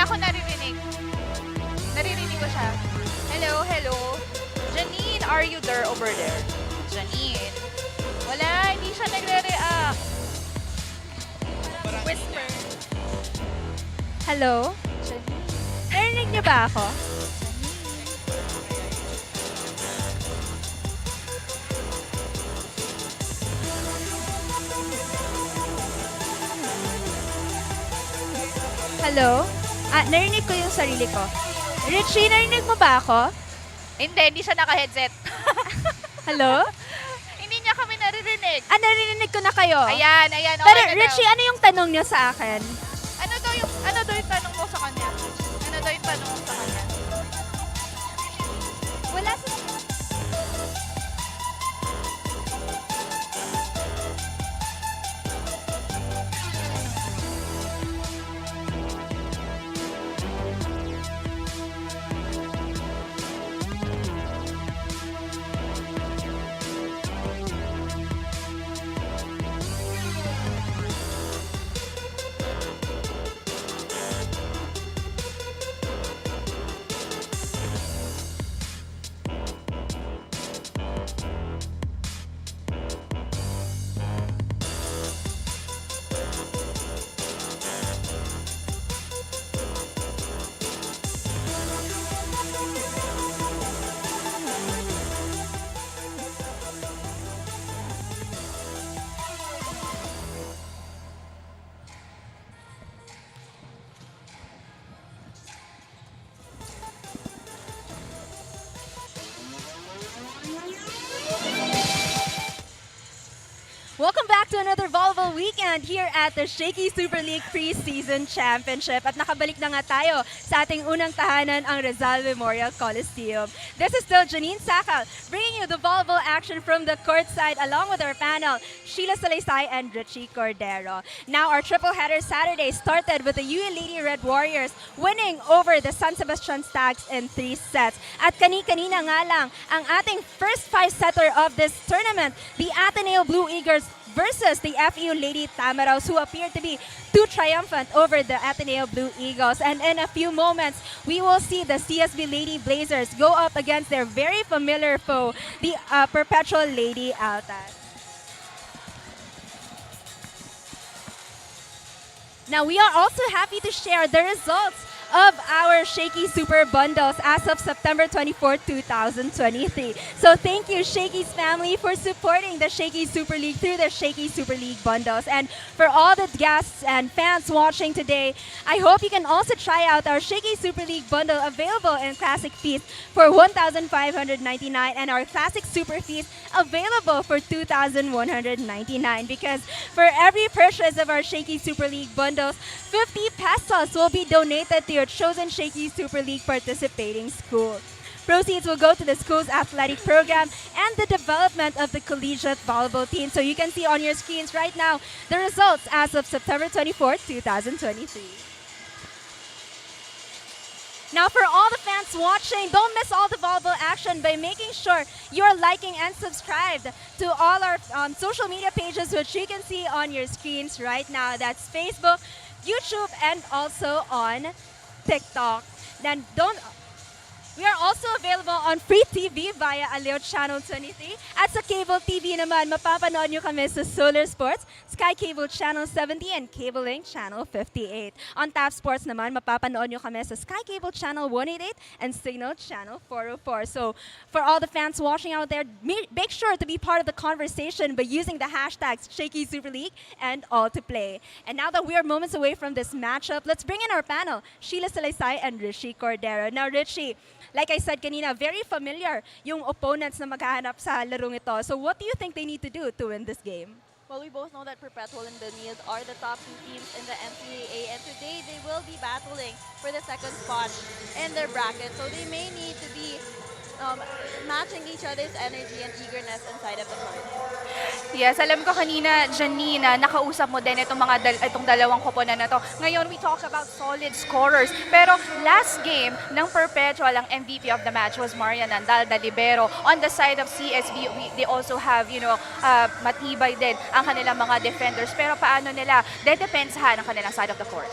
ako naririnig. Naririnig ko siya. Hello, hello. Janine, are you there over there? Janine. Wala, hindi siya nagre-react. Whisper. Hello? Narinig niyo ba ako? Hello? Narinig ko yung sarili ko. Richie, narinig mo ba ako? Hindi siya naka-headset. Hello? Hindi niya kami naririnig. Narinig ko na kayo. Ayan, ayan. Pero Okay na Richie, daw. ano yung tanong niyo sa akin? Ano daw yung tanong mo sa kanya? Ano daw yung tanong mo sa kanya? Wala sa... Welcome back to another volleyball weekend here at the Shakey Super League Preseason Championship. At nakabalik na nga tayo sa ating unang tahanan, ang Rizal Memorial Coliseum. This is still Janine Sakal, bringing you the volleyball action from the courtside along with our panel, Sheila Salaysay and Richie Cordero. Now our triple header Saturday started with the UE Lady Red Warriors winning over the San Sebastian Stags in 3 sets. At kani-kanina nga lang ang ating first 5-setter of this tournament, the Ateneo Blue Eagles versus the FEU Lady Tamaraws, who appear to be too triumphant over the Ateneo Blue Eagles. And in a few moments, we will see the CSB Lady Blazers go up against their very familiar foe, the Perpetual Lady Altas. Now, we are also happy to share the results of our Shakey Super Bundles as of September 24, 2023. So thank you, Shakey's family, for supporting the Shakey Super League through the Shakey Super League Bundles. And for all the guests and fans watching today, I hope you can also try out our Shakey Super League Bundle available in Classic Feast for $1,599 and our Classic Super Feast available for $2,199, because for every purchase of our Shakey Super League Bundles, 50 pesos will be donated to your chosen Shakey Super League participating school. Proceeds will go to the school's athletic program and the development of the collegiate volleyball team. So you can see on your screens right now the results as of September 24, 2023. Now, for all the fans watching, don't miss all the volleyball action by making sure you're liking and subscribed to all our social media pages, which you can see on your screens right now. That's Facebook, YouTube, and also on TikTok. Then we are also available on Free TV via Aleo Channel 23. At sa Cable TV naman, mapapanood nyo kami sa Solar Sports, Sky Cable Channel 70, and Cable Link Channel 58. On Tap Sports naman, mapapanood nyo kami sa Sky Cable Channel 188 and Signal Channel 404. So for all the fans watching out there, make sure to be part of the conversation by using the hashtags Shakey Super League and All to Play. And now that we are moments away from this matchup, let's bring in our panel, Sheila Salaysay and Richie Cordero. Now, Richie, like I said kanina, very familiar yung opponents na maghahanap sa larong ito. So what do you think they need to do to win this game? Well, we both know that Perpetual and Benilde are the top 2 teams in the NCAA, and today they will be battling for the second spot in their bracket. So they may need to be matching each other's energy and eagerness inside of the court. Yes, alam ko kanina, Janine, nakausap mo din itong dalawang koponan na to. Ngayon, we talk about solid scorers. Pero last game ng Perpetual, ang MVP of the match was Maria Nandal, the libero. On the side of CSB, they also have, matibay din ang kanilang mga defenders. Pero paano nila dedepensahan ang kanilang side of the court?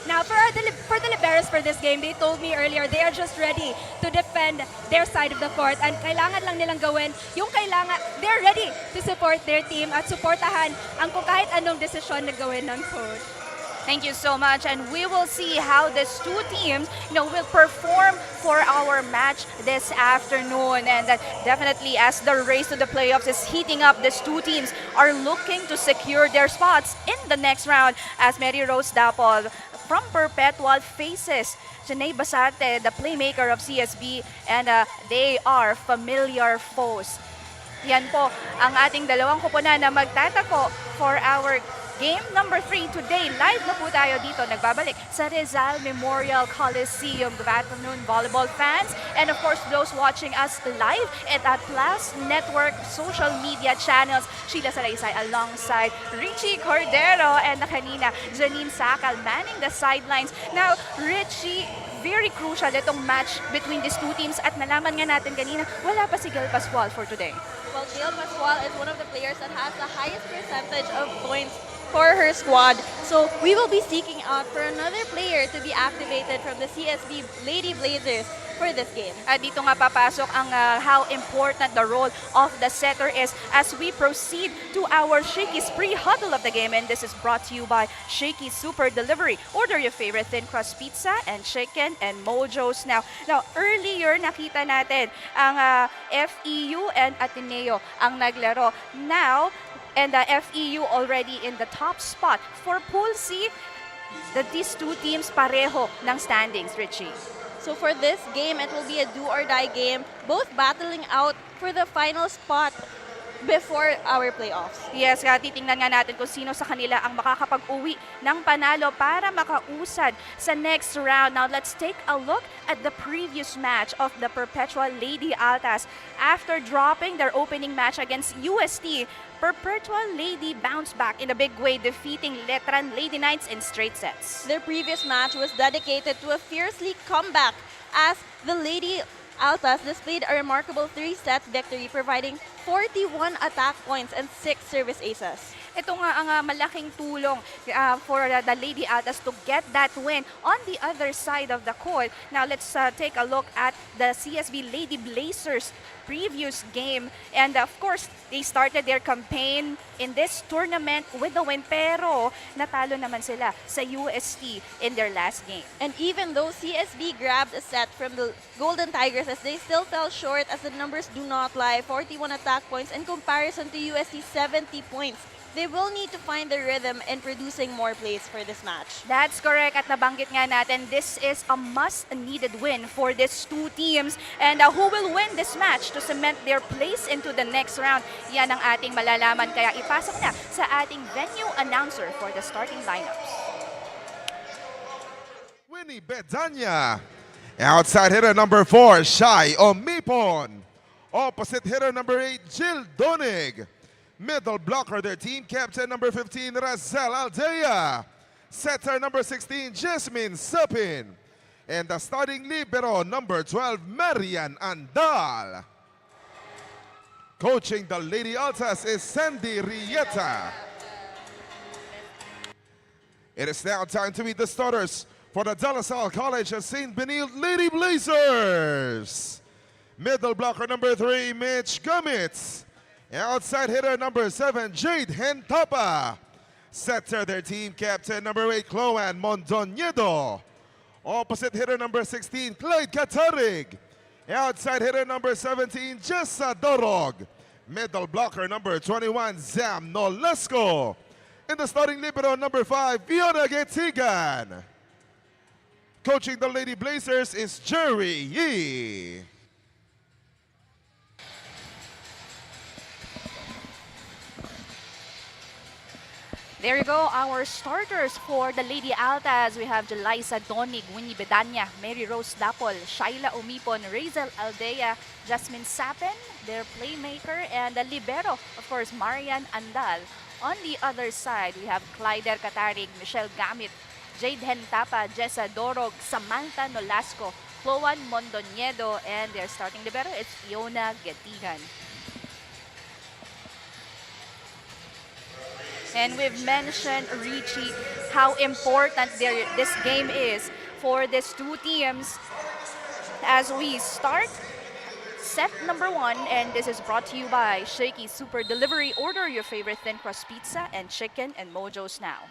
Now, for the liberos for this game, they told me earlier they are just ready to defend their side of the court and kailangan lang nilang gawin yung kailangan, they're ready to support their team at supportahan ang kung kahit anong desisyon na gawin ng coach. Thank you so much, and we will see how these two teams, will perform for our match this afternoon. And definitely, as the race to the playoffs is heating up, these two teams are looking to secure their spots in the next round. As Mary Rose Dapol from Perpetual faces Janae Basarte, the playmaker of CSB, and they are familiar foes. Yan po ang ating dalawang koponan na magtatako for our game number 3 today. Live na po tayo dito. Nagbabalik sa Rizal Memorial Coliseum. Good afternoon, volleyball fans. And of course, those watching us live at Plus Network social media channels. Sheila Salaysay alongside Richie Cordero and kanina Janine Sakal manning the sidelines. Now, Richie, very crucial itong match between these two teams at nalaman nga natin kanina, wala pa si Gil Pascual for today. Well, Gail Pascual is one of the players that has the highest percentage of points for her squad. So we will be seeking out for another player to be activated from the CSB Lady Blazers for this game. At dito nga papasok ang how important the role of the setter is as we proceed to our Shakey's pre-huddle of the game. And this is brought to you by Shakey Super Delivery. Order your favorite thin crust pizza and chicken and mojos now. Now, earlier nakita natin ang FEU and Ateneo ang naglaro. Now, and the FEU already in the top spot. For Pool C, these two teams pareho ng standings, Richie. So for this game, it will be a do or die game, both battling out for the final spot before our playoffs. Yes, titingnan nga natin kung sino sa kanila ang makakapag-uwi ng panalo para makausad sa next round. Now, let's take a look at the previous match of the Perpetual Lady Altas. After dropping their opening match against UST, Perpetual Lady bounced back in a big way, defeating Letran Lady Knights in straight sets. Their previous match was dedicated to a fiercely comeback as the Lady Altas displayed a remarkable 3-set victory, providing 41 attack points and 6 service aces. Ito nga ang malaking tulong for the Lady Altas to get that win on the other side of the court. Now let's take a look at the CSB Lady Blazers previous game. And of course, they started their campaign in this tournament with a win, pero natalo naman sila sa UST in their last game. And even though CSB grabbed a set from the Golden Tigers, as they still fell short as the numbers do not lie, 41 attack points in comparison to UST 70 points. They will need to find the rhythm in producing more plays for this match. That's correct. At nabanggit nga natin, this is a must-needed win for these two teams. And who will win this match to cement their place into the next round? Yan ang ating malalaman. Kaya ipasok na sa ating venue announcer for the starting lineups. Winnie Bedanya. Outside hitter number 4, Shai Omipon. Opposite hitter number 8, Jill Donig. Middle blocker, their team captain number 15, Razel Aldea. Setter number 16, Jasmine Supin. And the starting libero number 12, Marian Andal. Coaching the Lady Altas is Sandy Rieta. It is now time to meet the starters for the De La Salle College of St. Benilde Lady Blazers. Middle blocker number 3, Mitch Gumitz. Outside hitter number 7, Jade Hentapa. Setter, their team captain number 8, Chloan Mondoñedo. Opposite hitter number 16, Clyde Katarig. Outside hitter number 17, Jessa Dorog. Middle blocker number 21, Zam Nolasco. In the starting libero number 5, Fiona Getigan. Coaching the Lady Blazers is Jerry Yee. There you go, our starters for the Lady Altas. We have Jelisa Donig, Winnie Bedanya, Mary Rose Dapol, Shaila Omipon, Razel Aldea, Jasmine Sapin, their playmaker, and the libero, of course, Marian Andal. On the other side, we have Clyder Katarig, Michelle Gamit, Jade Hentapa, Jessa Dorog, Samantha Nolasco, Chloan Mondoñedo, and their starting libero is Fiona Getigan. And we've mentioned, Richie, how important this game is for these two teams as we start set number 1, and this is brought to you by Shakey Super Delivery. Order your favorite thin crust pizza and chicken and Mojos now.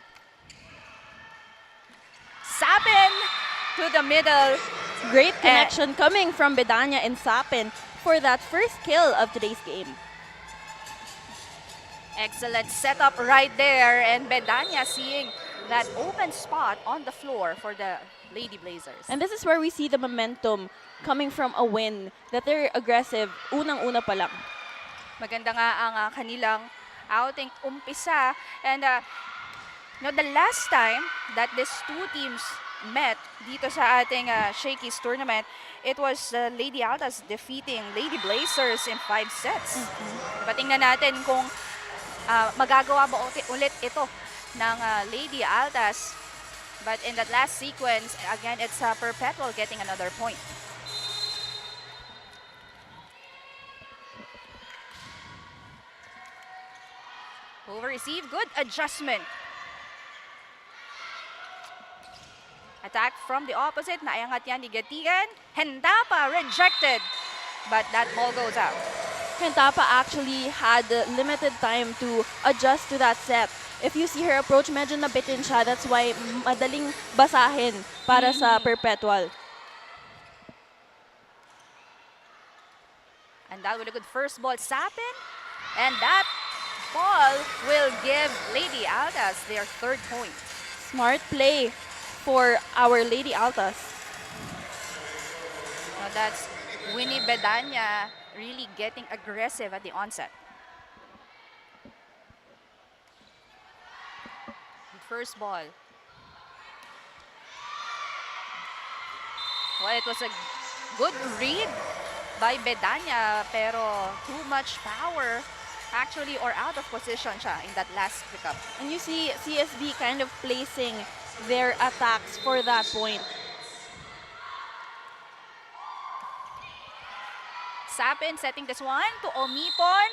Sapin to the middle. Great connection coming from Bedanya and Sapin for that first kill of today's game. Excellent setup right there, and Bedanya seeing that open spot on the floor for the Lady Blazers. And this is where we see the momentum coming from a win, that they're aggressive unang-una pa lang. Maganda nga ang kanilang outing umpisa. And the last time that these two teams met dito sa ating Shakey's tournament, it was Lady Altas defeating Lady Blazers in 5 sets. Tingnan natin kung magagawa ba ulit ito ng Lady Altas. But in that last sequence, again, it's Perpetual getting another point. Over receive, good adjustment. Attack from the opposite, naiangat yan ni Gatigan. Hendapa rejected, but that ball goes out. Kentapa actually had limited time to adjust to that set. If you see her approach, medyo nabitin siya. That's why madaling basahin para sa Perpetual. And that with a good first ball, Sapin. And that ball will give Lady Altas their 3rd point. Smart play for our Lady Altas. Now that's Winnie Bedanya really getting aggressive at the onset. First ball. Well, it was a good read by Bedanya, pero too much power actually, or out of position siya in that last pickup. And you see CSB kind of placing their attacks for that point. Sapin setting this one to Omipon.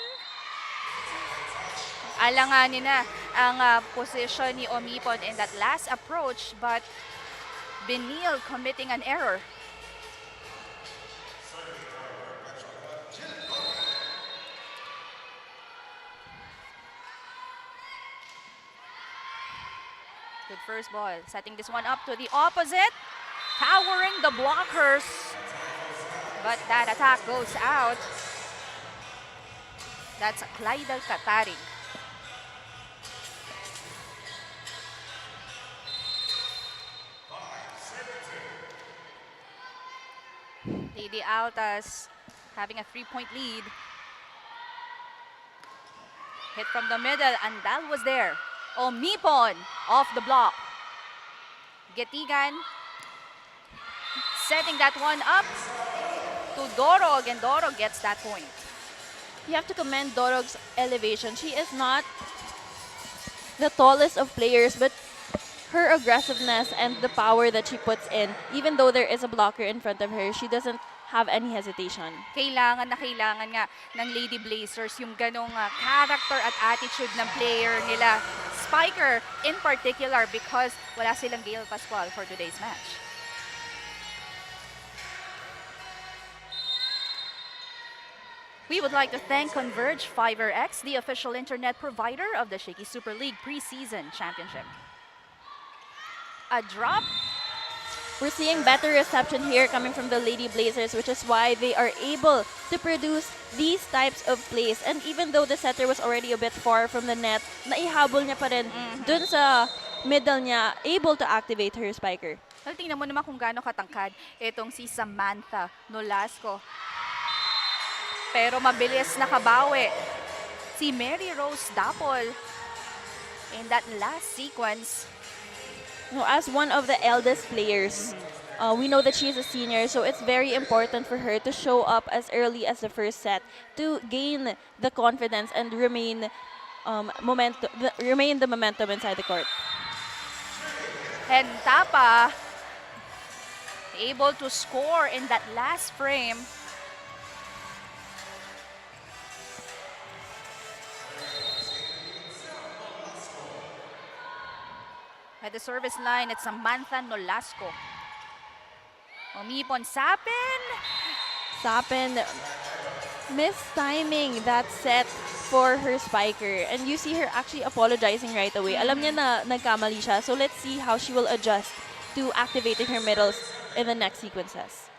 Alanganin na ang position ni Omipon in that last approach, but Benil committing an error. Good first ball, setting this one up to the opposite, powering the blockers, but that attack goes out. That's Clydal Kataring. Lady Altas having a 3-point lead. Hit from the middle, and that was there. Omipon off the block. Getigan setting that one up to Dorog, and Dorog gets that point. You have to commend Dorog's elevation. She is not the tallest of players, but her aggressiveness and the power that she puts in, even though there is a blocker in front of her, she doesn't have any hesitation. Kailangan nga ng Lady Blazers yung ganong character at attitude ng player nila. Spiker in particular, because wala silang Gail Pascual for today's match. We would like to thank Converge Fiverr X, the official internet provider of the Shakey Super League Preseason Championship. A drop. We're seeing better reception here coming from the Lady Blazers, which is why they are able to produce these types of plays. And even though the setter was already a bit far from the net, naihabol niya pa rin dun sa middle niya, able to activate her spiker. Well, tingnan mo naman kung gaano katangkad itong si Samantha Nolasco. Pero mabilis nakabawi si Mary Rose Dapol in that last sequence. No, as one of the eldest players, we know that she's a senior, so it's very important for her to show up as early as the first set to gain the confidence and remain the momentum inside the court. And Tapa able to score in that last frame. At the service line, it's Samantha Nolasco. Umipon Sapin. Sapin mistiming that set for her spiker. And you see her actually apologizing right away. Alam niya na nagkamali siya. So let's see how she will adjust to activating her middles in the next sequences.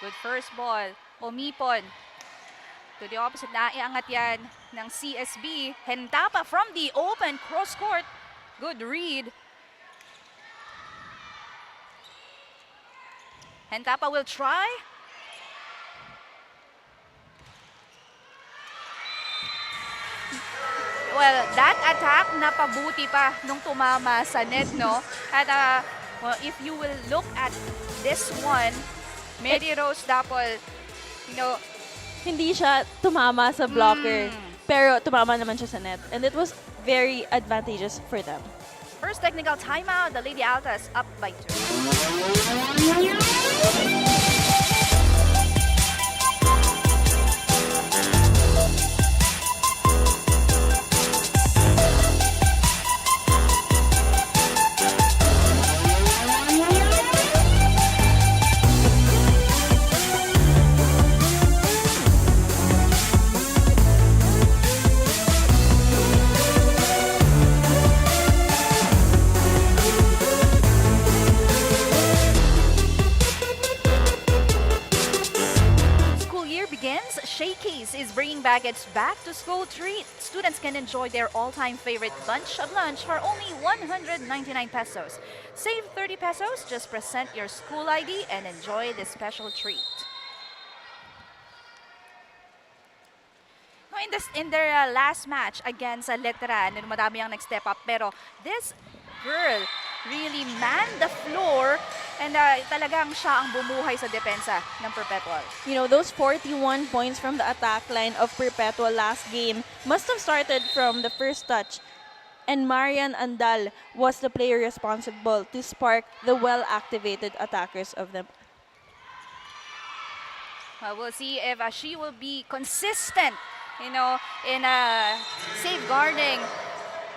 Good first ball. Umipon. To the opposite, naiangat yan ng CSB. Hentapa from the open cross court. Good read. Hentapa will try. Well, that attack napabuti pa nung tumama sa net, no? At well, if you will look at this one, Mary Rose Dapol, you know, Hindi siya tumama sa blocker, pero tumama naman siya sa net. And it was very advantageous for them. first technical timeout, the Lady Altas up by 2. Shakey is bringing back its back-to-school treat. Students can enjoy their all-time favorite bunch of lunch for only 199 pesos. Save 30 pesos, just present your school ID and enjoy this special treat. No, in their last match against Letran, madami ang nag-step up, pero this girl really manned the floor and talagang siya ang bumuhay sa depensa ng Perpetual. You know, those 41 points from the attack line of Perpetual last game must have started from the first touch. And Marian Andal was the player responsible to spark the well-activated attackers of them. Well, we'll see if she will be consistent, you know, in safeguarding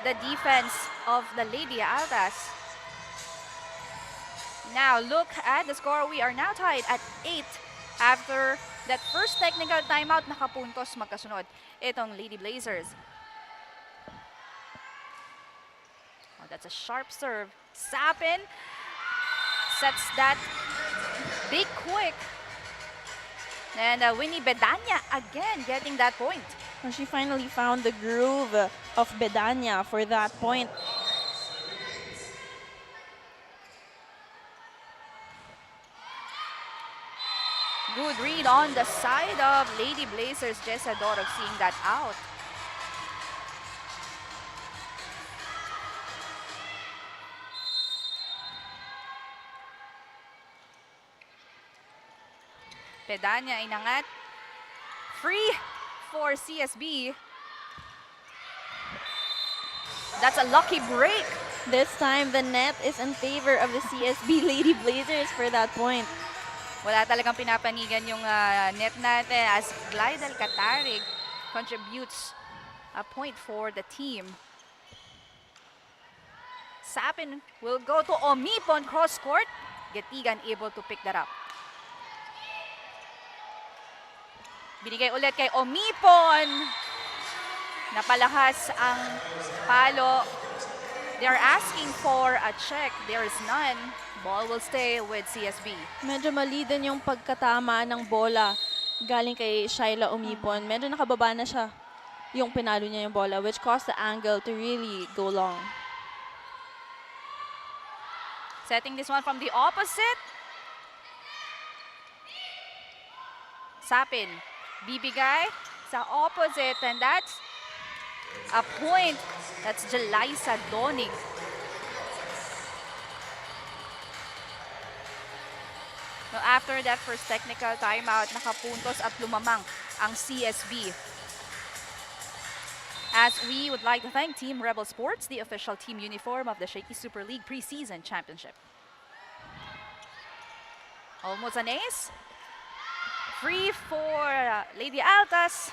the defense of the Lady Altas. Now, look at the score. We are now tied at 8 after that first technical timeout. Nakapuntos magkasunod itong Lady Blazers. Oh, that's a sharp serve. Sapin sets that big quick. And Winnie Bedanya again getting that point. And she finally found the groove of Bedanya for that point. Good read on the side of Lady Blazers. Jessa Dorog seeing that out. Pedanya inangat. Free for CSB. That's a lucky break. This time, the net is in favor of the CSB Lady Blazers for that point. Wala talagang pinapanigan yung net natin as Glidel Katarig contributes a point for the team. Sapin will go to Omipon cross court. Getigan able to pick that up. Binigay ulit kay Omipon. Napalakas ang palo. They're asking for a check. There is none. Ball will stay with CSB. Medyo mali din yung pagkatama ng bola galing kay Shyla Omipon. Medyo nakababa na siya yung pinalo niya yung bola, which caused the angle to really go long. Setting this one from the opposite. Sapin, bibigay sa opposite, and that's a point. That's Jelaisa Donig. No, after that first technical timeout, nakapuntos at lumamang ang CSB. As we would like to thank Team Rebel Sports, the official team uniform of the Shakey Super League Preseason Championship. Almost an ace. Free for Lady Altas.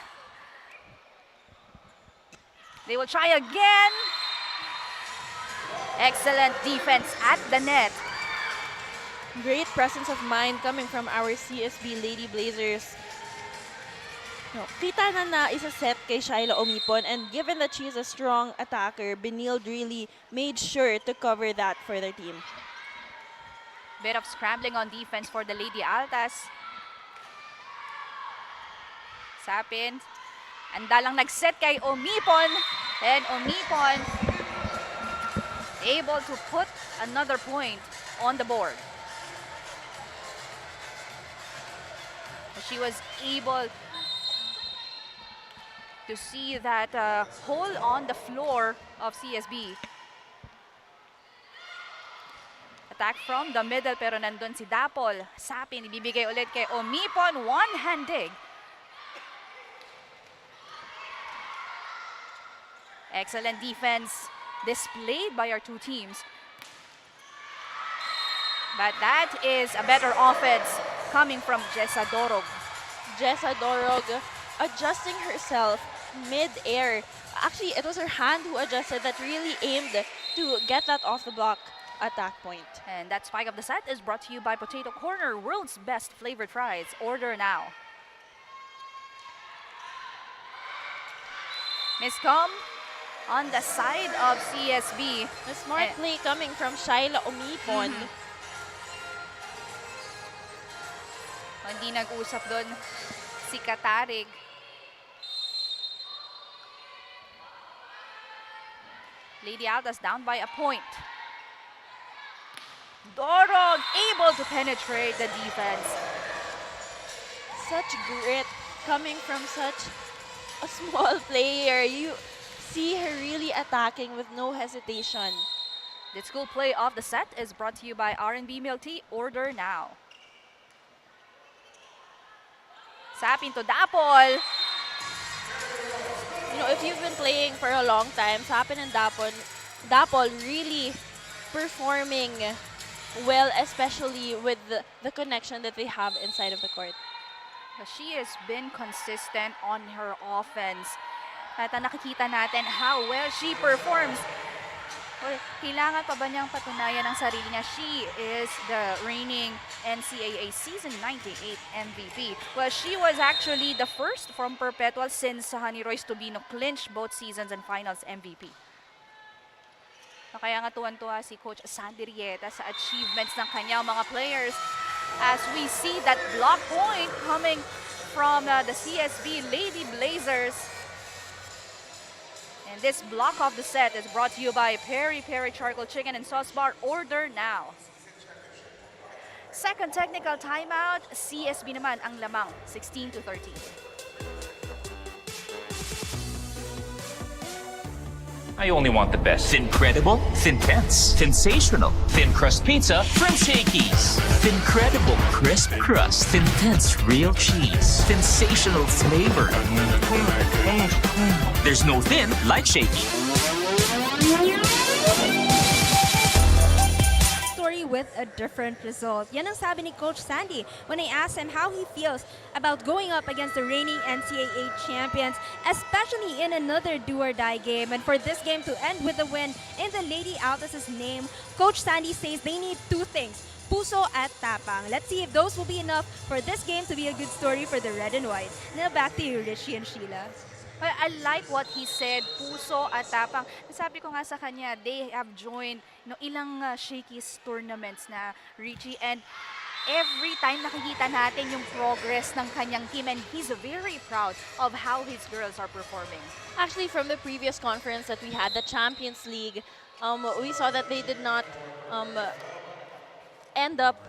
They will try again. Excellent defense at the net. Great presence of mind coming from our CSB Lady Blazers. No, kita na isa-set kay Shyla Omipon, and given that she is a strong attacker, Benilde really made sure to cover that for their team. Bit of scrambling on defense for the Lady Altas. Sapin. Andalang nag-set kay Omipon. And Omipon able to put another point on the board. She was able to see that hole on the floor of CSB. Attack from the middle pero nandun si Dapol. Sapin, ibibigay ulit kay Omipon. One-hand dig. Excellent defense displayed by our two teams. But that is a better offense coming from Jessa Dorog. Jessa Dorog adjusting herself mid-air. Actually, it was her hand who adjusted that really aimed to get that off the block attack point. And that spike of the set is brought to you by Potato Corner, world's best flavored fries. Order now. Miscom on the side of CSB. A smart play coming from Shyla Omipon. Hindi nag-usap doon si Katarig. Lady Altas down by a point. Dorog able to penetrate the defense. Such grit coming from such a small player. You see her really attacking with no hesitation. The school play of the set is brought to you by R&B Milk Tea. Order now. Sapin to Dapol. You know, if you've been playing for a long time, Sapin and Dapol really performing well, especially with the connection that they have inside of the court. She has been consistent on her offense. At nakikita natin how well she performs. Well, kailangan pa ba niyang patunayan ang sarili niya? She is the reigning NCAA Season 98 MVP. Well, she was actually the first from Perpetual since Honey Royce Tubino clinched both seasons and finals MVP. Kaya nga tuwan-tuwa si Coach Sandy Rieta sa achievements ng kanyang mga players as we see that block point coming from the CSB Lady Blazers. And this block of the set is brought to you by Peri Peri Charcoal Chicken and Sauce Bar. Order now. Second technical timeout, CSB naman ang lamang, 16-13. I only want the best. Incredible, Thin-Tense, sensational, thin crust pizza from Shakey's. Incredible, crisp crust, Thin-Tense real cheese, sensational flavor. There's no thin like Shakey. Story with a different result. Yan ang sabi ni Coach Sandy when I asked him how he feels about going up against the reigning NCAA champions, especially in another do-or-die game. And for this game to end with a win in the Lady Altas' name, Coach Sandy says they need two things: puso at tapang. Let's see if those will be enough for this game to be a good story for the red and white. Now back to you, Richie and Sheila. Well, I like what he said, puso at tapang. Sabi ko nga sa kanya, they have joined ilang Shakey's tournaments na, Richie, and every time nakikita natin yung progress ng kanyang team, and he's very proud of how his girls are performing. Actually, from the previous conference that we had, the Champions League, we saw that they did not end up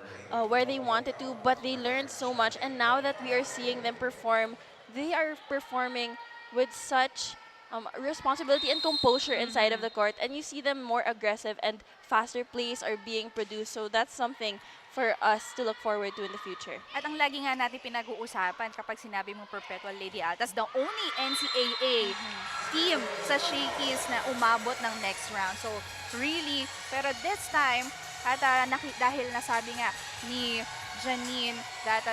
where they wanted to, but they learned so much. And now that we are seeing them perform, they are performing with such responsibility and composure inside of the court. And you see them more aggressive and faster plays are being produced. So that's something for us to look forward to in the future. At ang lagi nga natin pinag-uusapan kapag sinabi mong Perpetual Lady Altas, the only NCAA team sa Shakey's na umabot ng next round. So really, pero this time, at dahil nasabi nga ni Janine that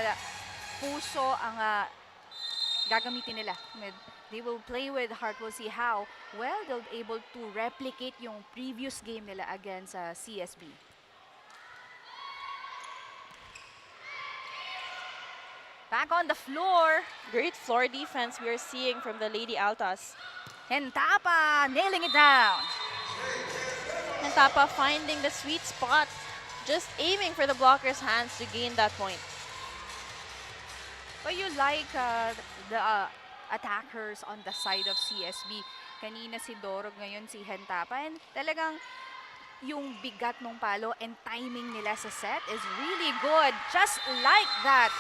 puso ang gagamitin nila They will play with heart. We'll see how well they'll be able to replicate yung previous game nila against CSB. Back on the floor. Great floor defense we are seeing from the Lady Altas. Hentapa nailing it down. And Tapa finding the sweet spot, just aiming for the blocker's hands to gain that point. But you like the attackers on the side of CSB. Kanina si Dorog, ngayon si Hentapa. And talagang yung bigat ng palo and timing nila sa set is really good. Just like that.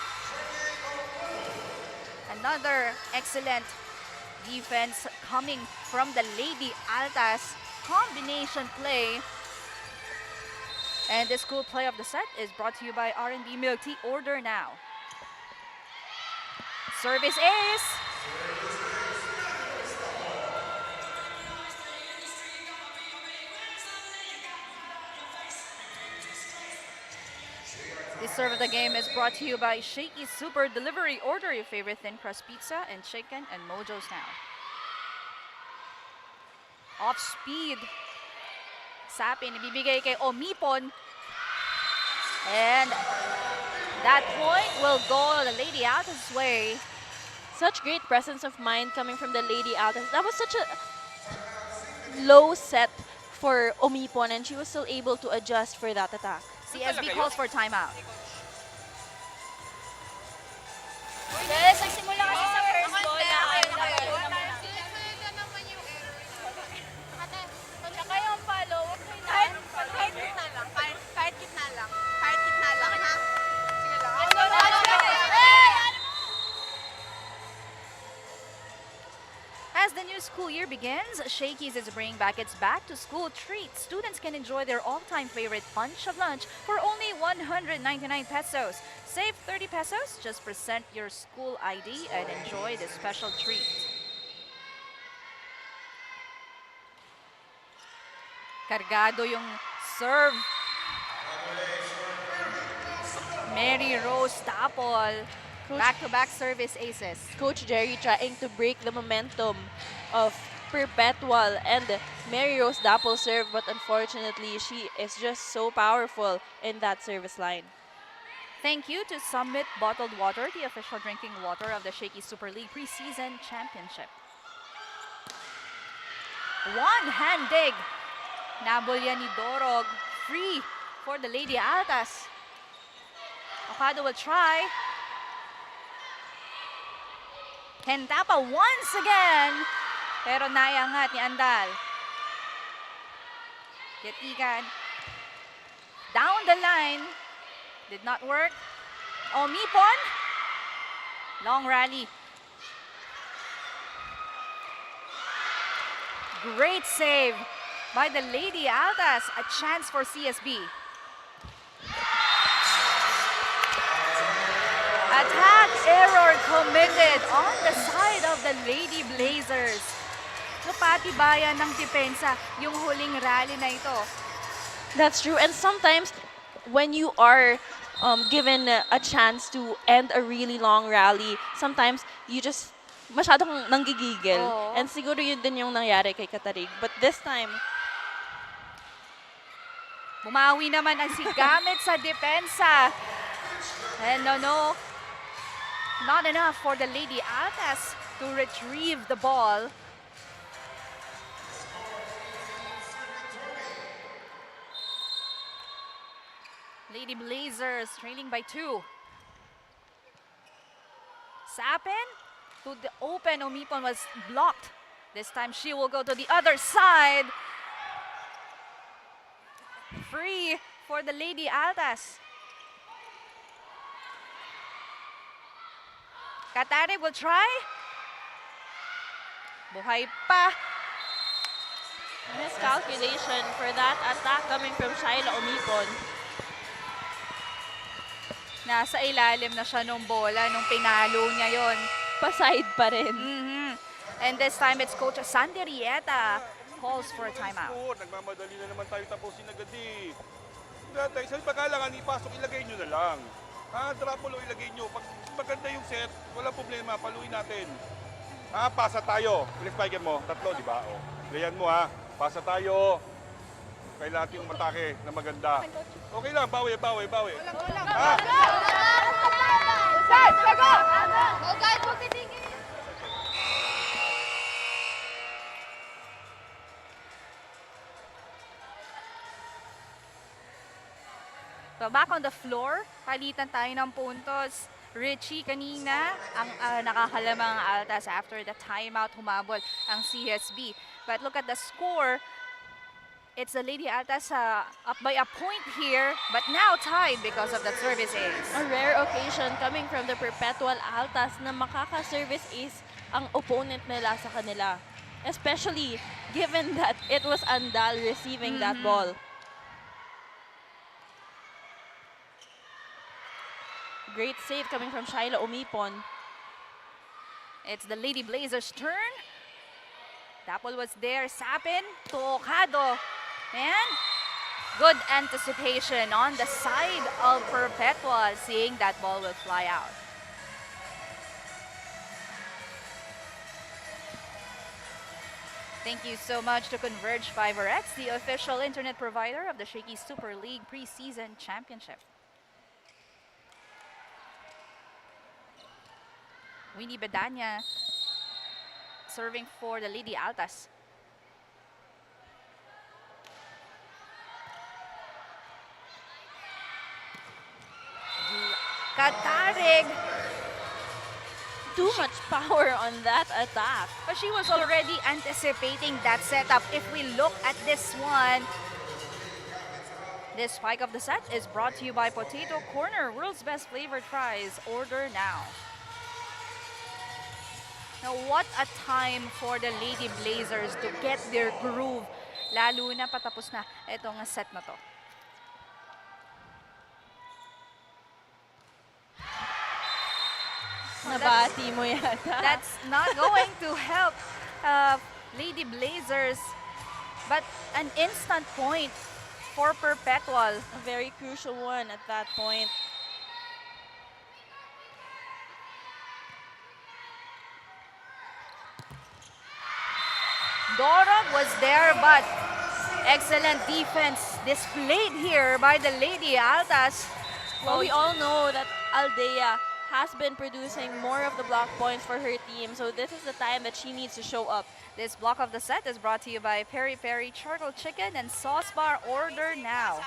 Another excellent defense coming from the Lady Altas. Combination play. And this cool play of the set is brought to you by R&B Milk Tea. Order now. Service ace. This serve of the game is brought to you by Shakey Super Delivery. Order your favorite thin crust pizza and chicken and Mojo's now. Off speed. Sapin, ibibigay kay Omipon. And that point will go the Lady Altas' way. Such great presence of mind coming from the Lady Altas. That was such a low set for Omipon, and she was still able to adjust for that attack. CSB calls for timeout. Yes, nagsimula kasi sa first goal na Tsaka yung follow, kahit gitna lang, kahit gitna lang, ha? Sige lang. As the new school year begins, Shakey's is bringing back its back-to-school treat. Students can enjoy their all-time favorite bunch of lunch for only 199 pesos. Save 30 pesos, just present your school ID and enjoy this special treat. Cargado yung serve. Mary Rose Tapol. Back-to-back service aces. Coach Jerry trying to break the momentum of Perpetual and Mary Rose Dapple serve, but unfortunately, she is just so powerful in that service line. Thank you to Summit Bottled Water, the official drinking water of the Shakey Super League Preseason Championship. One-hand dig. Nabulya ni Dorog. Free for the Lady Altas. Okado will try. Hentapa once again. Pero nayangat ni Andal. Yatigan. Down the line. Did not work. Omipon. Long rally. Great save by the Lady Altas. A chance for CSB. Attack error committed on the side of the Lady Blazers. Napatibayan ng depensa yung huling rally na ito. That's true. And sometimes when you are given a chance to end a really long rally, sometimes you just masyadong nanggigigil. Oo. And siguro yun din yung nangyari kay Katarig. But this time, Bumawi naman ang sigamit sa depensa. And no, not enough for the Lady Altas to retrieve the ball. Lady Blazers trailing by 2. Sapin to the open. Omipon was blocked. This time she will go to the other side. Free for the Lady Altas. Katare will try. Buhay pa. miscalculation for that attack coming from Shaila Omipon. Nasa ilalim na siya nung bola nung pinalo niya yon. Pa-side pa rin. And this time it's Coach Sandy Rieta calls for a timeout. Nagmamadali na naman tayo tapusin agad eh. Dati, sa pagkalangan ipasok, ilagay nyo na lang. Drapulo ilagay nyo. Pag maganda yung set, wala problema, paluin natin. Pasa tayo. Pinispiker mo. 3, di ba? O. Ganyan mo ha. Pasa tayo. Kailangan yung matake na maganda. Okay lang. Bawi. Ha? Set! Go! Go guys, huwag titigil! So back on the floor, palitan tayo ng puntos. Richie kanina, ang nakakalamang Altas after the timeout, humabol ang CSB. But look at the score. It's the Lady Altas up by a point here, but now tied because of the service ace. A rare occasion coming from the Perpetual Altas na makaka-service ace ang opponent nila sa kanila. Especially given that it was Andal receiving that ball. Great save coming from Shaila Umipon. It's the Lady Blazers' turn. Dapol was there, Sapin, tokado. And good anticipation on the side of Perpetual, seeing that ball will fly out. Thank you so much to Converge FiberX, the official internet provider of the Shakey Super League Preseason Championship. Winnie Bedanya serving for the Lady Altas. Katarig, Too much power on that attack. but she was already anticipating that setup. If we look at this one, this spike of the set is brought to you by Potato Corner, world's best flavored fries. Order now. Now, what a time for the Lady Blazers to get their groove. Lalo na patapos na itong set na to. Nabati mo yata. That's not going to help Lady Blazers. But an instant point for Perpetual. A very crucial one at that point. Dorog was there, but excellent defense displayed here by the Lady Altas. Well, we all know that Aldea has been producing more of the block points for her team, so this is the time that she needs to show up. This block of the set is brought to you by Peri Peri Charcoal Chicken and Sauce Bar. Order now.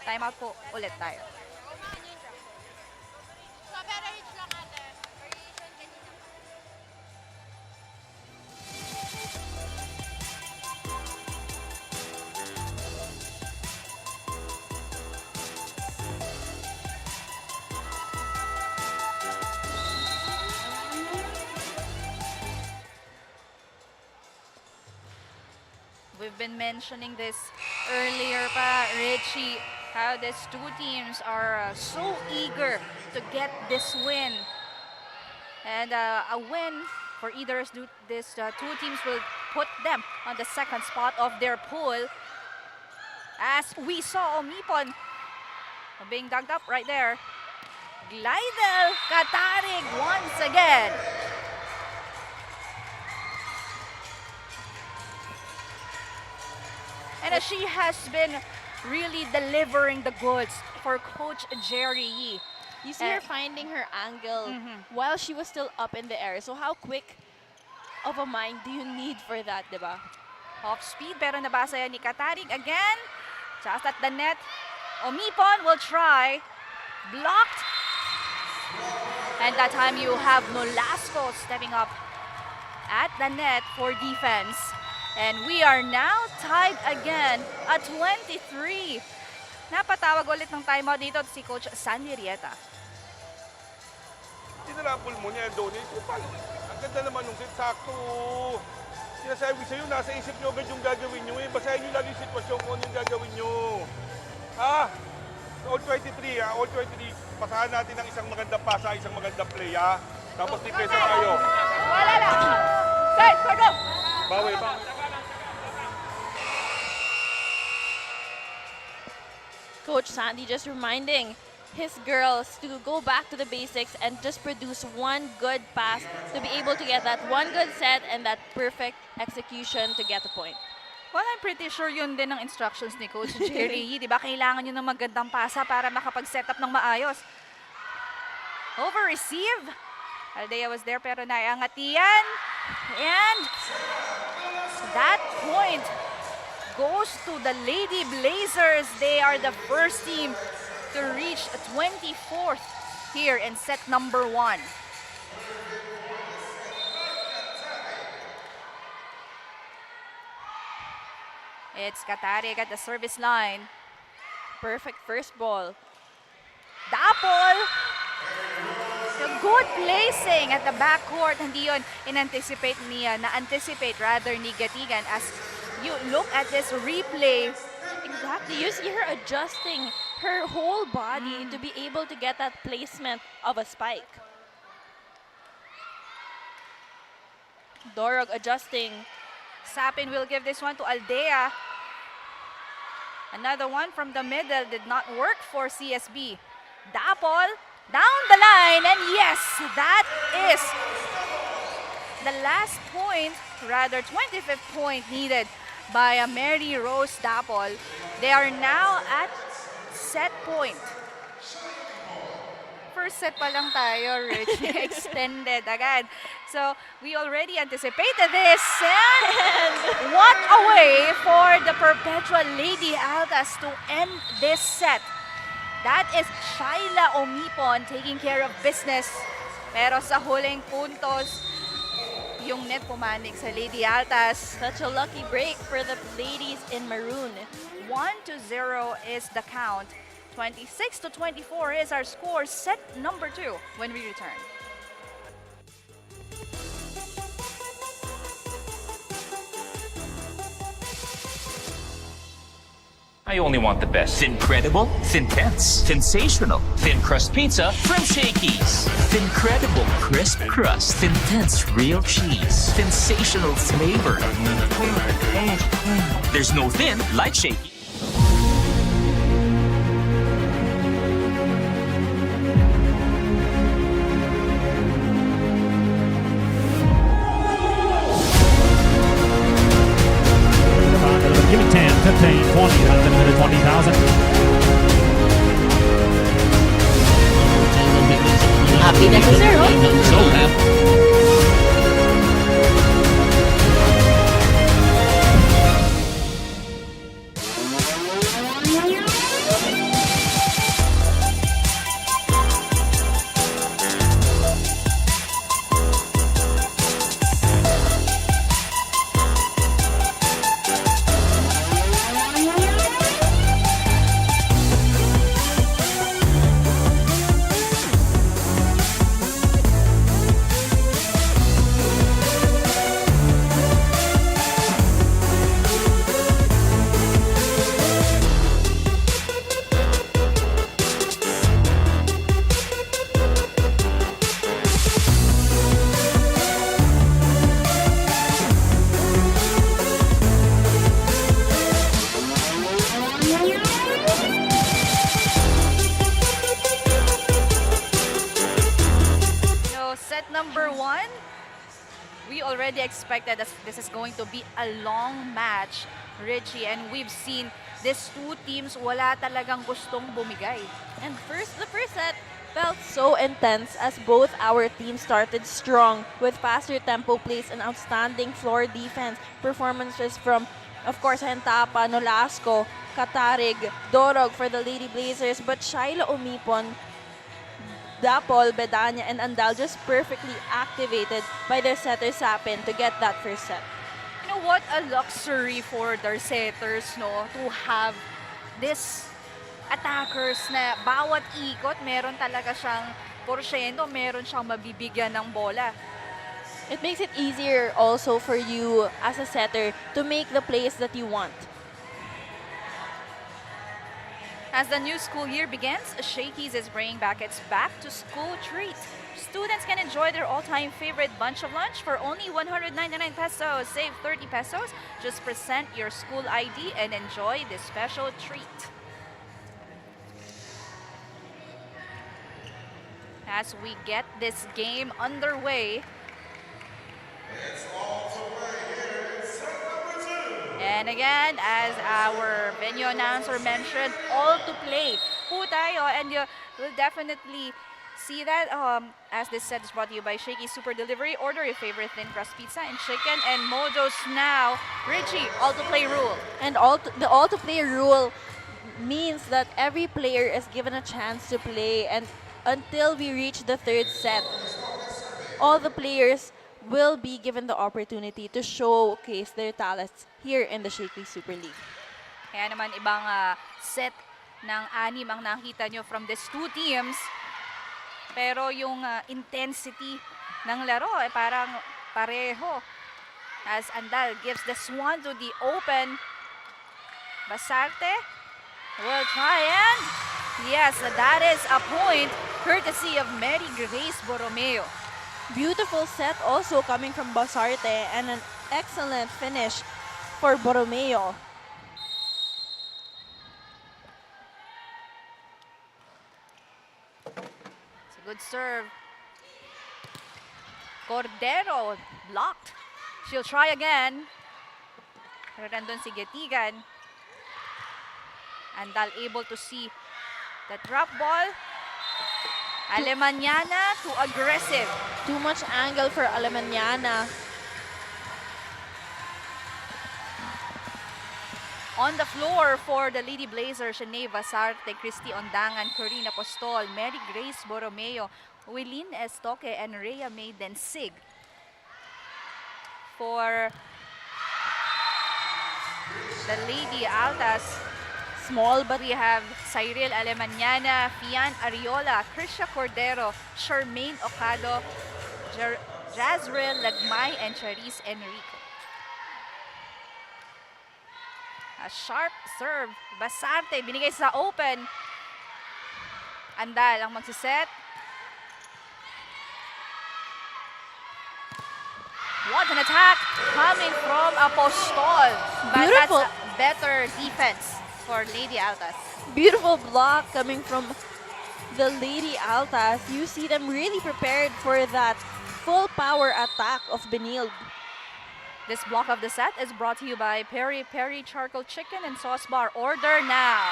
Timeout po ulit tayo. We've been mentioning this earlier pa, Richie, how these two teams are so eager to get this win. And a win for either of these two teams will put them on the second spot of their pool. As we saw Omipon being dug up right there. Glidel Katarig once again. And she has been really delivering the goods for Coach Jerry Yee. You see her finding her angle while she was still up in the air. So how quick of a mind do you need for that, diba? Off speed, pero nabasa yan ni Katarig again. Just at the net. Omipon will try. Blocked. And that time you have Nolasco stepping up at the net for defense. And we are now tied again at 23. Napatawag ulit ng timeout dito si Coach Sandy Rieta. Tinalapol mo niya, Donnie. Ang ganda naman nung set. Sakto. Sinasabi ko sa'yo, nasa isip nyo agad yung gagawin nyo eh. Basahin nyo lang yung sitwasyon kung ano yung gagawin nyo. Ha? All 23 ha? All 23. Pasahan natin ng isang magandang pasa, isang magandang play ha? Tapos depensa tayo. Wala lang. Set, go! Bawi. Coach Sandy just reminding his girls to go back to the basics and just produce one good pass to be able to get that one good set and that perfect execution to get the point. Well, I'm pretty sure yun din ang instructions ni Coach Jerry. Di ba? Kailangan yun ng magandang pasa para makapag-set up ng maayos. Over-receive. Aldea was there pero naiangat yan. And that point goes to the Lady Blazers. They are the first team to reach 24th here in set number 1. It's Katarik at the service line. Perfect first ball. Dapol! The good placing at the backcourt. Hindi yun in-anticipate niya, na-anticipate rather ni Gatigan as you look at this replay. Exactly. You see her adjusting her whole body to be able to get that placement of a spike. Dorog adjusting. Sapin will give this one to Aldea. Another one from the middle did not work for CSB. Dapol down the line, and yes, that is the last point, rather 25th point needed by Mary Rose Dapol. They are now at set point. First set pa lang tayo, Rich. Extended agad. So, we already anticipated this. And what a way for the Perpetual Lady Altas to end this set. That is Shaila Omipon taking care of business. Pero sa huling puntos, yung net pumanig sa Lady Altas. Such a lucky break for the ladies in maroon. 1-0 is the count. 26-24 is our score. Set number 2 when we return. I only want the best. Thincredible, Thintense, Sensational, Thin Crust Pizza from Shakey's. Thincredible, crisp crust, Thintense real cheese, sensational flavor. There's no thin like Shakey. Give me 10, 15, 20, rather than 20,000. Happy na si Sir, oh. So happy. Number 1, we already expected this is going to be a long match, Richie, and we've seen these two teams wala talagang gustong bumigay. And the first set felt so intense as both our teams started strong with faster tempo plays and outstanding floor defense performances from, of course, Hentapa, Nolasco, Katarig, Dorog for the Lady Blazers, but Shaila Omipon, Dapol, Bedanya, and Andal just perfectly activated by their setter Sapin to get that first set. You know what a luxury for their setters, no, to have this attackers na bawat ikot meron talaga siyang porsyento, meron siyang mabibigyan ng bola. It makes it easier also for you as a setter to make the plays that you want. As the new school year begins, Shakey's is bringing back its back-to-school treat. Students can enjoy their all-time favorite bunch of lunch for only 199 pesos. Save 30 pesos. Just present your school ID and enjoy this special treat. as we get this game underway. And again, as our venue announcer mentioned, all to play po tayo, and you will definitely see that as this set is brought to you by Shakey Super Delivery. Order your favorite thin crust pizza and chicken and Mojo's now. Richie, all to play rule. And the all to play rule means that every player is given a chance to play, and until we reach the third set, all the players will be given the opportunity to showcase their talents here in the Shakey Super League. Kaya naman ibang set ng 6 ang nakita nyo from these two teams. Pero yung intensity ng laro ay parang pareho. As Andal gives this one to the open. Basarte will try, and yes, that is a point courtesy of Mary Grace Borromeo. Beautiful set also coming from Basarte, and an excellent finish for Borromeo. It's a good serve. Cordero blocked. She'll try again. Pero nandun si Getigan. Andal able to see the drop ball. Alemaniana too aggressive. Too much angle for Alemaniana. On the floor for the Lady Blazers, Shanae Basarte, Christy Ondangan, Corina Postol, Mary Grace Borromeo, Wilin Estoque, and Rhea Maiden Sig. For the Lady Altas, Small but we have Cyril Alemaniana, Fian Ariola, Krisha Cordero, Charmaine Ocado, Jazreel Lagmay, and Charisse Enrico. A sharp serve. Basarte, binigay sa open. Andal ang magsiset. What an attack coming from Apostol. But Beautiful. that's a better defense for Lady Altas. beautiful block coming from the Lady Altas. You see them really prepared for that full power attack of Benilde. This block of the set is brought to you by Peri Peri Charcoal Chicken and Sauce Bar. Order now.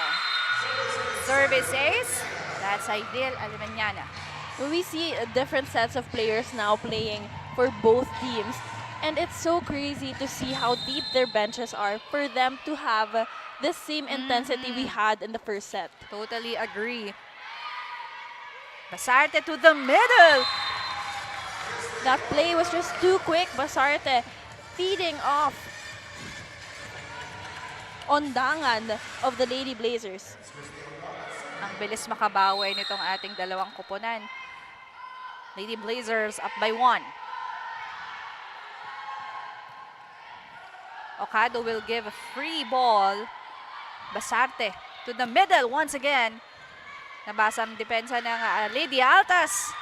Service ace. That's Aidil Alemaniana. We see different sets of players now playing for both teams. And it's so crazy to see how deep their benches are for them to have the same intensity we had in the first set. Totally agree. Basarte to the middle. That play was just too quick. Basarte feeding off Ondangan of the Lady Blazers. Ang bilis makabawi nitong ating dalawang koponan. Lady Blazers up by 1. Ocado will give a free ball. Basarte to the middle once again. Nabasa ang depensa ng Lady Altas.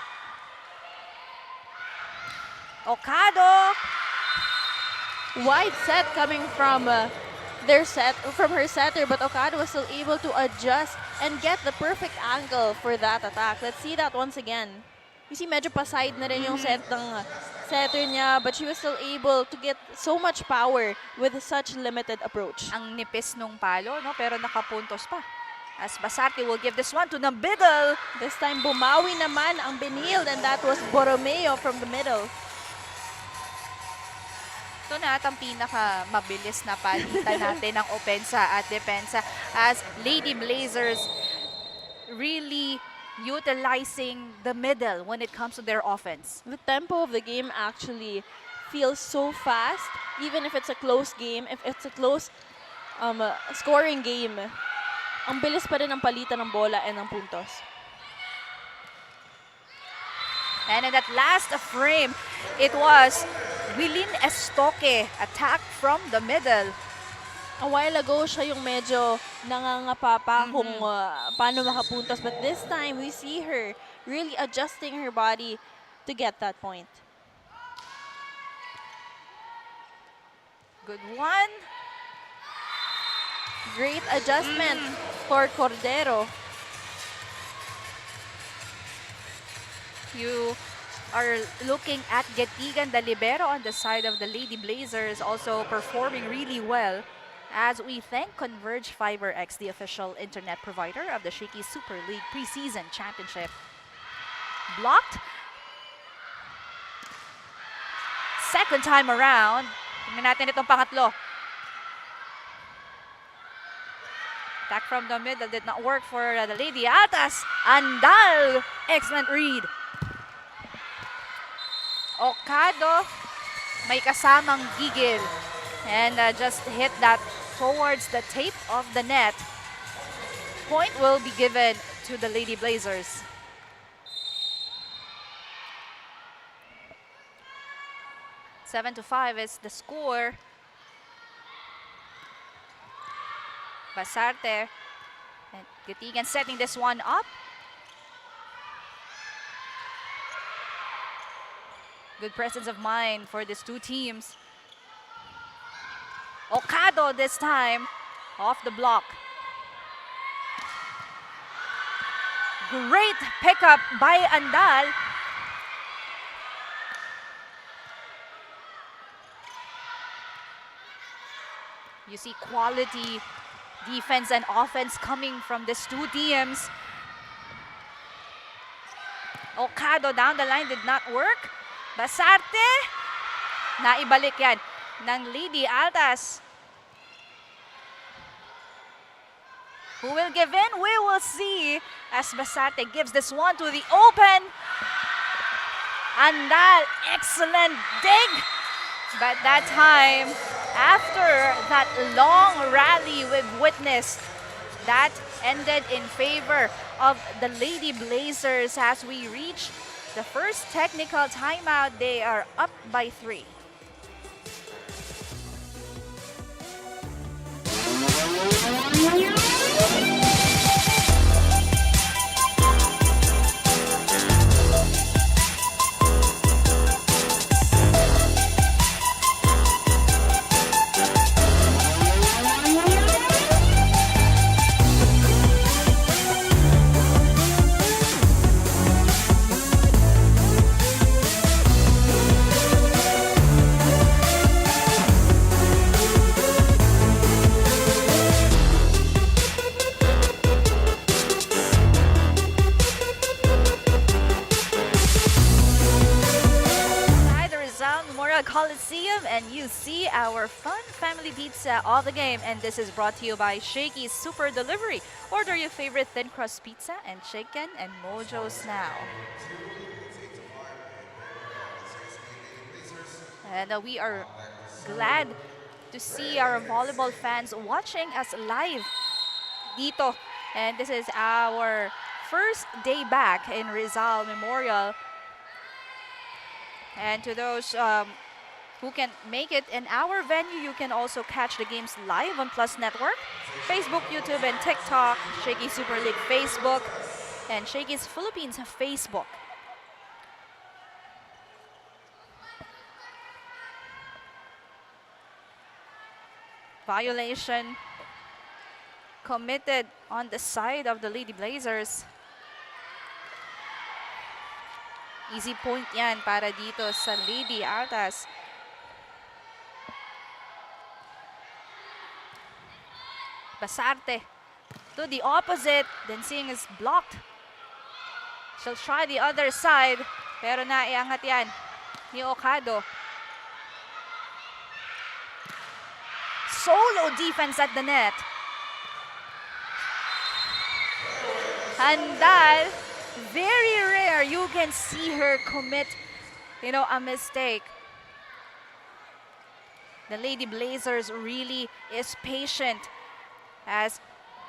Ocado. Wide set coming from her setter, but Ocado was still able to adjust and get the perfect angle for that attack. Let's see that once again. You see, medyo paside na rin yung set ng setter niya, but she was still able to get so much power with such limited approach. Ang nipis nung palo, no? Pero nakapuntos pa. As Basarte will give this one to the middle. This time, bumawi naman ang Benilde, and that was Borromeo from the middle. Ito na at ang pinaka-mabilis na palitan natin ng opensa at depensa as Lady Blazers really utilizing the middle when it comes to their offense. The tempo of the game actually feels so fast, even if it's a close game, if it's a close scoring game. Ang bilis pa rin ang palitan ng bola and ng puntos. And in that last frame, it was Wilin Estoque attack from the middle. A while ago, siya yung medyo nangangapa pa kung paano makapuntos. But this time, we see her really adjusting her body to get that point. Good one. Great adjustment for Cordero. You are looking at Getigan, the libero on the side of the Lady Blazers, also performing really well. As we thank Converge Fiber X, the official internet provider of the Shakey Super League Preseason Championship. Blocked. Second time around. Tingnan natin itong pangatlo. Attack from the middle did not work for the Lady Altas. Andal. Excellent read. Okado. May kasamang gigil. And just hit that towards the tape of the net. Point will be given to the Lady Blazers. Seven to 5 is the score. Basarte and Getigan setting this one up. Good presence of mind for these two teams. Okado this time off the block. Great pickup by Andal. You see quality defense and offense coming from these two teams. Okado down the line did not work. Basarte. Naibalik yan ng Lady Altas. Who will give in? We will see as Basarte gives this one to the open. Andal, excellent dig. But that time, after that long rally we've witnessed, that ended in favor of the Lady Blazers as we reach the first technical timeout. They are up by 3. Coliseum, and you see our fun family pizza of the game, and this is brought to you by Shakey's Super Delivery. Order your favorite thin crust pizza and chicken and mojos now. And we are glad to see our volleyball fans watching us live dito, and this is our first day back in Rizal Memorial. And to those who can make it in our venue, you can also catch the games live on Plus Network, Facebook, YouTube, and TikTok, Shakey Super League Facebook, and Shakey's Philippines Facebook. Violation committed on the side of the Lady Blazers. Easy point yan para dito sa Lady Altas. Basarte to the opposite. Dancing is blocked. She'll try the other side, pero naiangat yan ni Okado. Solo defense at the net. Handal, very rare you can see her commit, a mistake. The Lady Blazers really is patient, as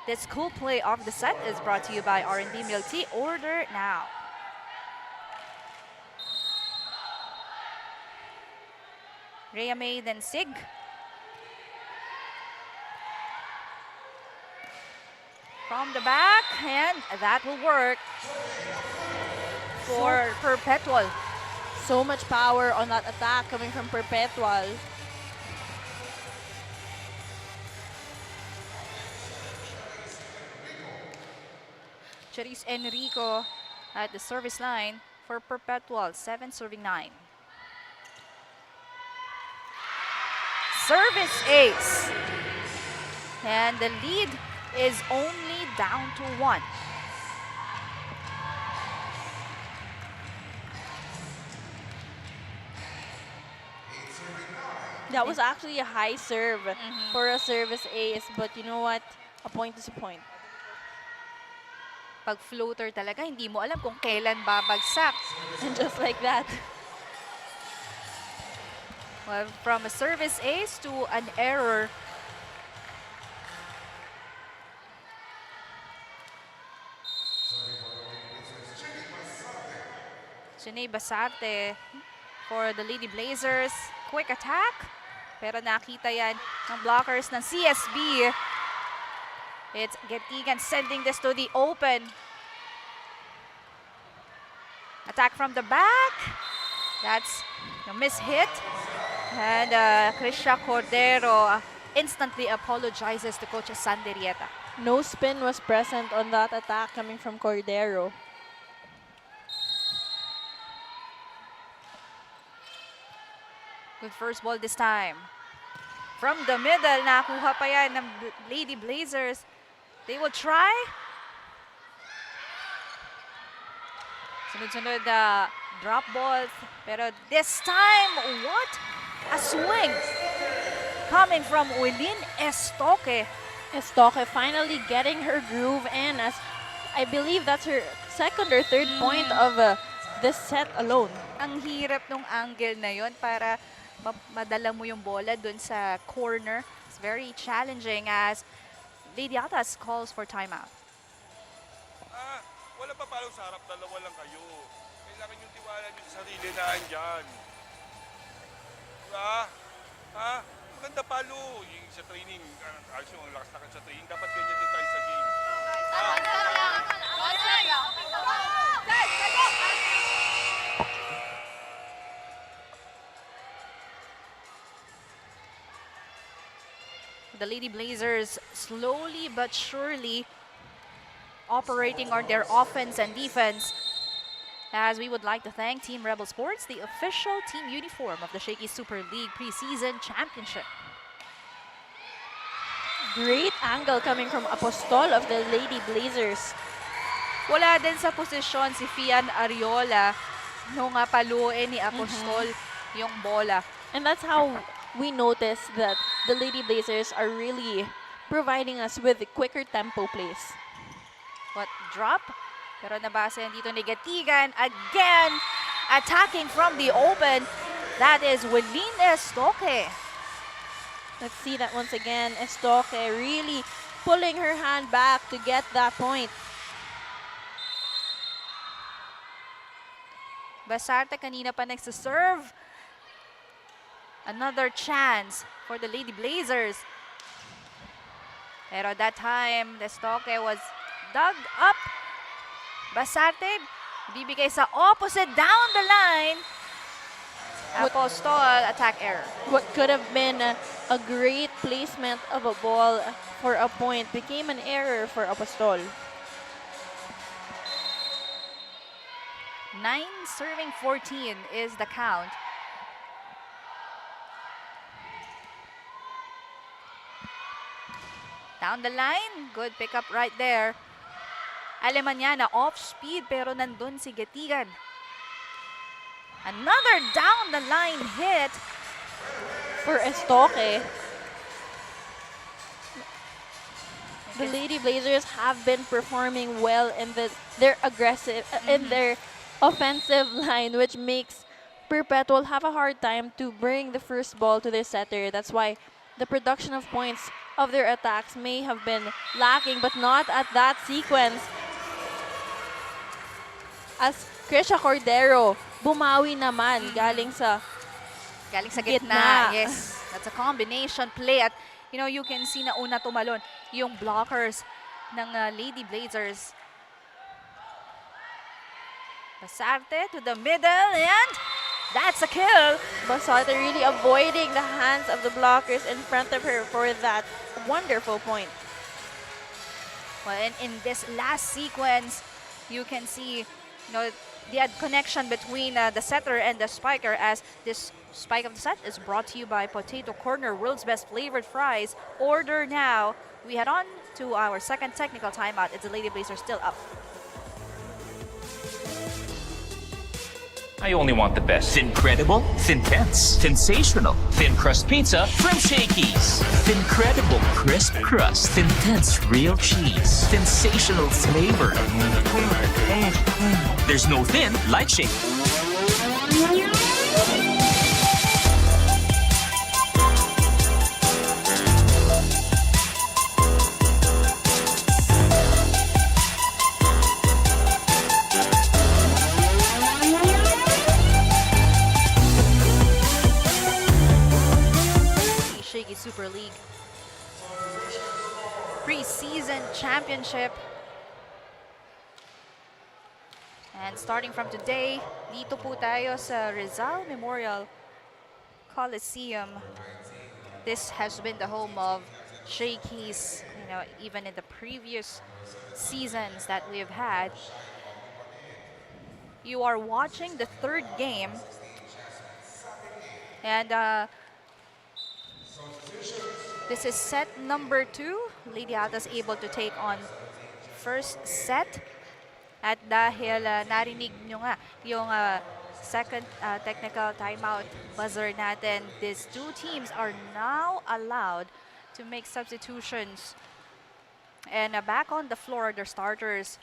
this cool play of the set is brought to you by R&D Milk Tea. Order now. Rhea May, then Sig. From the back, and that will work for Perpetual. So much power on that attack coming from Perpetual. Charis Enrico at the service line for Perpetual. 7 serving 9. Service ace. And the lead is only down to 1. That was actually a high serve for a service ace, but you know what? A point is a point. Pag floater talaga, hindi mo alam kung kailan babagsak. And just like that. Well, from a service ace to an error. Shanae Basarte for the Lady Blazers. Quick attack. Pero nakita yan ng blockers ng CSB. It's Getigan sending this to the open. Attack from the back. That's a miss-hit. And Krisha Cordero instantly apologizes to Coach Sanderieta. No spin was present on that attack coming from Cordero. Good first ball this time. From the middle, nakuha pa yan ng Lady Blazers. They will try. Sunod-sunod drop balls. Pero this time, what a swing. Coming from Wilin Estoque. Estoque finally getting her groove in, as I believe that's her second or third point of this set alone. Ang hirap nung angle na yon para madala mo yung bola dun sa corner. It's very challenging as Lady Altas calls for timeout. Wala pa palo sa harap, dalawa lang kayo. Kailangan yung tiwala nyo sa sarili na andyan. Diba? Maganda palo. Yung sa training, ayos yung lakas na sa training. Dapat ganyan din tayo sa game. The Lady Blazers slowly but surely operating on their offense and defense, as we would like to thank Team Rebel Sports, the official team uniform of the Shakey Super League Preseason Championship. Great angle coming from Apostol of the Lady Blazers. Wala din sa posisyon si Fian Ariola nung paluin ni Apostol yung bola. And that's how we notice that the Lady Blazers are really providing us with quicker tempo plays. What drop? Pero nabasa yan dito ni Getigan. Again, attacking from the open. That is Wilin Estoque. Let's see that once again. Estoque really pulling her hand back to get that point. Basarte kanina pa nagsaserve. Another chance for the Lady Blazers. Pero that time, Estoque was dug up. Basarte, bibigay sa opposite down the line. Apostol, attack error. What could have been a great placement of a ball for a point became an error for Apostol. 9 serving 14 is the count. Down the line, good pickup right there. Alemanyana off speed pero nandun si Getigan. Another down the line hit For Estoque, the Lady Blazers have been performing well in their aggressive, in their offensive line, which makes Perpetual have a hard time to bring the first ball to their setter. That's why the production of points of their attacks may have been lacking, but not at that sequence. As Krisha Cordero bumawi naman galing sa gitna. Yes, that's a combination play. At you can see na una tumalon yung blockers ng Lady Blazers. Basarte to the middle and that's a kill. Basarte really avoiding the hands of the blockers in front of her for that wonderful point. Well, and in this last sequence, you can see, the connection between the setter and the spiker, as this spike of the set is brought to you by Potato Corner, world's best flavored fries. Order now. We head on to our second technical timeout. It's the Lady Blazers still up. I only want the best. Incredible, Thin-Tense, sensational, thin crust pizza from Shakey's. Incredible crisp crust, Thin-Tense real cheese, sensational flavor. There's no thin like Shakey. Shakey Super League Preseason Championship. And starting from today, dito po tayo sa Rizal Memorial Coliseum. This has been the home of Shakey's, even in the previous seasons that we've had. You are watching the third game. And this is set number 2. Lady Altas able to take on first set. At dahil narinig nyo nga yung second technical timeout buzzer natin, these two teams are now allowed to make substitutions. And back on the floor, their starters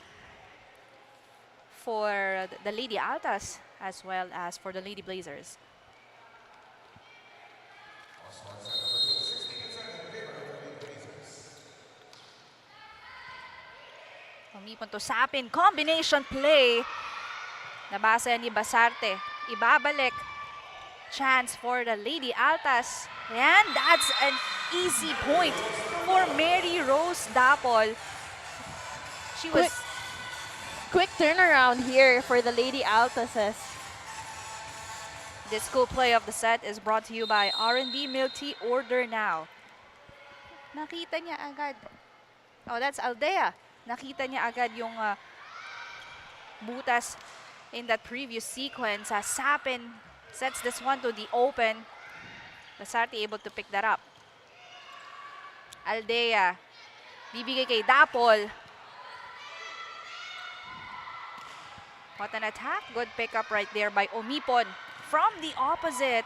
for the Lady Altas as well as for the Lady Blazers. Umipon to Sapin, combination play. Nabasa ni Basarte. Ibabalik. Chance for the Lady Altas. And that's an easy point for Mary Rose Dapol. She was... Quick turnaround here for the Lady Altases. This cool play of the set is brought to you by R&B Milk Tea. Order now. Nakita niya agad. Oh, that's Aldea. Nakita niya agad yung butas in that previous sequence. Sapin sets this one to the open. Basarte able to pick that up. Aldea. Bibigay kay Dapol. What an attack. Good pickup right there by Umipon from the opposite.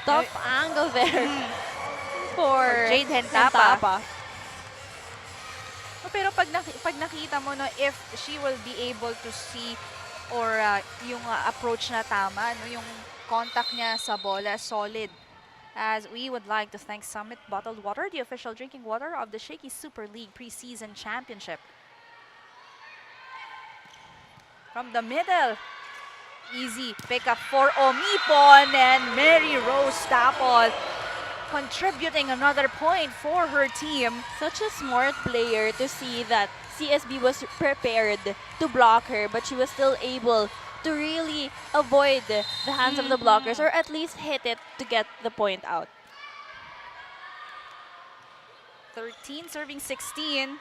Tough angle there for Jade Hentapa. Hentapa. Pero pag nakita mo, no, if she will be able to see or yung approach na tama, no, yung contact niya sa bola, solid. As we would like to thank Summit Bottled Water, the official drinking water of the Shakey Super League Preseason Championship. From the middle, easy pickup for Umipon, and Mary Rose Dapol contributing another point for her team. Such a smart player to see that CSB was prepared to block her, but she was still able to really avoid the hands of the blockers, or at least hit it to get the point out. 13 serving 16.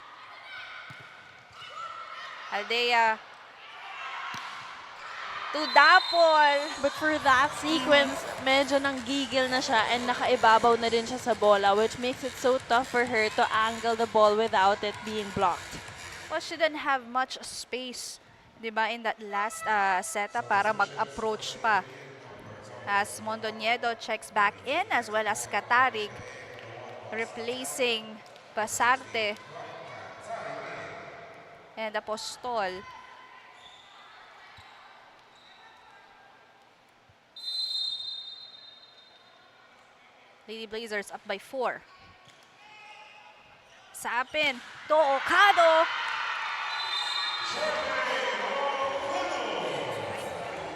Aldea to Dapol. But for that sequence, medyo nanggigil na siya and nakaibabaw na din siya sa bola, which makes it so tough for her to angle the ball without it being blocked. Well, she didn't have much space, diba, in that last setup para mag-approach pa. As Mondoñedo checks back in, as well as Katarig replacing Basarte and Apostol. Lady Blazers up by 4. Sapin to Okado.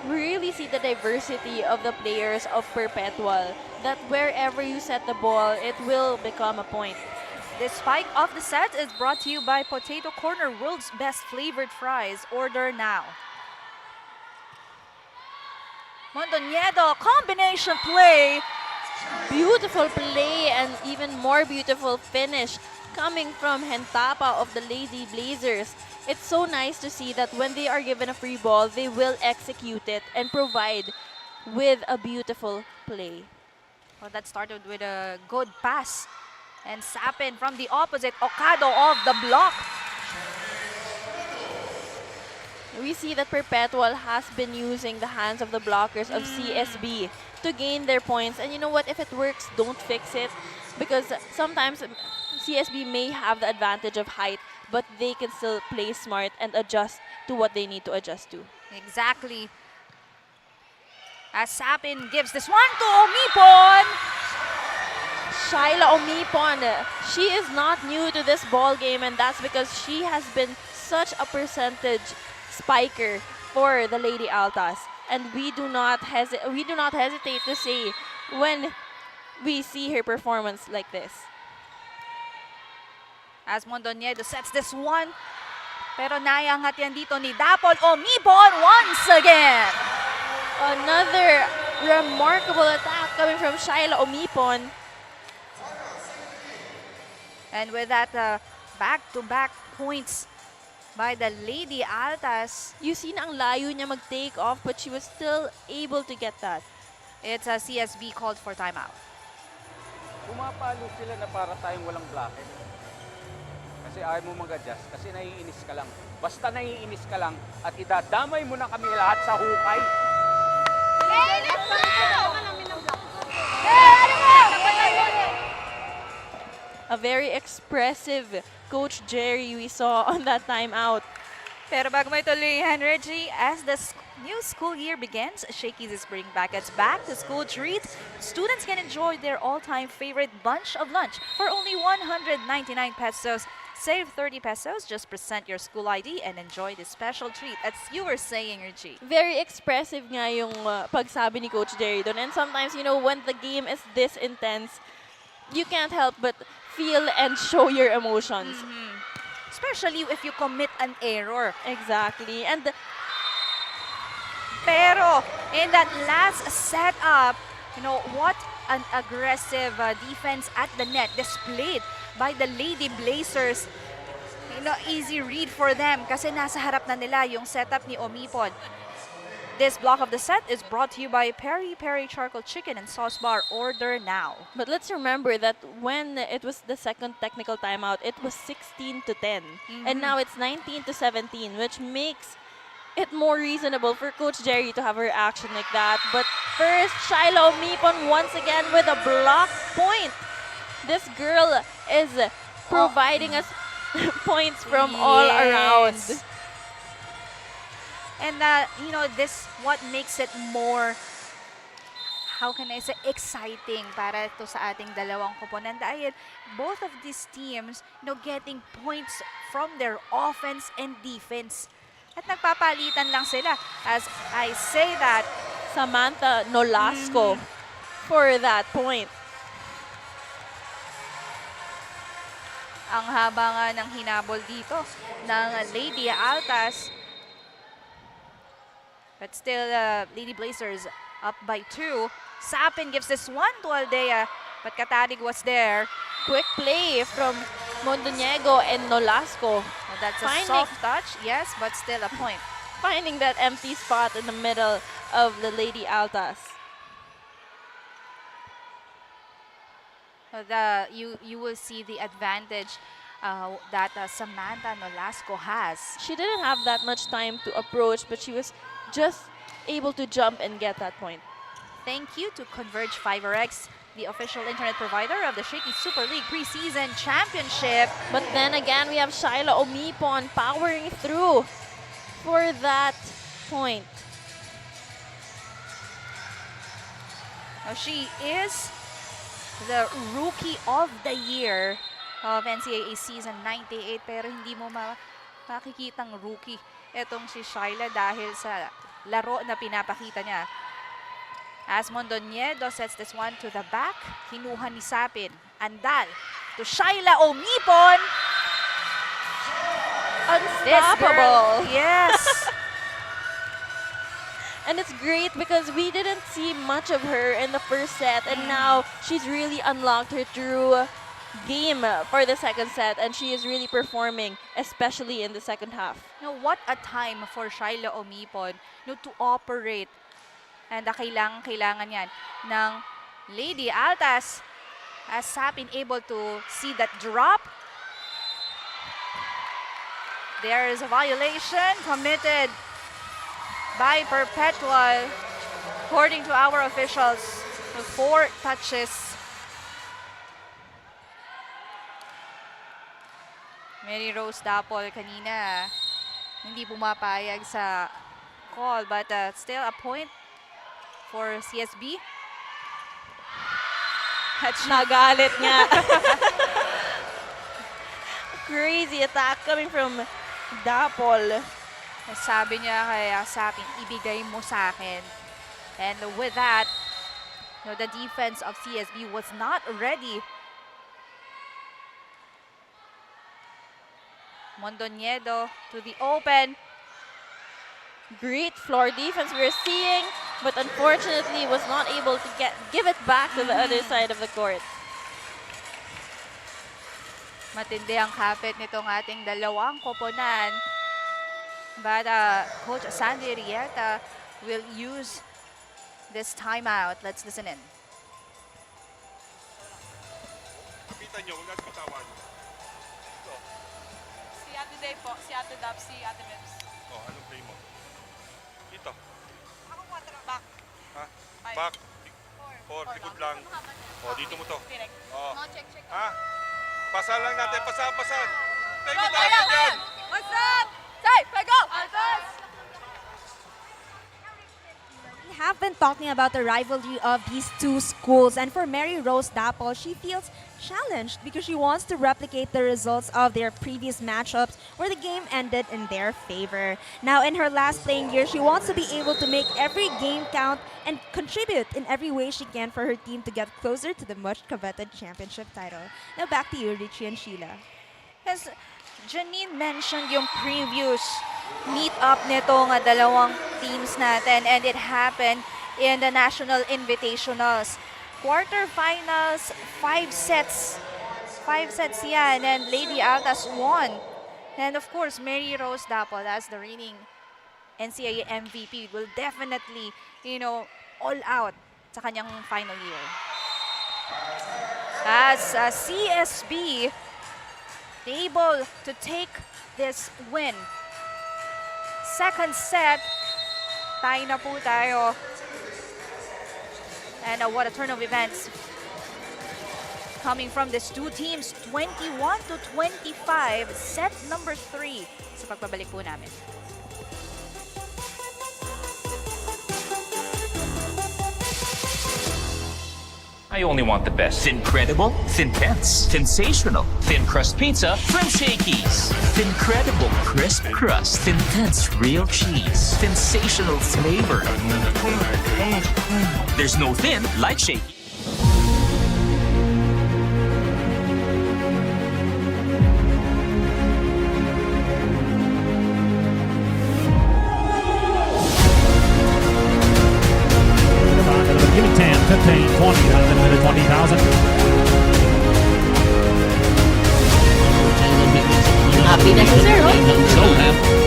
We really see the diversity of the players of Perpetual, that wherever you set the ball, it will become a point. This spike of the set is brought to you by Potato Corner, world's best flavored fries. Order now. Mondoñedo, combination play. Beautiful play and even more beautiful finish coming from Hentapa of the Lady Blazers. It's so nice to see that when they are given a free ball, they will execute it and provide with a beautiful play. Well, that started with a good pass. And Sapin from the opposite, Okado of the block. We see that Perpetual has been using the hands of the blockers of CSB to gain their points. And you know what? If it works, don't fix it. Because sometimes CSB may have the advantage of height, but they can still play smart and adjust to what they need to adjust to. Exactly. As Sapin gives this one to Omipon. Shyla Omipon, she is not new to this ball game, and that's because she has been such a percentage spiker for the Lady Altas. And we do not hesitate to say when we see her performance like this. As Mondoñedo sets this one. Pero nayangat yan dito ni Dapol Omipon once again. Another remarkable attack coming from Shyla Omipon. And with that back-to-back points by the Lady Altas, You see na ang layo niya mag-take off, but she was still able to get that. it's a CSB called for timeout. Pumapalo sila na para tayong walang bracket. Kasi ayaw mo mag-adjust, kasi naiinis ka lang. Basta naiinis ka lang at idadamay mo na kami lahat sa hukay. A very expressive Coach Jerry we saw on that timeout. Pero bago may tuloy, Reggie, as the new school year begins, Shakey's is bringing back its back-to-school treat. Students can enjoy their all-time favorite bunch of lunch for only 199 pesos. Save 30 pesos, just present your school ID and enjoy this special treat. As you were saying, Reggie. Very expressive nga yung pagsabi ni Coach Jerry doon. And sometimes, you know, when the game is this intense, you can't help but feel and show your emotions. Especially if you commit an error. Exactly. And Pero in that last setup, you know, what an aggressive defense at the net displayed by the Lady Blazers. You know, easy read for them kasi nasa harap na nila yung setup ni Omipon. This block of the set is brought to you by Peri Peri Charcoal Chicken and Sauce Bar. Order now. But let's remember that when it was the second technical timeout, it was 16-10. And now it's 19-17, which makes it more reasonable for Coach Jerry to have her action like that. But first, Shyla Omipon once again with a block point. This girl is providing us points from all around. And you know, this what makes it more, how can I say, exciting para to sa ating dalawang koponan dahil both of these teams, you know, getting points from their offense and defense. At nagpapalitan lang sila. As I say that, Samantha Nolasco for that point. ang haba nga ng hinabol dito ng Lady Altas. But still, Lady Blazers up by 2. Sapin gives this one to Aldea, but Katarig was there. Quick play from Mondoñedo and Nolasco. Well, that's a soft touch, yes, but still a point. Finding that empty spot in the middle of the Lady Altas. You will see the advantage that Samantha Nolasco has. She didn't have that much time to approach, but she was just able to jump and get that point. Thank you to Converge FiberX, the official internet provider of the Shakey Super League Preseason Championship. But then again, we have Shyla Omipon powering through for that point. Now, she is the Rookie of the Year of NCAA Season 98, pero hindi mo makikitang rookie etong si Shyla dahil sa laro na pinapakita niya. As Mondoñedo sets this one to the back, kinuha ni Sapin. Andal to Shyla Omipon. Unstoppable. Yes. And it's great because we didn't see much of her in the first set, and now she's really unlocked her true game for the second set, and she is really performing, especially in the second half. What a time for Shyla Omipon to operate. And kailangan yan ng Lady Altas, as Sept been able to see that drop. There is a violation committed by Perpetual. According to our officials, 4 touches. Mary Rose Dapol kanina hindi pumapayag sa call, but still a point for CSB. Nagalit nga. Crazy attack coming from Dapol. Sabi niya kay Sept, ibigay mo sa akin. And with that, the defense of CSB was not ready. Mondoñedo to the open. Great floor defense we're seeing, but unfortunately was not able to give it back to the other side of the court. Matindi ang kapit nitong ating dalawang koponan. But Coach Sandy Rieta will use this timeout. Let's listen in. Kapitan nyo, huwag natin bitawan. Ito. Si Ate Day po, si Ate Dap, si Ate Mims. Oh, anong play mo? Dito. Ako 4, back. Ha? 5. Back. 4, likod lang. Oh, dito mo to. Direct. Oh. No, check. Ha? Pasan lang natin, pasan. Tayo mo Go, tayo dyan. What's up? Say, play go! Altas! We have been talking about the rivalry of these two schools, and for Mary Rose Dapol, she feels challenged because she wants to replicate the results of their previous matchups where the game ended in their favor. Now, in her last playing year, she wants to be able to make every game count and contribute in every way she can for her team to get closer to the much coveted championship title. Now, back to you, Richie and Sheila. As Janine mentioned yung previous meet-up nitong dalawang teams natin, and it happened in the National Invitationals. Quarterfinals, 5 sets. 5 sets yan, and Lady Altas won. And of course, Mary Rose Dapol, as the reigning NCAA MVP, will definitely, all out sa kanyang final year. As CSB able to take this win. Second set, tie na po tayo. And what a turn of events coming from these two teams, 21-25, set number 3 sa pagbabalik po namin. I only want the best. Incredible, Thin-Tense, sensational, thin crust pizza from Shakey's. Incredible crisp crust, Thin-Tense real cheese, sensational flavor. There's no thin like Shakey. Give it 10, 15, 20, out of the minute, 20,000. Happy na si Sir, oh. So happy.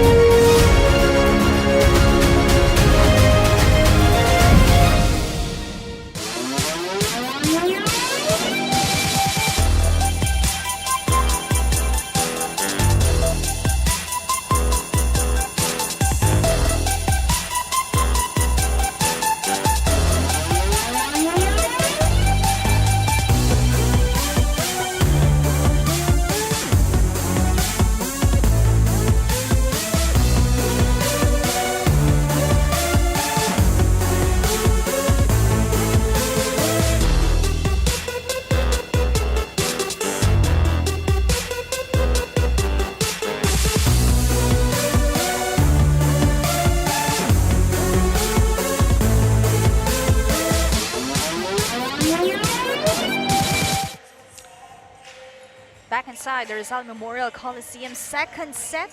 Back inside the Rizal Memorial Coliseum, second set.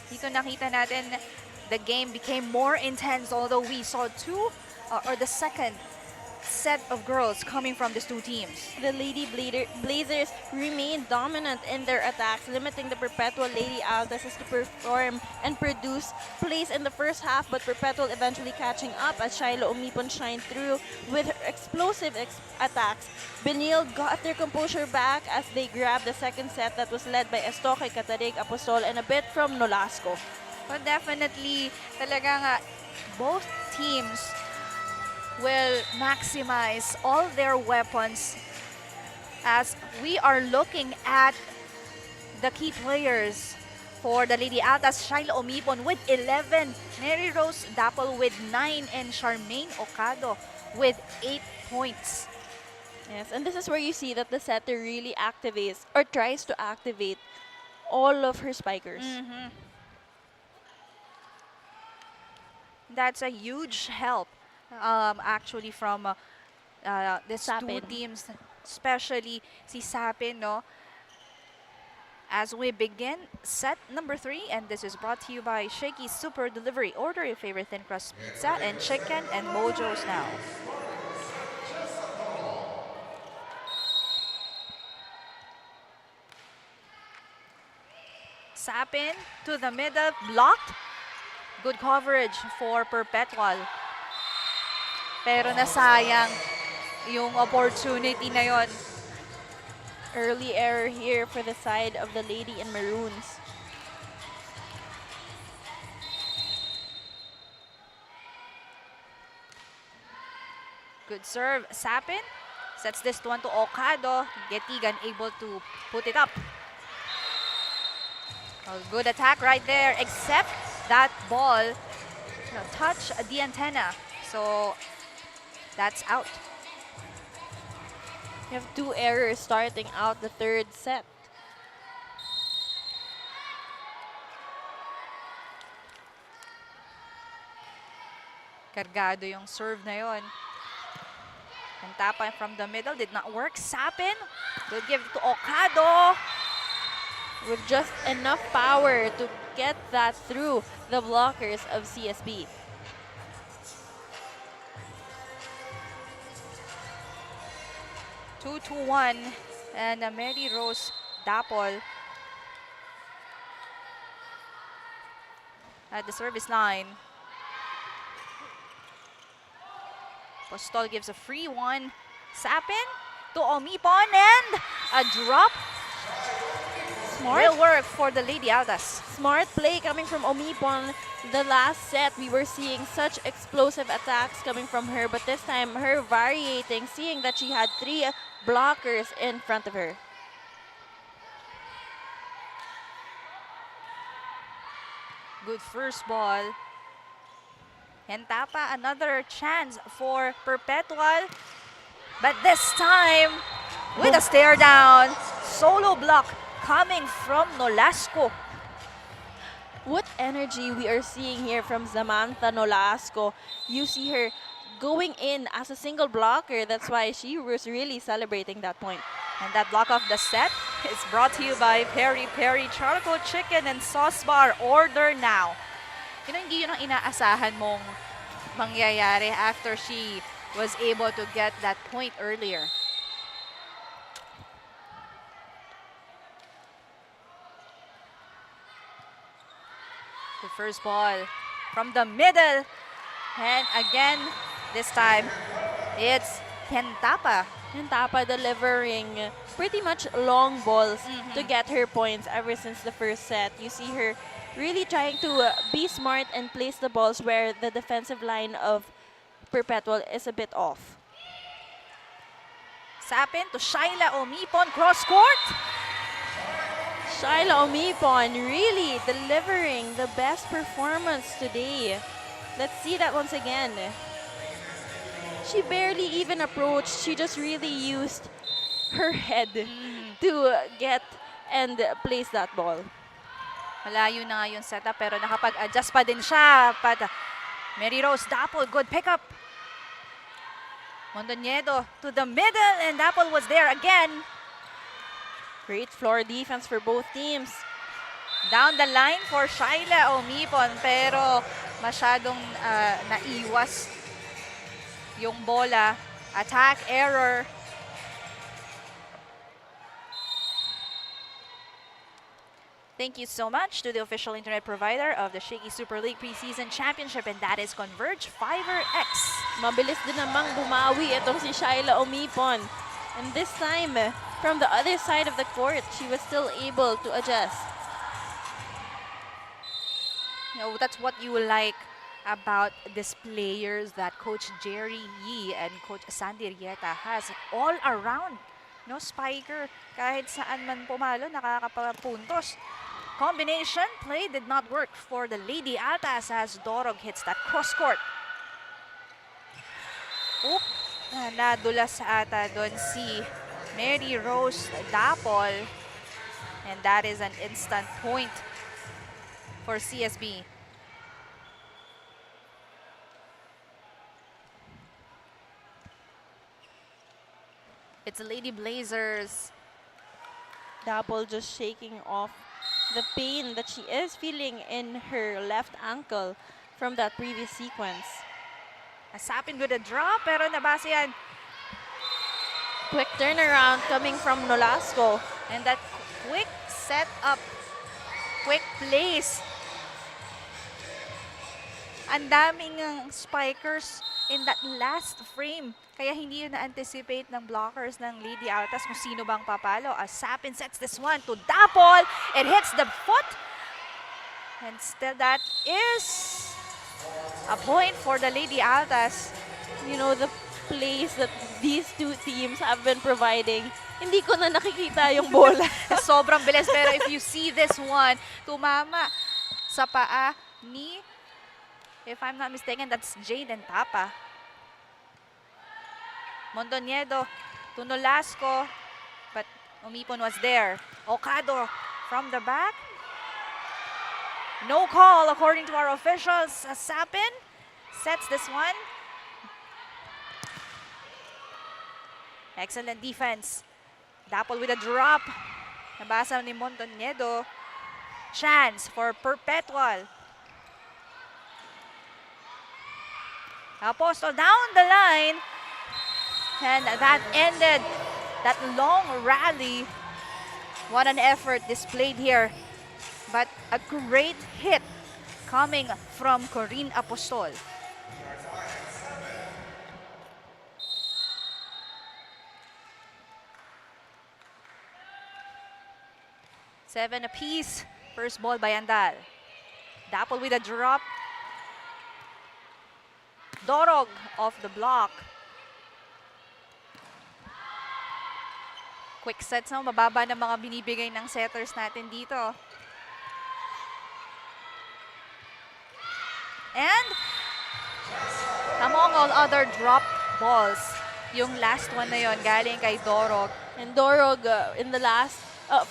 Dito nakita natin the game became more intense, although we saw the second set of girls coming from these two teams. The Lady Blazers remain dominant in their attacks, limiting the Perpetual Lady Altas to perform and produce plays in the first half, but Perpetual eventually catching up as Shiloh Umipon shined through with her explosive attacks. Benil got their composure back as they grabbed the second set that was led by Estoque, Catarig, Apostol, and a bit from Nolasco. Well, definitely, talagang both teams will maximize all their weapons as we are looking at the key players for the Lady Altas. Shiloh Umipon with 11, Mary Rose Dapple with 9, and Charmaine Ocado with 8 points. Yes, and this is where you see that the setter really activates or tries to activate all of her spikers. That's a huge help actually from these two Sapin. teams, especially si Sapin, no? As we begin set number 3, and this is brought to you by Shakey's Super Delivery. Order your favorite thin crust pizza and chicken and mojos now. Sapin to the middle, blocked. Good coverage for Perpetual. Pero nasayang yung opportunity na yon. Early error here for the side of the Lady in Maroons. Good serve, Sapin. Sets this one to Ocado. Getigan able to put it up. A good attack right there, except that ball touch the antenna. So that's out. You have 2 errors starting out the third set. Cargado yung serve na yon. And tapa from the middle did not work. Sapin, good give to Ocado. With just enough power to get that through the blockers of CSB. Two to one, and Mary Rose Dapple at the service line. Postol gives a free one. Sapin to Umipon, and a drop. Smart. Real work for the Lady Altas. Smart play coming from Umipon. The last set, we were seeing such explosive attacks coming from her, but this time her variating, seeing that she had 3 blockers in front of her. Good first ball. And tapa, another chance for Perpetual. But this time, with a stare down, solo block coming from Nolasco. What energy we are seeing here from Samantha Nolasco. You see her going in as a single blocker. That's why she was really celebrating that point. And that block of the set is brought to you by Peri Peri Charcoal Chicken and Sauce Bar. Order now. You know, hindi yun ang inaasahan mong mangyayari after she was able to get that point earlier. The first ball from the middle. And again, this time, it's Kentapa. Kentapa delivering pretty much long balls to get her points ever since the first set. You see her really trying to be smart and place the balls where the defensive line of Perpetual is a bit off. Sapin to Shaila Umipon, cross court. Shiloh Umipon really delivering the best performance today. Let's see that once again. She barely even approached. She just really used her head to get and place that ball. Malayo na nga yung setup pero nakapag-adjust pa din siya. Mary Rose Dapple, good pickup. Mondoñedo to the middle, and Dapple was there again. Great floor defense for both teams. Down the line for Shaila Umipon, pero masyadong naiwas yung bola Attack error. Thank you so much to the official internet provider of the Shakey Super League Preseason Championship, and that is Converge Fiber X. Mabilis din namang bumawi itong si Shyla Omipon. And this time, from the other side of the court, she was still able to adjust. You know, that's what you like about these players that Coach Jerry Yee and Coach Sandy Rieta has all around. No spiker, kahit saan man pumalo, nakakapapuntos. Combination play did not work for the Lady Altas as Dorog hits that cross court. Oop, nadulas ata doon si Mary Rose Dapol. And that is an instant point for CSB. It's the Lady Blazers. Dapol just shaking off the pain that she is feeling in her left ankle from that previous sequence. Asapin with a drop, pero nabasa yan. Quick turnaround coming from Nolasco. And that quick setup, quick place. Ang daming spikers in that last frame. Kaya hindi yun na-anticipate ng blockers ng Lady Altas kung sino bang papalo. As Sapin sets this one to Dapol. It hits the foot. And still that is a point for the Lady Altas. You know, the plays that these two teams have been providing, hindi ko na nakikita yung bola. Sobrang bilis. Pero if you see this one, tumama sa paa ni, if I'm not mistaken, that's Jaden Tapa. Mondoñedo to Nolasco, but Omipon was there. Ocado from the back. No call according to our officials. Sapin sets this one. Excellent defense. Dapol with a drop. Nabasa ni Mondoñedo. Chance for Perpetual. Apostol down the line. And that ended that long rally. What an effort displayed here. But a great hit coming from Corinne Apostol. Seven apiece. First ball by Andal. Dapol with a drop. Dorog off the block. Quick sets, no? Mababa na mga binibigay ng setters natin dito. And among all other drop balls, yung last one na yon galing kay Dorog. And Dorog, in the last,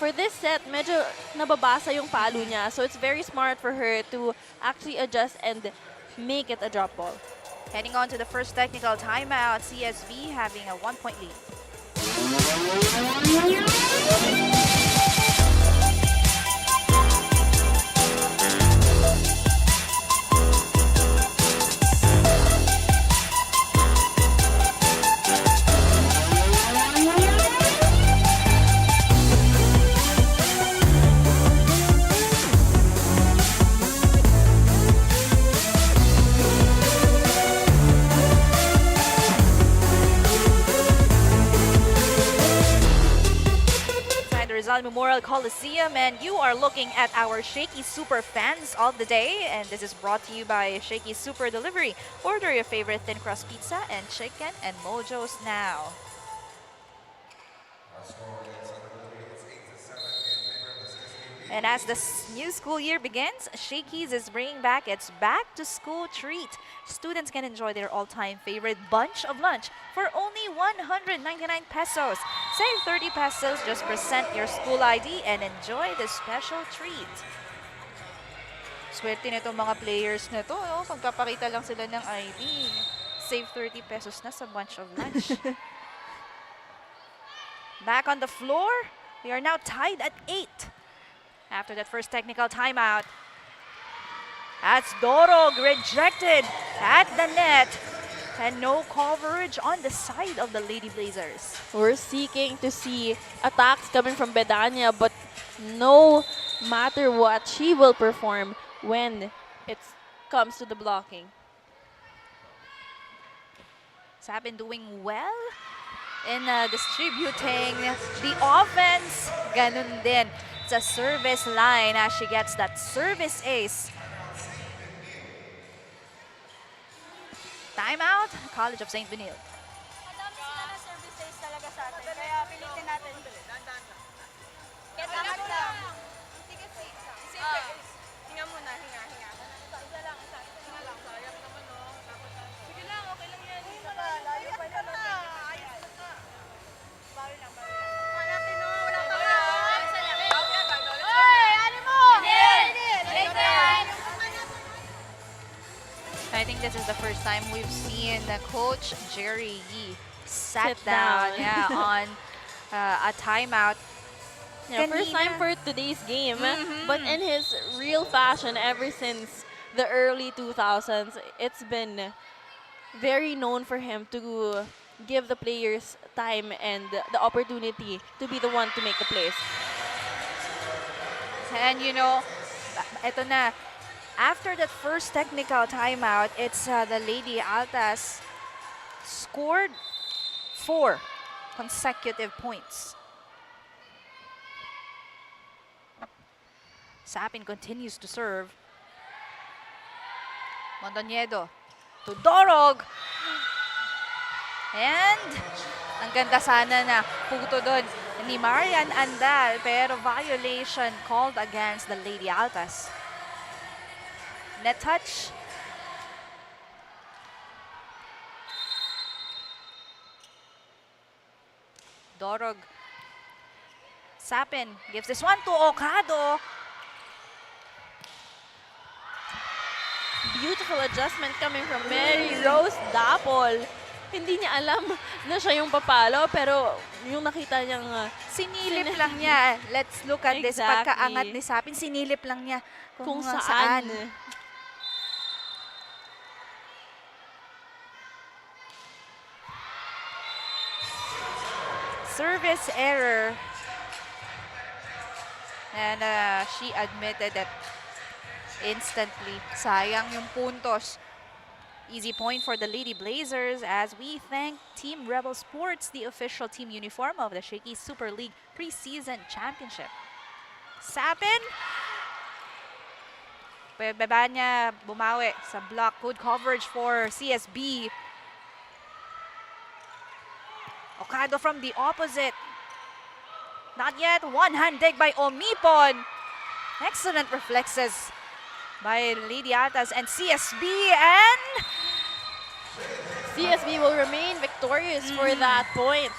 for this set, medyo nababasa yung palo niya. So it's very smart for her to actually adjust and make it a drop ball. Heading on to the first technical timeout, CSB having a 1-point lead. Memorial Coliseum, and you are looking at our Shakey Super fans of the day, and this is brought to you by Shakey Super Delivery. Order your favorite thin crust pizza and chicken and mojos now. And as the new school year begins, Shakey's is bringing back its back-to-school treat. Students can enjoy their all-time favorite bunch of lunch for only 199 pesos. Save 30 pesos, just present your school ID and enjoy the special treat. Swerte na itong mga players na to, no? Pagpapakita lang sila ng ID. Save 30 pesos na sa bunch of lunch. Back on the floor, we are now tied at 8. After that first technical timeout. That's Dorog rejected at the net. And no coverage on the side of the Lady Blazers. We're seeking to see attacks coming from Bedania, but no matter what, she will perform when it comes to the blocking. Sabin doing well in distributing the offense. Ganun din sa service line as she gets that service ace. Timeout, College of St. Benilde. Madami sila na service days talaga sa atin, kaya pilitin natin. Get up lang. Hinga muna, hinga. Isa lang. Hinga lang, sayang naman, no? Sige lang, okay lang yan. Isa pa, layo pa naman. Ayos na ka. Bawi lang. Natin, no? Wala pa nga. Oy, ano mo? I think this is the first time we've seen Coach Jerry Yee sat Sit down, down. on a timeout. Yeah, first time for today's game, but in his real fashion ever since the early 2000s, it's been very known for him to give the players time and the opportunity to be the one to make the plays. And you know, eto na, after that first technical timeout, it's the Lady Altas scored 4 consecutive points. Sapin continues to serve. Mondoñedo to Dorog. And ang ganda sana na puto doon ni Marian Andal, pero violation called against the Lady Altas. Net touch. Dorog. Sapin gives this one to Okado. Beautiful adjustment coming from Mary Rose Dapol. Hindi niya alam na siya yung papalo, pero yung nakita niyang Sinilip lang niya. Let's look at this. Exactly. Pagkaangat ni Sapin, sinilip lang niya kung saan. saan. Service error. And she admitted that instantly. Sayang yung puntos. Easy point for the Lady Blazers as we thank Team Rebel Sports, the official team uniform of the Shakey Super League Preseason Championship. Sapin. Baba niya bumawi sa block. Good coverage for CSB. Okado from the opposite. Not yet. One-hand dig by Omipon. Excellent reflexes by Lady Altas and CSB, and CSB will remain victorious for that point.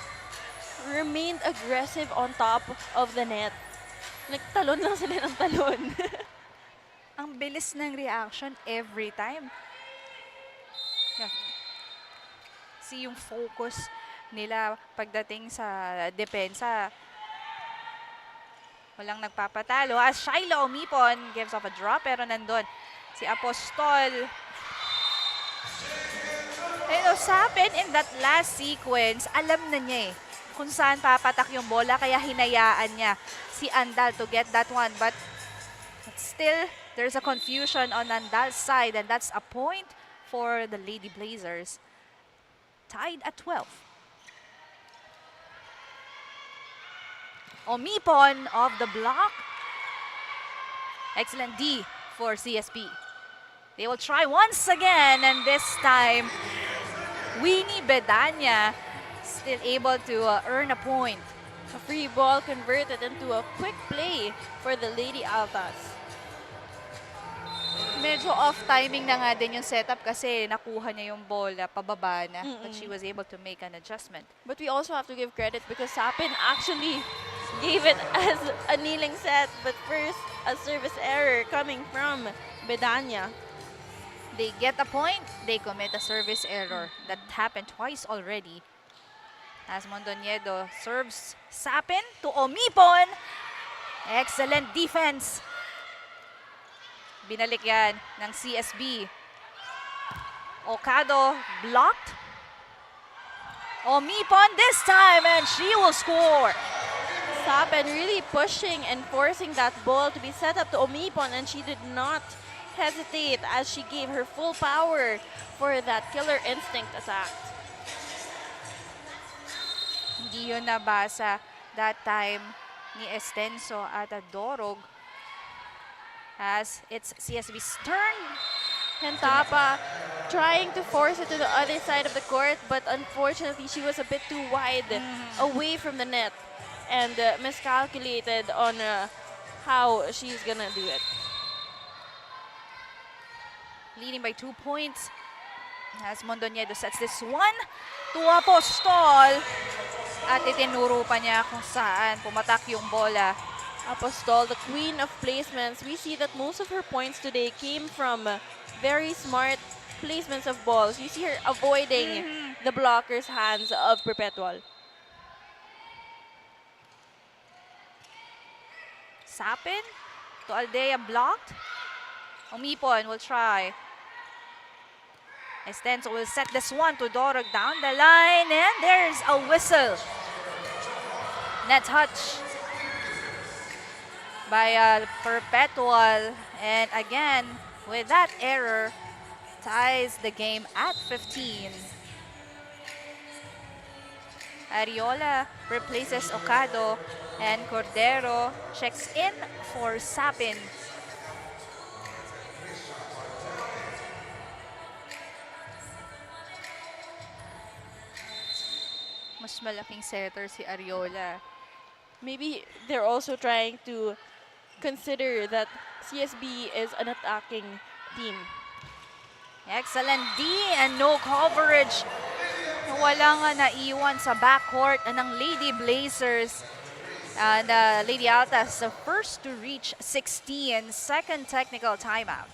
Remained aggressive on top of the net. Nagtalon lang sila ng talon. ang bilis ng reaction every time. Yeah. See yung focus nila pagdating sa depensa. Walang nagpapatalo. As Shyla Omipon gives off a drop, pero nandun si Apostol. And Sapin in that last sequence, alam na niya kung saan papatak yung bola, kaya hinayaan niya si Andal to get that one. But still, there's a confusion on Andal's side, and that's a point for the Lady Blazers. Tied at 12. Omipon of the block. Excellent D for CSB. They will try once again, and this time, Winnie Bedania still able to earn a point. A free ball converted into a quick play for the Lady Altas. Medyo off timing na nga din yung setup kasi nakuha niya yung bola pababa na. But she was able to make an adjustment. But we also have to give credit because Sapin actually gave it as a kneeling set. But first, a service error coming from Bedania. They get a point, they commit a service error. That happened twice already. As Mondoñedo serves Sapin to Omipon. Excellent defense. Binalik yan ng CSB. Okado blocked. Omipon this time, and she will score. Sept really pushing and forcing that ball to be set up to Omipon, and she did not hesitate as she gave her full power for that killer instinct attack. Hindi yun nabasa that time ni Estenso at Dorog as it's CSB's turn. Hentapa trying to force it to the other side of the court, but unfortunately she was a bit too wide away from the net and miscalculated on how she's gonna do it. Leading by 2 points as Mondoñedo sets this one to Apostol. At itinuro pa niya kung saan pumatak yung bola. Apostol, the queen of placements. We see that most of her points today came from very smart placements of balls. You see her avoiding the blocker's hands of Perpetual. Sapin to Aldea blocked. Omipon will try. Estenso will set this one to Dorog down the line, and there's a whistle. Net touch by Perpetual, and again with that error ties the game at 15. Ariola replaces Okado, and Cordero checks in for Sapin. Mas malaking setter si Ariola. Maybe they're also trying to consider that CSB is an attacking team. Excellent D and no coverage. Wala nga naiwan sa backcourt ng Lady Blazers. And Lady Altas, the first to reach 16, second technical timeout.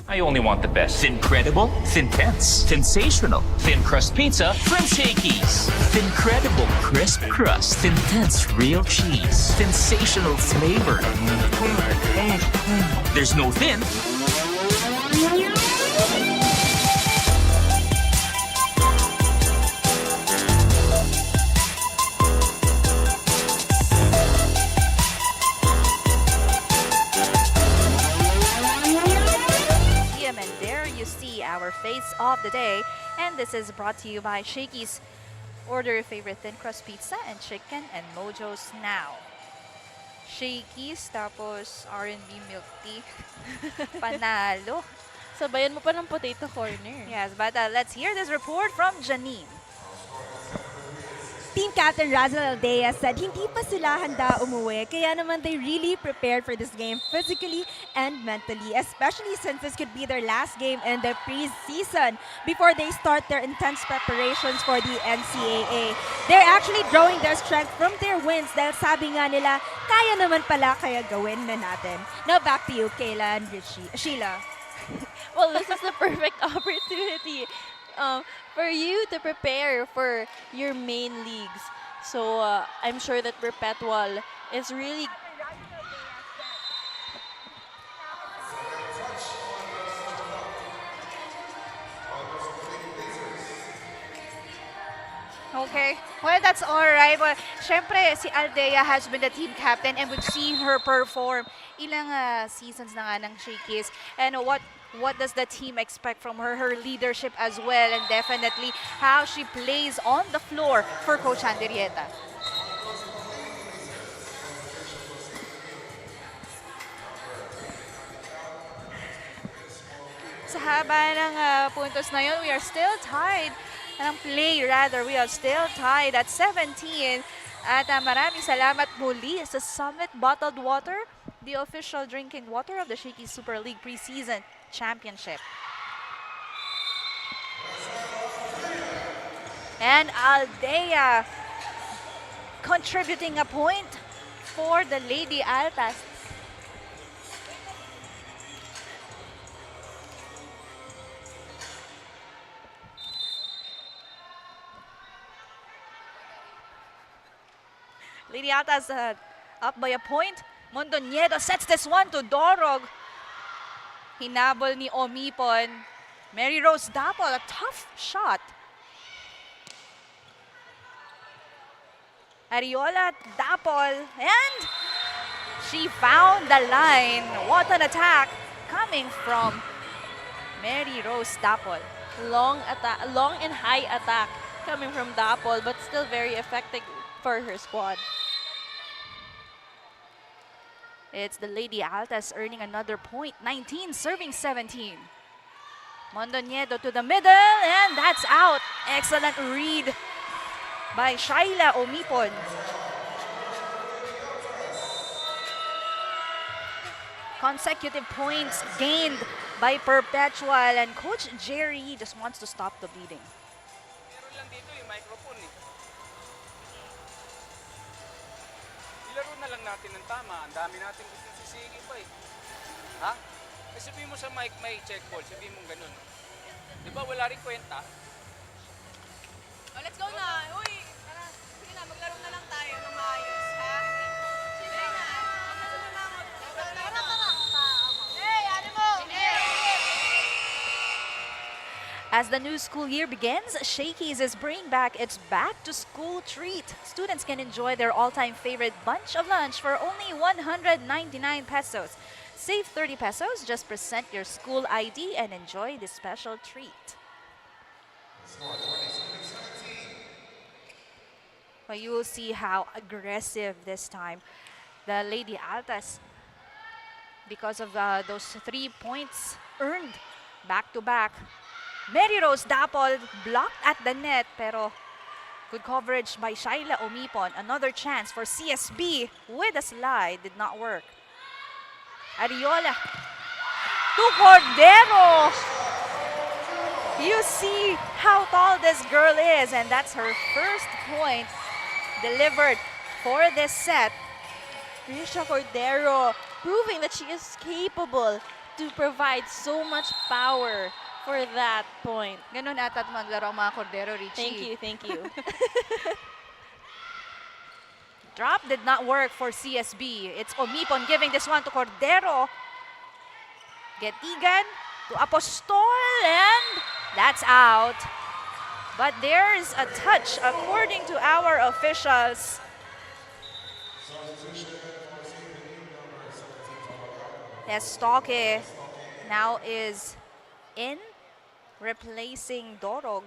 I only want the best. Incredible, Thin-Tense, sensational, thin crust pizza from Shakey's. Incredible crisp crust, Thin-Tense real cheese, sensational flavor. There's no thin. And there you see our face of the day, and this is brought to you by Shakey's. Order your favorite thin crust pizza and chicken and Mojo's now. Shakey's tapos R&B milk tea. Panalo. Sabayan mo pa ng potato corner. Yes, but let's hear this report from Janine. Team Captain Razel Aldea said hindi pa sila handa umuwi, kaya naman they really prepared for this game physically and mentally, especially since this could be their last game in the preseason before they start their intense preparations for the NCAA. They're actually drawing their strength from their wins dahil sabi nga nila, kaya naman pala, kaya gawin na natin. Now back to you, Kayla and Sheila. Well, this is the perfect opportunity for you to prepare for your main leagues. So I'm sure that Perpetual is really Okay, well, that's all right. Well, syempre, si Aldea has been the team captain and we've seen her perform ilang seasons na nga ng Shakey's. And what does the team expect from her? Her leadership as well, and definitely how she plays on the floor for Coach Andrieta. Sa haba ng puntos na yun, we are still tied. Ng play rather, we are still tied at 17. At maraming salamat muli sa Summit Bottled Water, the official drinking water of the Shakey Super League Preseason Championship. And Aldea contributing a point for the Lady Altas. Lady Altas up by a point. Mondoñedo sets this one to Dorog. Hinabol ni Omipon. Mary Rose Dapol, a tough shot. Ariola Dapol, and she found the line. What an attack coming from Mary Rose Dapol. Long and high attack coming from Dapol, but still very effective for her squad. It's the Lady Altas earning another point. 19 serving 17. Mondoñedo to the middle, and that's out. Excellent read by Shaila Omipon. Consecutive points gained by Perpetual, and Coach Jerry just wants to stop the bleeding. Meron lang dito yung microphone eh. Ilaro na lang natin ng tama. Ang dami natin gusto sisigi pa eh. Ha? Eh sabihin mo sa mic may check ball, sabihin mo ganun. Di ba wala rin kwenta? Oh, let's go na. Uy, tara. Sige na, maglaro na lang tayo ng maayos, ha? Sige na. Tara. Hey, ano mo? As the new school year begins, Shakey's is bringing back its back-to-school treat. Students can enjoy their all-time favorite bunch of lunch for only 199 pesos. Save 30 pesos, just present your school ID and enjoy this special treat. Well, you will see how aggressive this time the Lady Altas, because of those 3 points earned back-to-back. Mary Rose Dapol blocked at the net, pero good coverage by Shaila Omipon. Another chance for CSB with a slide, did not work. Ariola to Cordero. You see how tall this girl is, and that's her first point delivered for this set. Trisha Cordero proving that she is capable to provide so much power for that point. Ganun ata't maglaro ang mga Cordero, Richie. Thank you, thank you. Drop did not work for CSB. It's Omipon giving this one to Cordero. Getigan to Apostol, and that's out. But there's a touch according to our officials. Estoque now is in, replacing Dorog.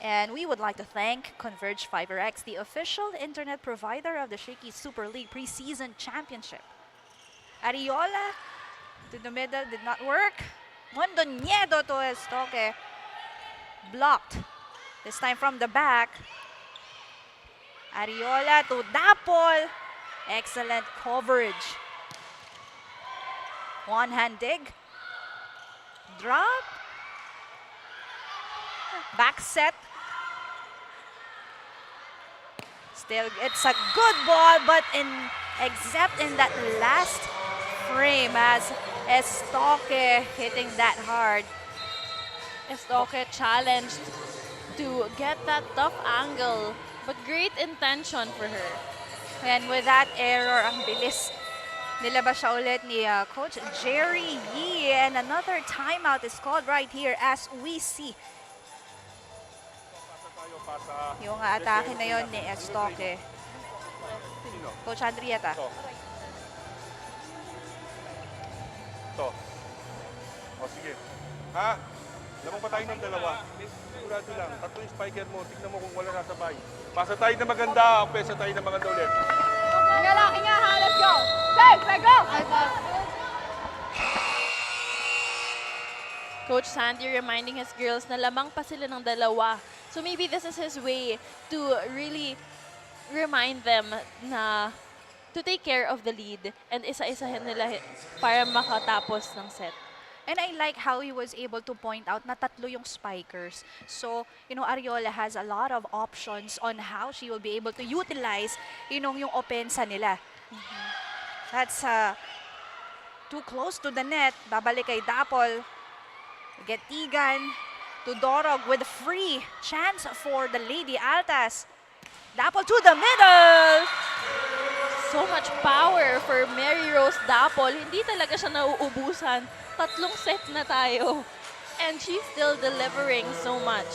And we would like to thank Converge FiberX, the official internet provider of the Shakey Super League Preseason Championship. Ariola to the middle, did not work. Mondoñedo to Estoque. Blocked. This time from the back. Ariola to Dapol. Excellent coverage. One hand dig. Drop. Back set. Still, it's a good ball, but except in that last frame as Estoque hitting that hard. Estoque challenged to get that tough angle, but great intention for her. And with that error, ang bilis. Nilabas siya ulit ni Coach Jerry Yee, and another timeout is called right here as we see yung atake na yon ni Estoque. Coach Andrieta. Ito. O sige. Ha? Lamang pa tayo ng dalawa. Sigurado lang. Tatlo yung spiker mo. Tignan mo kung wala nasabay. Pasa tayo na maganda. Pesa tayo na maganda ulit. Nga laki nga, ha? Let's go! Save! Let's go! Coach Sandy reminding his girls na lamang pa sila ng dalawa. So maybe this is his way to really remind them na to take care of the lead and isa-isahin nila para makatapos ng set. And I like how he was able to point out na tatlo yung spikers. So, Ariola has a lot of options on how she will be able to utilize, yung opensa nila. That's too close to the net. Babalik kay Dapol. Getigan to Dorog with a free chance for the Lady Altas. Dapol to the middle. so much power for Mary Rose Dapol. Hindi talaga siya nauubusan. 3 set na tayo. And she's still delivering so much.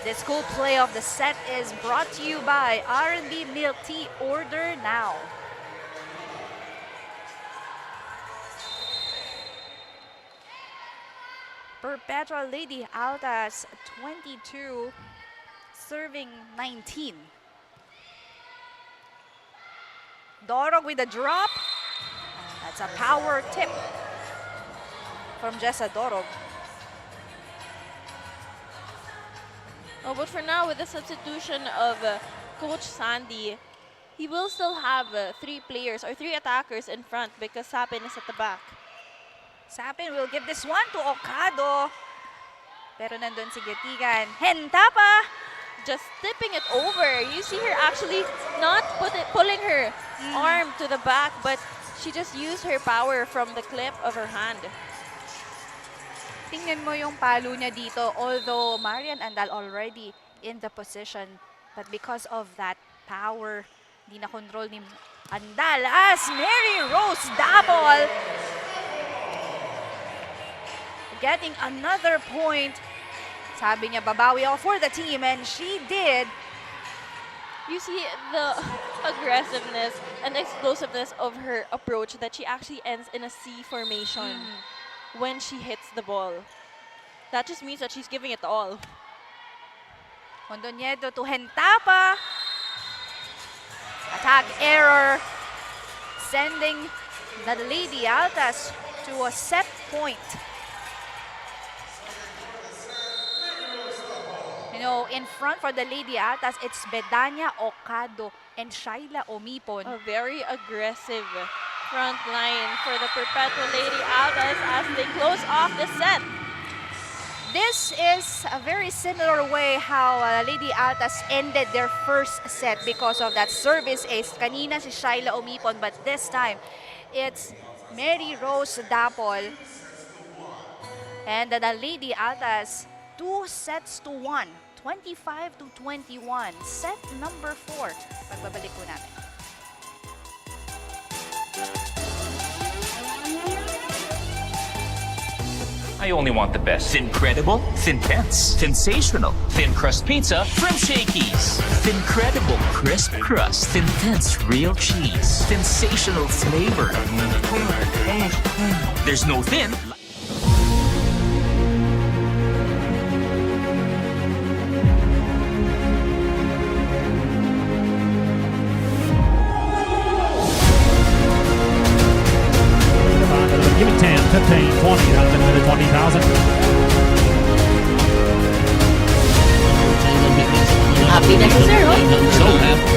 This cool play of the set is brought to you by R&B Milk Tea. Order now. Perpetual Lady Altas, 22, serving 19. Dorog with a drop. That's a power tip from Jessa Dorog. Oh, but for now, with the substitution of Coach Sandy, he will still have 3 players or 3 attackers in front because Sapin is at the back. Sapin will give this one to Okado. Pero nandun si Getigan. Hentapa! Just tipping it over. You see her actually not pulling her arm to the back, but she just used her power from the clip of her hand. Tingnan mo yung palo niya dito. Although Marian Andal already in the position, but because of that power, di na control ni Andal as Mary Rose Dapol getting another point. Sabi niya, babawi ako for the team, and she did. You see the aggressiveness and explosiveness of her approach that she actually ends in a C formation when she hits the ball. That just means that she's giving it all. Mondoñedo to Hentapa. Attack error. Sending the Lady Altas to a set point. You know, in front for the Lady Altas, it's Bedania Okado and Shaila Omipon. A very aggressive front line for the Perpetual Lady Altas as they close off the set. This is a very similar way how Lady Altas ended their first set because of that service ace. Kanina si Shaila Omipon, but this time it's Mary Rose Dapol. And the Lady Altas, 2-1, 25-21. Set number 4. Pagbabalik po natin. I only want the best. Incredible, Thin-Tense, sensational, thin crust pizza from Shakey's. Incredible crisp crust, Thin-Tense real cheese, sensational flavor. There's no thin. Give it 10, 15, 20, out of the 20,000. Happy na si Sir, oh. So happy.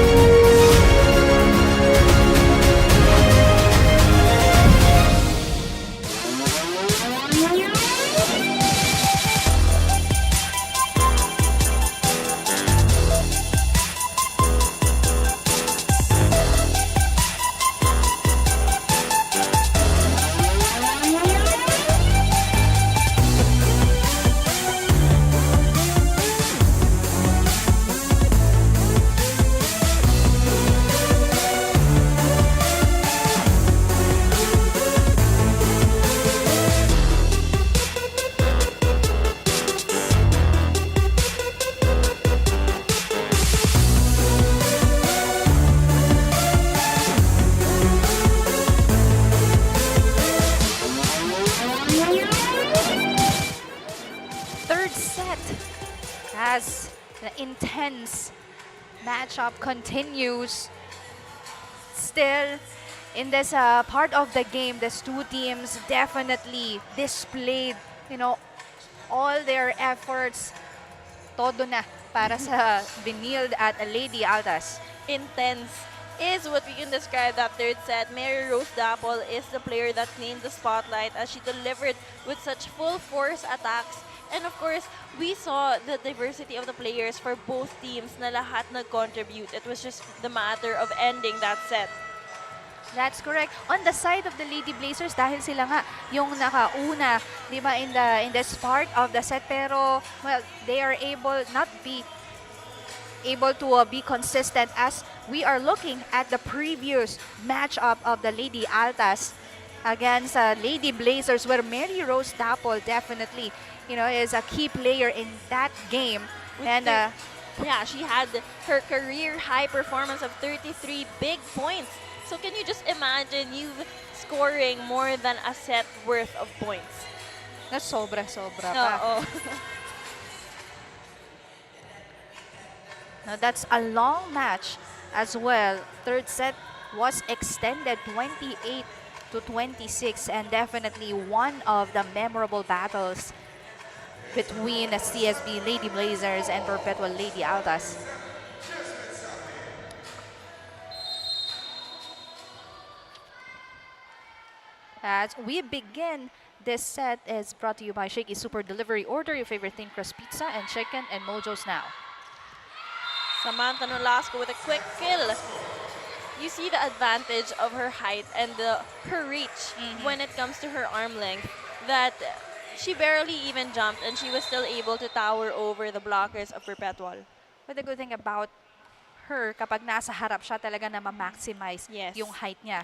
As the intense matchup continues, still in this part of the game, these two teams definitely displayed, you know, all their efforts. Todo na para sa Benilde at Lady Altas. Intense is what we can describe that third set. Mary Rose Dapol is the player that named the spotlight as she delivered with such full force attacks. And of course, we saw the diversity of the players for both teams na lahat nag-contribute. It was just the matter of ending that set. That's correct. On the side of the Lady Blazers, dahil sila nga yung nakauna, di ba, in this part of the set, pero well, they are able not be able to be consistent as we are looking at the previous matchup of the Lady Altas against Lady Blazers, where Mary Rose Dapol definitely, is a key player in that game. And yeah, she had her career high performance of 33 big points. So can you just imagine you scoring more than a set worth of points? na sobra-sobra pa. Oo. Now that's a long match as well. Third set was extended 28-26, and definitely one of the memorable battles between the CSB Lady Blazers and Perpetual Lady Altas. As we begin, this set is brought to you by Shakey Super Delivery. Order your favorite thin crust pizza and chicken and Mojo's now. Samantha Nolasco with a quick kill. You see the advantage of her height and her reach when it comes to her arm length, that she barely even jumped and she was still able to tower over the blockers of Perpetual. But the good thing about her, kapag nasa harap siya, talaga na ma-maximize Yes. yung height niya.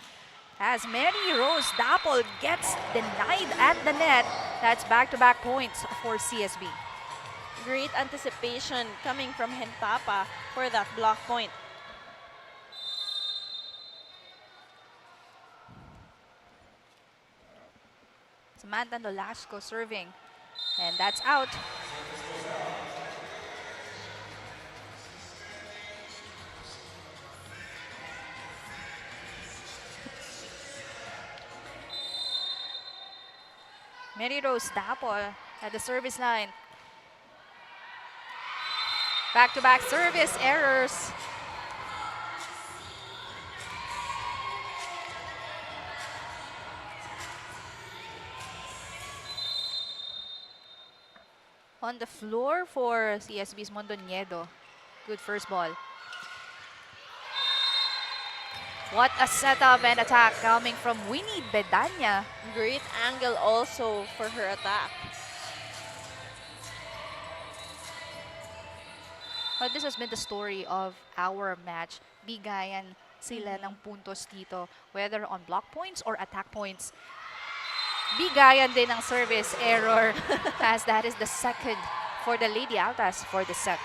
As Mary Rose Dapol gets denied at the net, that's back-to-back points for CSB. Great anticipation coming from Hentapa for that block point. Samantha Nolasco serving, and that's out. Mary Rose Dapol at the service line. Back-to-back service errors. On the floor for CSB's Mondoñedo. Good first ball. What a setup and attack coming from Winnie Bedanya. Great angle also for her attack. But this has been the story of our match. Bigayan sila ng puntos dito, whether on block points or attack points. Bigayan din ang service error as that is the second for the Lady Altas for the Sept.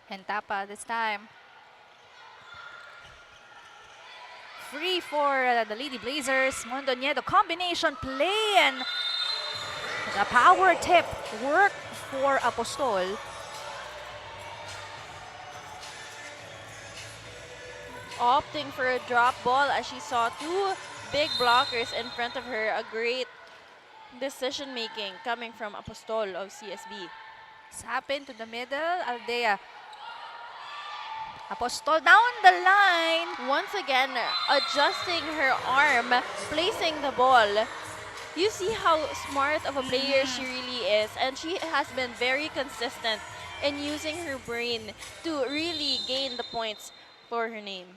Hentapa this time. Free for the Lady Blazers. Mondoñedo combination play, and the power tip worked for Apostol. Opting for a drop ball as she saw two big blockers in front of her. A great decision making coming from Apostol of CSB. Sapin to the middle. Aldea. Apostol down the line. Once again, adjusting her arm, placing the ball. You see how smart of a player she really is, and she has been very consistent in using her brain to really gain the points for her name.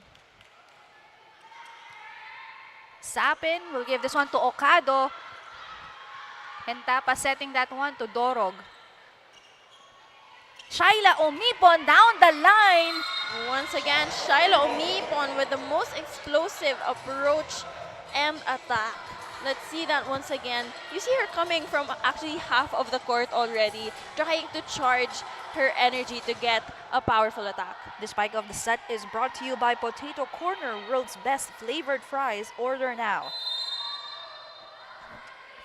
Sapin will give this one to Okado. Hentapa setting that one to Dorog. Shaila Omipon down the line. Once again, Shaila Omipon with the most explosive approach and attack. Let's see that once again. You see her coming from actually half of the court already, trying to charge her energy to get a powerful attack. The spike of the set is brought to you by Potato Corner, world's best flavored fries. Order now.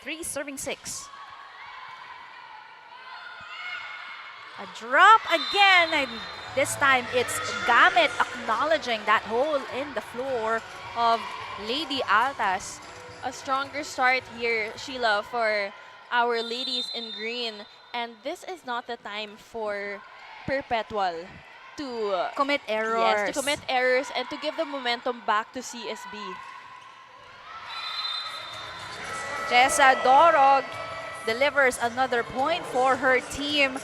3 serving 6. A drop again, and this time it's Gamit acknowledging that hole in the floor of Lady Altas. A stronger start here, Sheila, for our ladies in green. And this is not the time for Perpetual to Commit errors. yes, to commit errors and to give the momentum back to CSB. Jessa Dorog delivers another point for her team.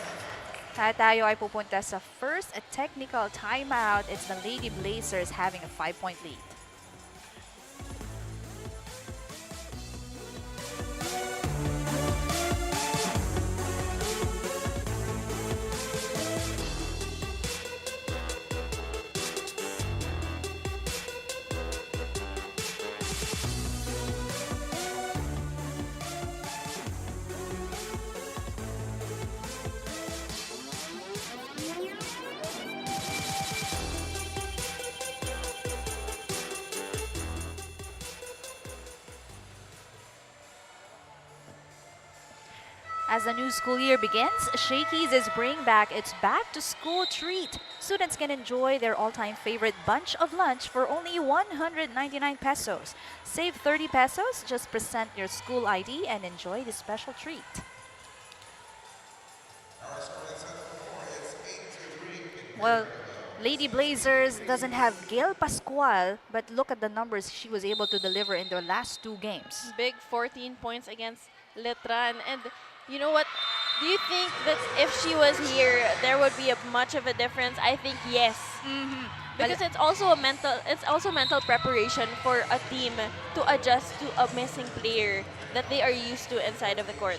At tayo ay pupunta sa first technical timeout. It's the Lady Blazers having a 5-point lead. As the new school year begins, Shakey's is bringing back its back-to-school treat. Students can enjoy their all-time favorite bunch of lunch for only 199 pesos. Save 30 pesos, just present your school ID and enjoy the special treat. Well, Lady Blazers doesn't have Gail Pascual, but look at the numbers she was able to deliver in their last 2 games. Big 14 points against Letran. And you know what? Do you think that if she was here, there would be much of a difference? I think yes. Because it's also mental preparation for a team to adjust to a missing player that they are used to inside of the court.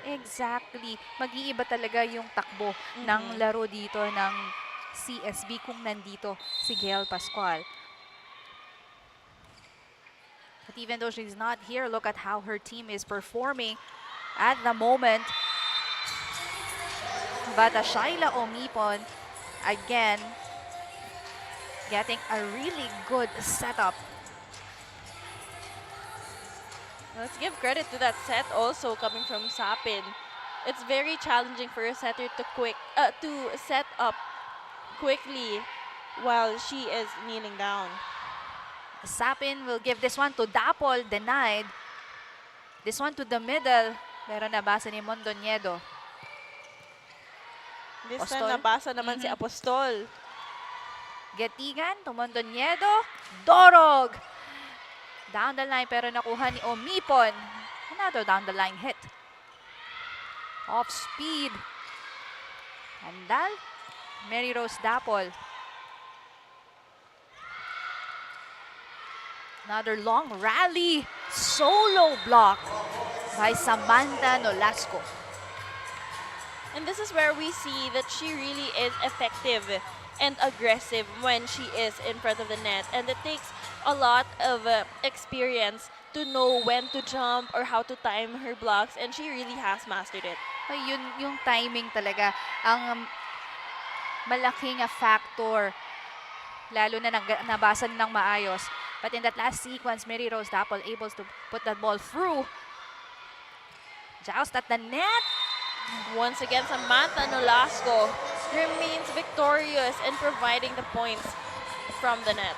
Exactly. Mag-iiba talaga yung takbo ng laro dito ng CSB kung nandito si Gail Pascual. But even though she's not here, look at how her team is performing at the moment. But Shaila Omipon, again, getting a really good setup. Let's give credit to that set also coming from Sapin. It's very challenging for a setter to set up quickly while she is kneeling down. Sapin will give this one to Dapol, denied. This one to the middle, pero nabasa ni Mondoñedo. This Apostol. time nabasa naman si Apostol. Getigan to Mondoñedo, Dorog! Down the line pero nakuha ni Omipon. Another down the line hit. Off speed. Handal. Mary Rose Dapol. Another long rally. Solo block by Samantha Nolasco. And this is where we see that she really is effective and aggressive when she is in front of the net. And it takes a lot of experience to know when to jump or how to time her blocks, and she really has mastered it. Yun, yung timing talaga ang malaking factor, lalo na nabasa ng maayos. But in that last sequence, Mary Rose Dapol able to put that ball through. Joust at the net. Once again, Samantha Nolasco remains victorious in providing the points from the net.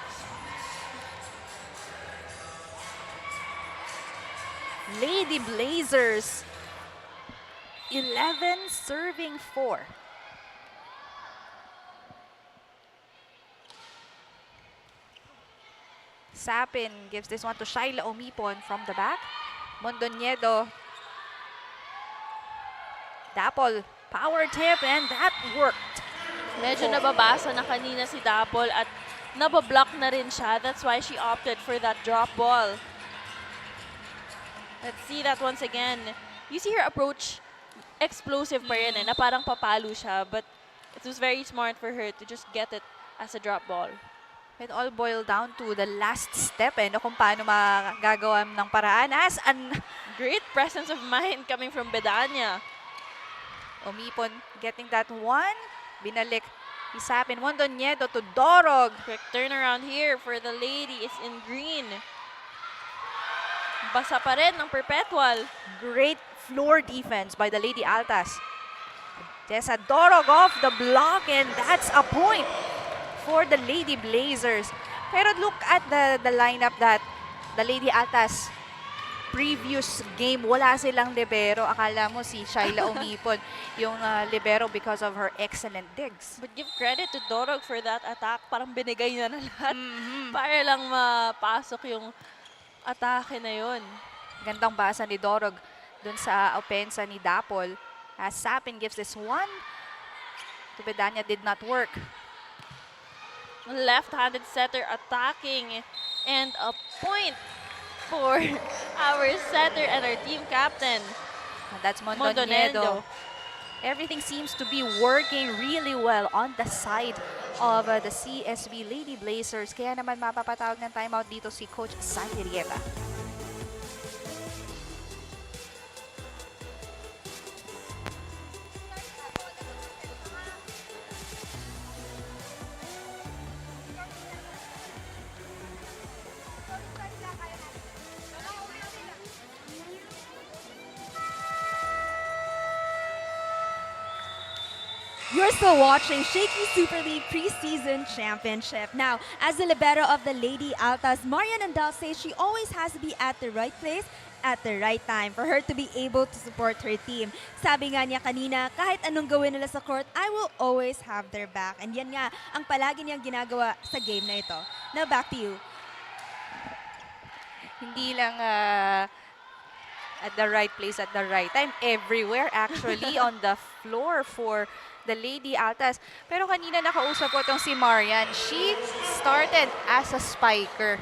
Lady Blazers, 11 serving 4. Sapin gives this one to Shaila Omipon from the back. Mondoñedo. Dapol, power tip, and that worked. Medyo nababasa na kanina si Dapol at nabablock na rin siya. That's why she opted for that drop ball. Let's see that once again. You see her approach, explosive pa rin na parang papalo siya. But it was very smart for her to just get it as a drop ball. It all boiled down to the last step no, kung paano magagawa ng paraan. As an great presence of mind coming from Bedanya. Omipon getting that one. Binalik Isapin. Mondoñedo to Dorog. Quick turnaround here for the lady is in green. Basa pa rin ng Perpetual. Great floor defense by the Lady Altas. Tessa Dorog off the block, and that's a point for the Lady Blazers. Pero look at the lineup that the Lady Altas previous game, wala silang libero. Akala mo si Shaila Omipon yung libero because of her excellent digs. But give credit to Dorog for that attack. Parang binigay na lahat para lang mapasok yung atake na yun. Gandang basa ni Dorog dun sa opensa ni Dapol. As Sapin gives this one to Bedanya, did not work. Left-handed setter attacking, and a point for our setter and our team captain. And that's Mondoñedo. Everything seems to be working really well on the side of the CSB Lady Blazers. Kaya naman mapapatawag ng timeout dito si Coach Sandy Rieta. You're still watching Shakey Super League Preseason Championship. Now, as the libero of the Lady Altas, Marian Andal says she always has to be at the right place at the right time for her to be able to support her team. Sabi nga niya kanina, kahit anong gawin nila sa court, I will always have their back. And yan nga ang palagi niyang ginagawa sa game na ito. Now, back to you. Hindi lang at the right place at the right time. Everywhere actually on the floor for the Lady Altas. Pero kanina nakausap ko itong si Marian. She started as a spiker.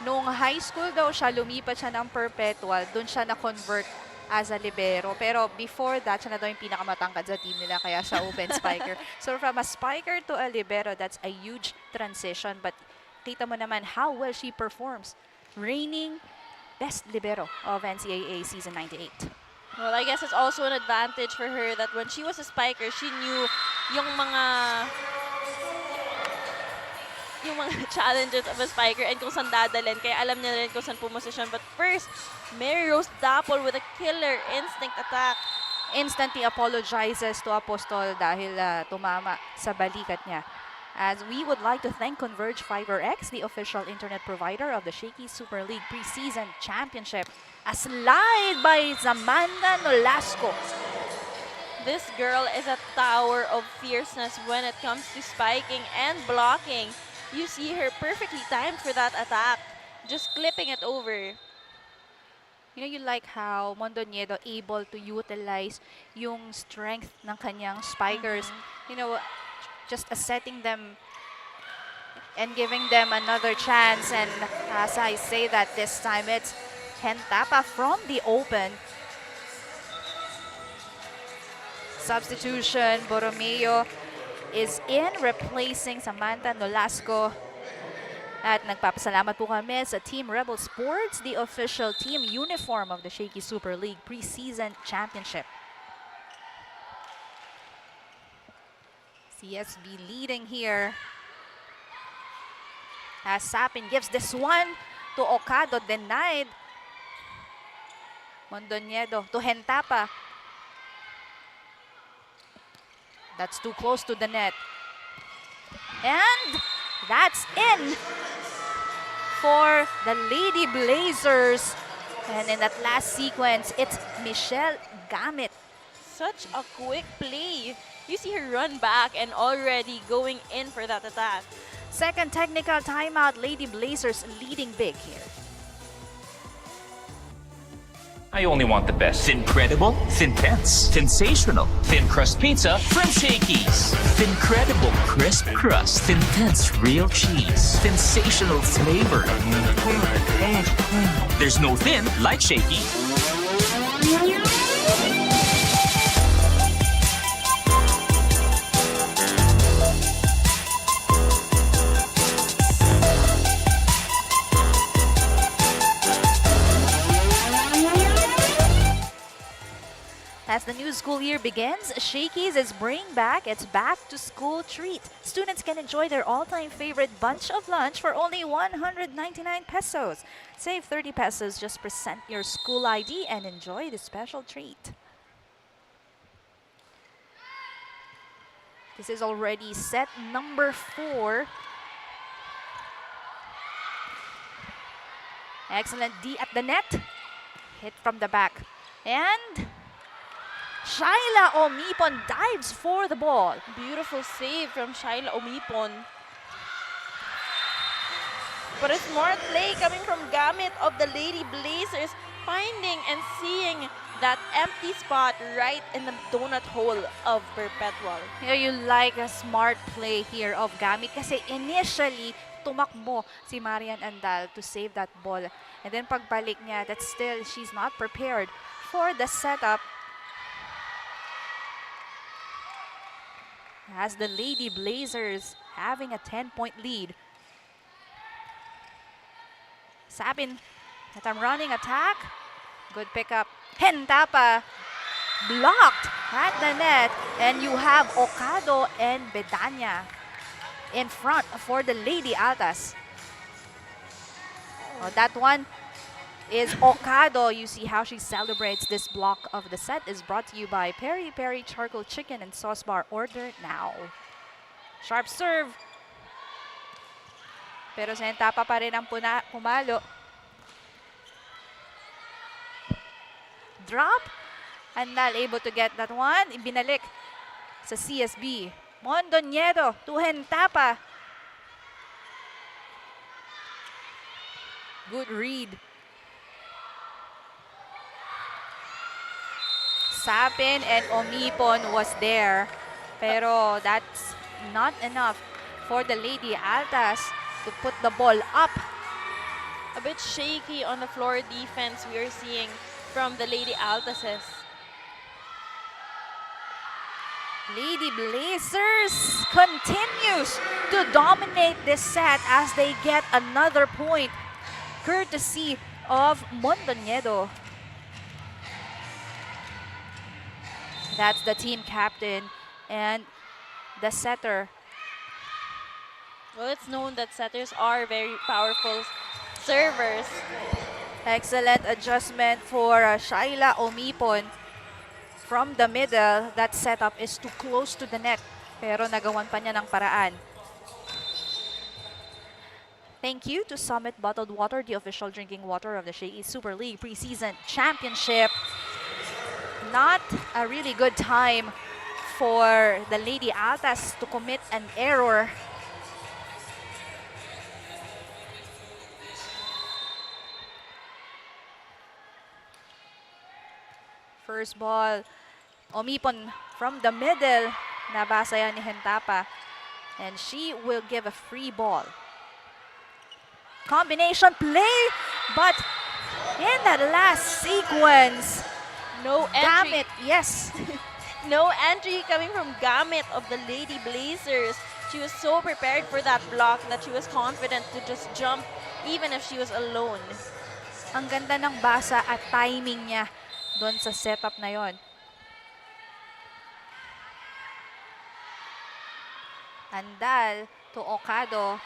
Nung high school daw siya, lumipat siya ng Perpetual. Doon siya na-convert as a libero. Pero before that, siya na daw yung pinakamatangkad sa team nila, kaya sa open spiker. So from a spiker to a libero, that's a huge transition. But kita mo naman how well she performs. Reigning best libero of NCAA season 98. Well, I guess it's also an advantage for her that when she was a spiker, she knew yung mga challenges of a spiker and kung saan dadalhin. Kaya alam niya rin kung saan pumosisyon. But first, Mary Rose Dapple with a killer instinct attack. Instantly apologizes to Apostol dahil tumama sa balikat niya. As we would like to thank Converge Fiber X, the official internet provider of the Shakey Super League Preseason Championship. A slide by Samantha Nolasco. This girl is a tower of fierceness when it comes to spiking and blocking. You see her perfectly timed for that attack, just clipping it over. You know, you like how Mondoñedo able to utilize yung strength ng kanyang spikers. You know, just setting them and giving them another chance. And as I say that this time, it's Hentapa from the open. Substitution, Borromeo is in, replacing Samantha Nolasco. At nagpapasalamat po kami sa Team Rebel Sports, the official team uniform of the Shakey Super League Preseason Championship. CSB leading here. As Sapin gives this one to Ocado, denied. Mondoñedo to Hentapa. That's too close to the net. And that's in for the Lady Blazers. And in that last sequence, it's Michelle Gamit. Such a quick play. You see her run back and already going in for that attack. Second technical timeout, Lady Blazers leading big here. I only want the best. Thincredible, Thintense, Sensational, Thin Crust Pizza from Shakey's. Thincredible crisp crust, Thintense real cheese, sensational flavor. There's no thin like Shakey. As the new school year begins, Shakey's is bringing back its back-to-school treat. Students can enjoy their all-time favorite bunch of lunch for only 199 pesos. Save 30 pesos, just present your school ID and enjoy the special treat. This is already set number 4. Excellent D at the net. Hit from the back. And Shaila Omipon dives for the ball. Beautiful save from Shaila Omipon. But a smart play coming from Gamit of the Lady Blazers, finding and seeing that empty spot right in the donut hole of Perpetual. You know, you like a smart play here of Gamit kasi initially tumakbo si Marian Andal to save that ball. And then pagbalik niya, that still she's not prepared for the setup. As the Lady Blazers having a 10-point lead. Sabin at a running attack. Good pickup. Hentapa blocked at the net. And you have Ocado and Bedanya in front for the Lady Altas. Oh, that one is Okado. You see how she celebrates this block of the set is brought to you by Peri Peri Charcoal Chicken and Sauce Bar. Order now. Sharp serve. Pero Sentapa pa rin ang pumalo. Drop. And not able to get that one. Ibinalik sa CSB. Mondoñedo to Hentapa. Good read. Sapin and Omipon was there. Pero that's not enough for the Lady Altas to put the ball up. A bit shaky on the floor defense we are seeing from the Lady Altases. Lady Blazers continues to dominate this set as they get another point courtesy of Mondoñedo. That's the team captain and the setter. Well, it's known that setters are very powerful servers. Excellent adjustment for Shaila Omipon. From the middle, that setup is too close to the net. Pero nagawan pa niya ng paraan. Thank you to Summit Bottled Water, the official drinking water of the Shakey Super League Preseason Championship. Not a really good time for the Lady Altas to commit an error. First ball, Omipon from the middle. Nabasa yan ni Hentapa. And she will give a free ball. Combination play, but in that last sequence, No entry. Gamit, yes. No entry coming from Gamit of the Lady Blazers. She was so prepared for that block that she was confident to just jump even if she was alone. Ang ganda ng basa at timing niya doon sa setup na yon. Andal to Okado.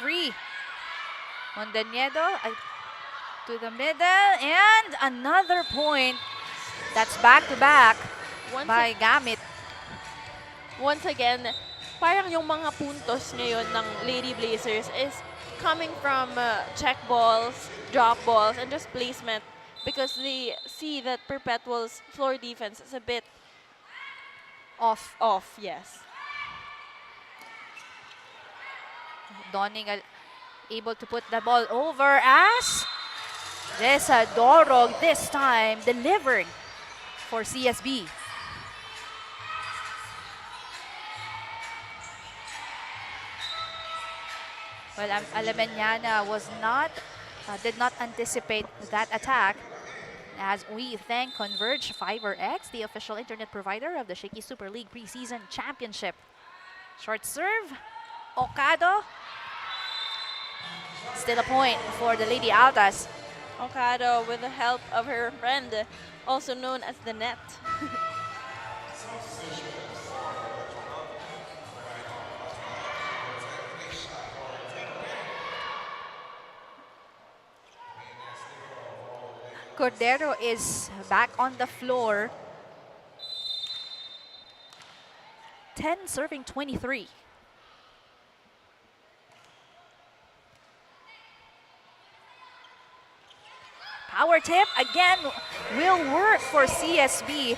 Free. Mondoñedo to the middle. And another point. That's back-to-back by Gamit. Once again, parang yung mga puntos ngayon ng Lady Blazers is coming from check balls, drop balls, and just placement because they see that Perpetual's floor defense is a bit off, yes. Donning able to put the ball over as Reza Dorog this time delivered for CSB. Well, Alemanyana did not anticipate that attack. As we thank Converge Fiverr X, the official internet provider of the Shakey Super League Preseason Championship. Short serve, Okado. Still a point for the Lady Altas. Okado with the help of her friend, also known as the net. Cordero is back on the floor. 10 serving 23. Power tip again will work for CSB.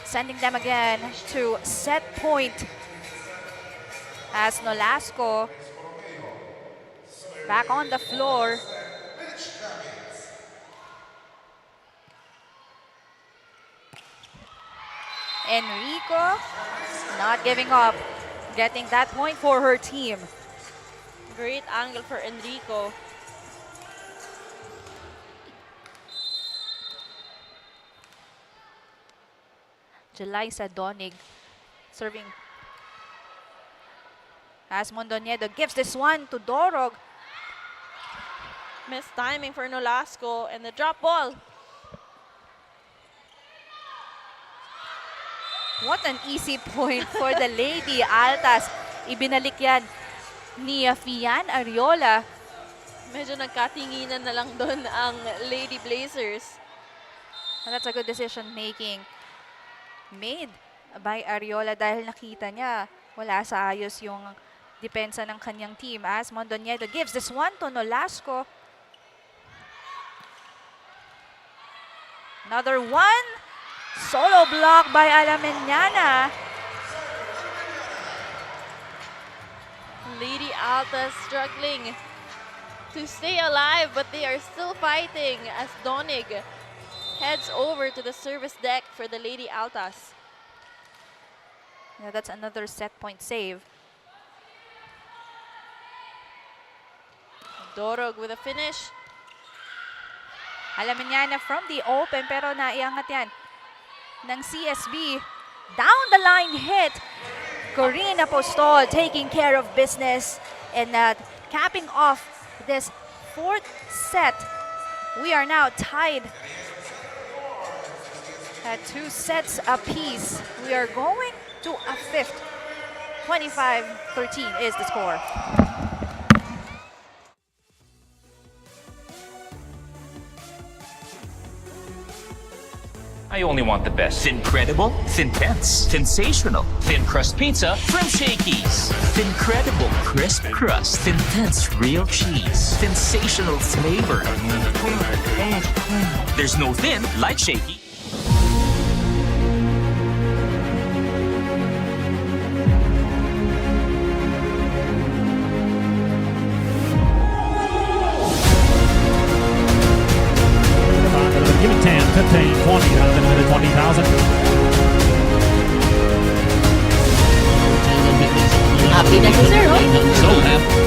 Sending them again to set point as Nolasco back on the floor. Enrico not giving up, getting that point for her team. Great angle for Enrico. Jelisa Donig serving as Mondoñedo gives this one to Dorog. Missed timing for Nolasco and the drop ball. What an easy point for the Lady Altas. Ibinalik yan ni Fian Ariola. Medyo nagkatinginan na lang doon ang Lady Blazers. And that's a good decision making made by Ariola dahil nakita niya wala sa ayos yung depensa ng kanyang team as Mondoñedo gives this one to Nolasco. Another one. Solo block by Alameniana. Lady Altas struggling to stay alive, but they are still fighting as Donig heads over to the service deck for the Lady Altas. Yeah, that's another set point save. Dorog with a finish. Alameniana from the open pero naiangat yan ng CSB. Down the line hit. Corinne Apostol taking care of business and capping off this fourth set. We are now tied at 2 sets apiece. We are going to a fifth. 25-13 is the score. I only want the best. Incredible, Thin-Tense, Sensational, Thin Crust Pizza from Shakey's. Incredible, crisp crust, Thin-Tense real cheese, sensational flavor. There's no thin like Shakey. Give me 10, 15, 20, down to the minute 20,000. Happy na si Sir, oh. So happy.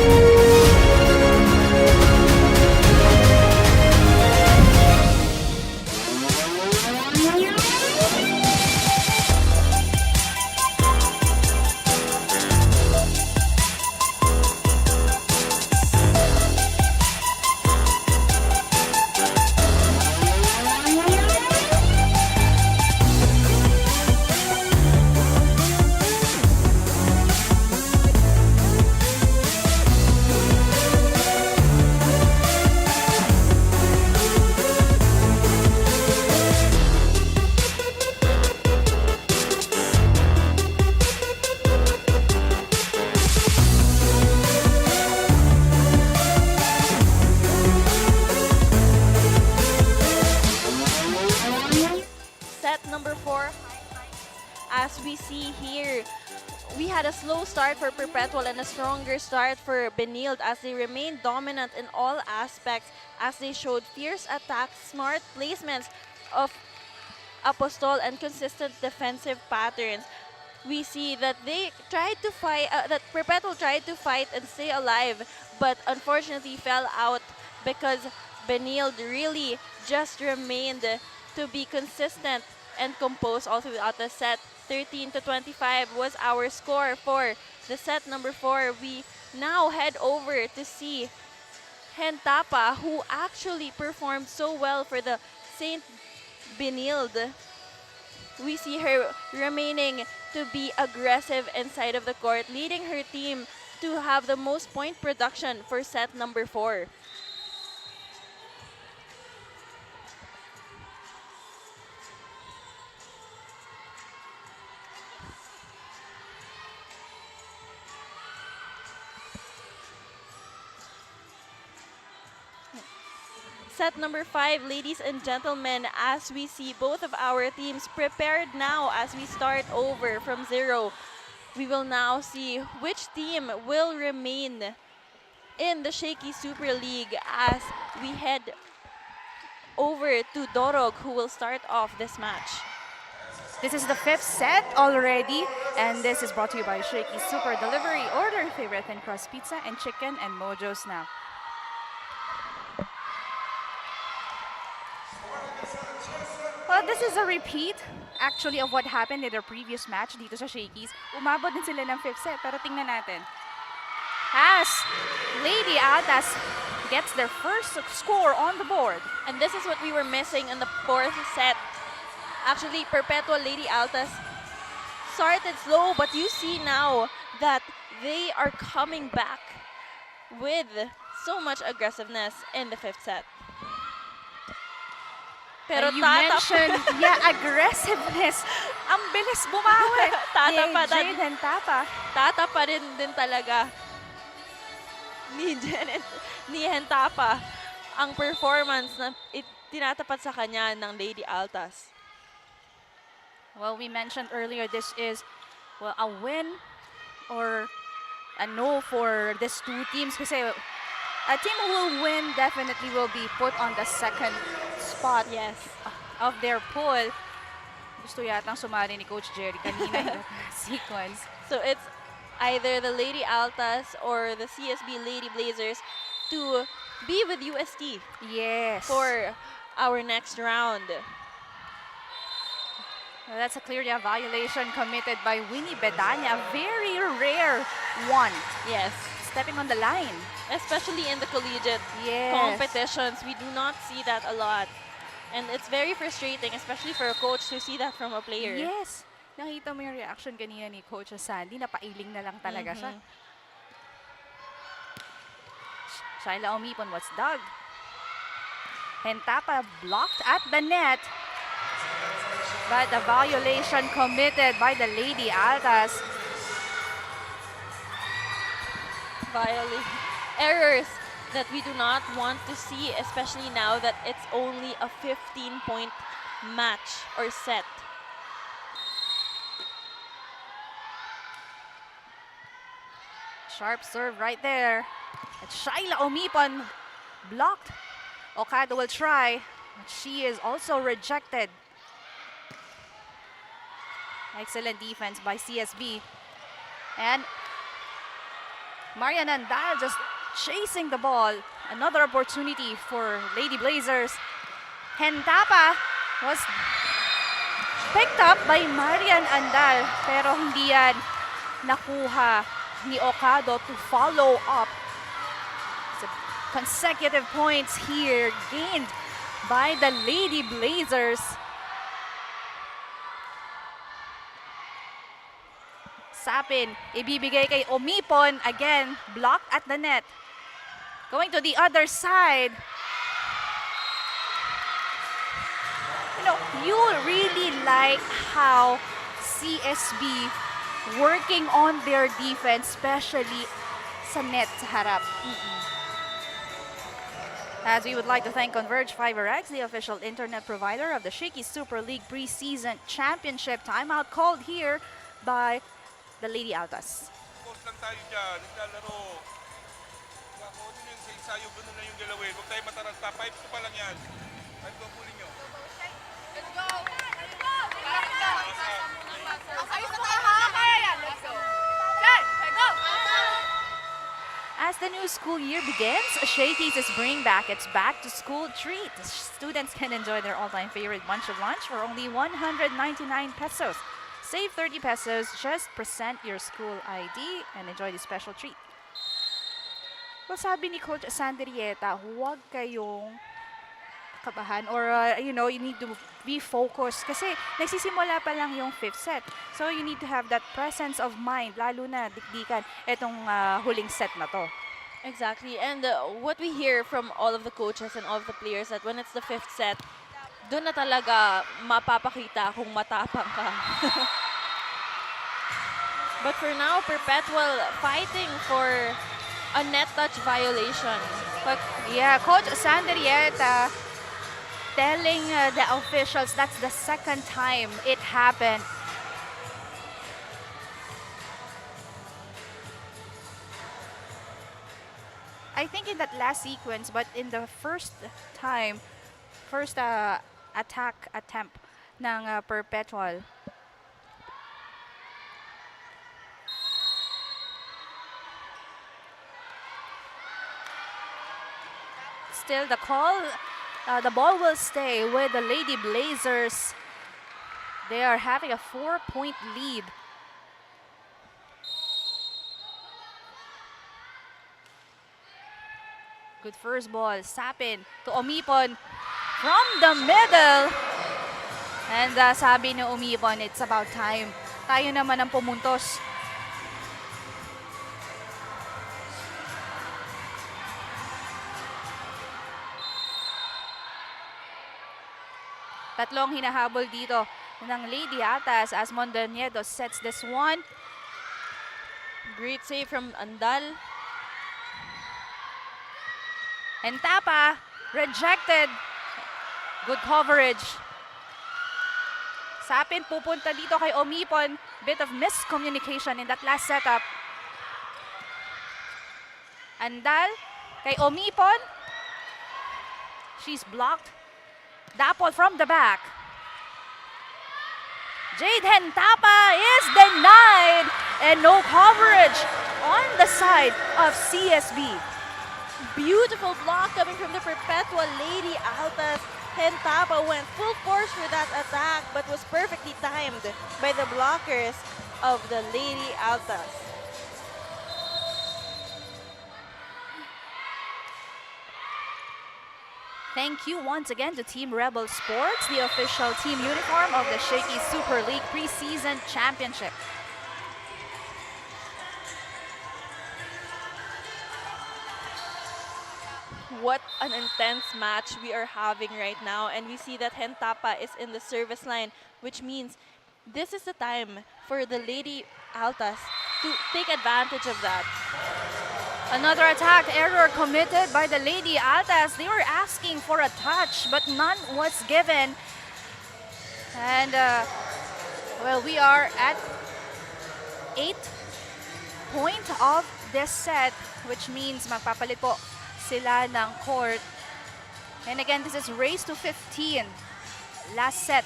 As we see here, we had a slow start for Perpetual and a stronger start for Benilde as they remained dominant in all aspects as they showed fierce attacks, smart placements of Apostol and consistent defensive patterns. We see that they tried to fight, that Perpetual tried to fight and stay alive, but unfortunately fell out because Benilde really just remained to be consistent and composed all throughout the set. 13-25 was our score for the set number 4. We now head over to see Hentapa, who actually performed so well for the Saint Benilde. We see her remaining to be aggressive inside of the court, leading her team to have the most point production for set number 4. Set number 5, ladies and gentlemen, as we see both of our teams prepared now as we start over from 0. We will now see which team will remain in the Shakey Super League as we head over to Dorog, who will start off this match. This is the 5th set already, and this is brought to you by Shakey Super Delivery. Order your favorite thin crust pizza and chicken and mojos now. Well, this is a repeat actually of what happened in their previous match dito sa Shakey's. Umabot din sila ng 5th set, pero tingnan natin. As Lady Altas gets their first score on the board. And this is what we were missing in the 4th set. Actually, Perpetual Lady Altas started slow, but you see now that they are coming back with so much aggressiveness in the 5th set. Pero You mentioned, aggressiveness. Ang bilis bumawi. Tatapa ni Jade Hentapa. tatapa rin din talaga ni Hentapa ang performance na tinatapat sa kanya ng Lady Altas. Well, we mentioned earlier this is a win or a no for these two teams kasi a team who will win definitely will be put on the second spot Yes. of their pool. Gusto yatang sumali ni Coach Jerry kanina in that sequence. So it's either the Lady Altas or the CSB Lady Blazers to be with UST Yes. for our next round. Well, that's clearly a violation committed by Winnie Bedanya. A very rare one. Yes. Stepping on the line. Especially in the collegiate Yes. competitions, we do not see that a lot. And it's very frustrating, especially for a coach to see that from a player. Yes. Nakita mo yung reaction kanina ni Coach Sandy. Napailing na lang talaga siya. Shaila Omipon was dug. Hentapa blocked at the net. But the violation committed by the Lady Altas. Errors that we do not want to see, especially now that it's only a 15-point match or set. Sharp serve right there. And Shaila Omipon blocked. Okada will try, but she is also rejected. Excellent defense by CSB. And Marian Andal just chasing the ball. Another opportunity for Lady Blazers. Hentapa was picked up by Marian Andal, pero hindi yan nakuha ni Okado to follow up. So consecutive points here gained by the Lady Blazers. Sapin, ibibigay kay Omipon. Again, blocked at the net. Going to the other side. You know, you really like how CSB working on their defense, especially sa net sa harap. As we would like to thank Converge FiberX, the official internet provider of the Shakey Super League Preseason Championship. Timeout called here by the Lady Altas. Focus lang tayo dyan, naglalaro. Kung ano yung sa ensayo, gano'n na yung galawin. Huwag tayo mataranta. 5-2 pa lang yan. 5-2 ang huli nyo. Let's go! Let's go! Ayos na tayo, ha? Kaya yan! Let's go! Set! Go! As the new school year begins, Shakey's is bringing back its back-to-school treat. Students can enjoy their all-time favorite bunch of lunch for only 199 pesos. Save 30 pesos, just present your school ID and enjoy the special treat. Well, sabi ni Coach Sandrieta, huwag kayong kabahan or you need to be focused kasi nagsisimula pa lang yung 5th set. So you need to have that presence of mind, lalo na dikdikan itong huling set na to. Exactly. And what we hear from all of the coaches and all of the players that when it's the 5th set, doon na talaga mapapakita kung matapang ka. But for now, Perpetual fighting for a net touch violation. But yeah, Coach Sandrieta telling the officials that's the second time it happened. I think in that last sequence, but in the first attack attempt ng Perpetual. Still the call, the ball will stay with the Lady Blazers. They are having a 4-point lead. Good first ball, Sapin to Omipon from the middle. And sabi ni Omipon, it's about time. Tayo naman ang pumuntos. Tatlong hinahabol dito ng Lady Altas as Mondoñedo sets this one. Great save from Andal. And Tapa, rejected. Good coverage. Sapin pupunta dito kay Omipon. Bit of miscommunication in that last setup. Andal kay Omipon. She's blocked. Dapol from the back. Jade Hentapa is denied and no coverage on the side of CSB. Beautiful block coming from the Perpetual Lady Altas. Hentapa went full force for that attack but was perfectly timed by the blockers of the Lady Altas. Thank you once again to Team Rebel Sports, the official team uniform of the Shakey Super League Preseason Championship. What an intense match we are having right now, and we see that Hentapa is in the service line, which means this is the time for the Lady Altas to take advantage of that. Another attack error committed by the Lady Altas. They were asking for a touch, but none was given. And, well, we are at 8 point of this set, which means magpapalit po sila ng court. And again, this is race to 15. Last set.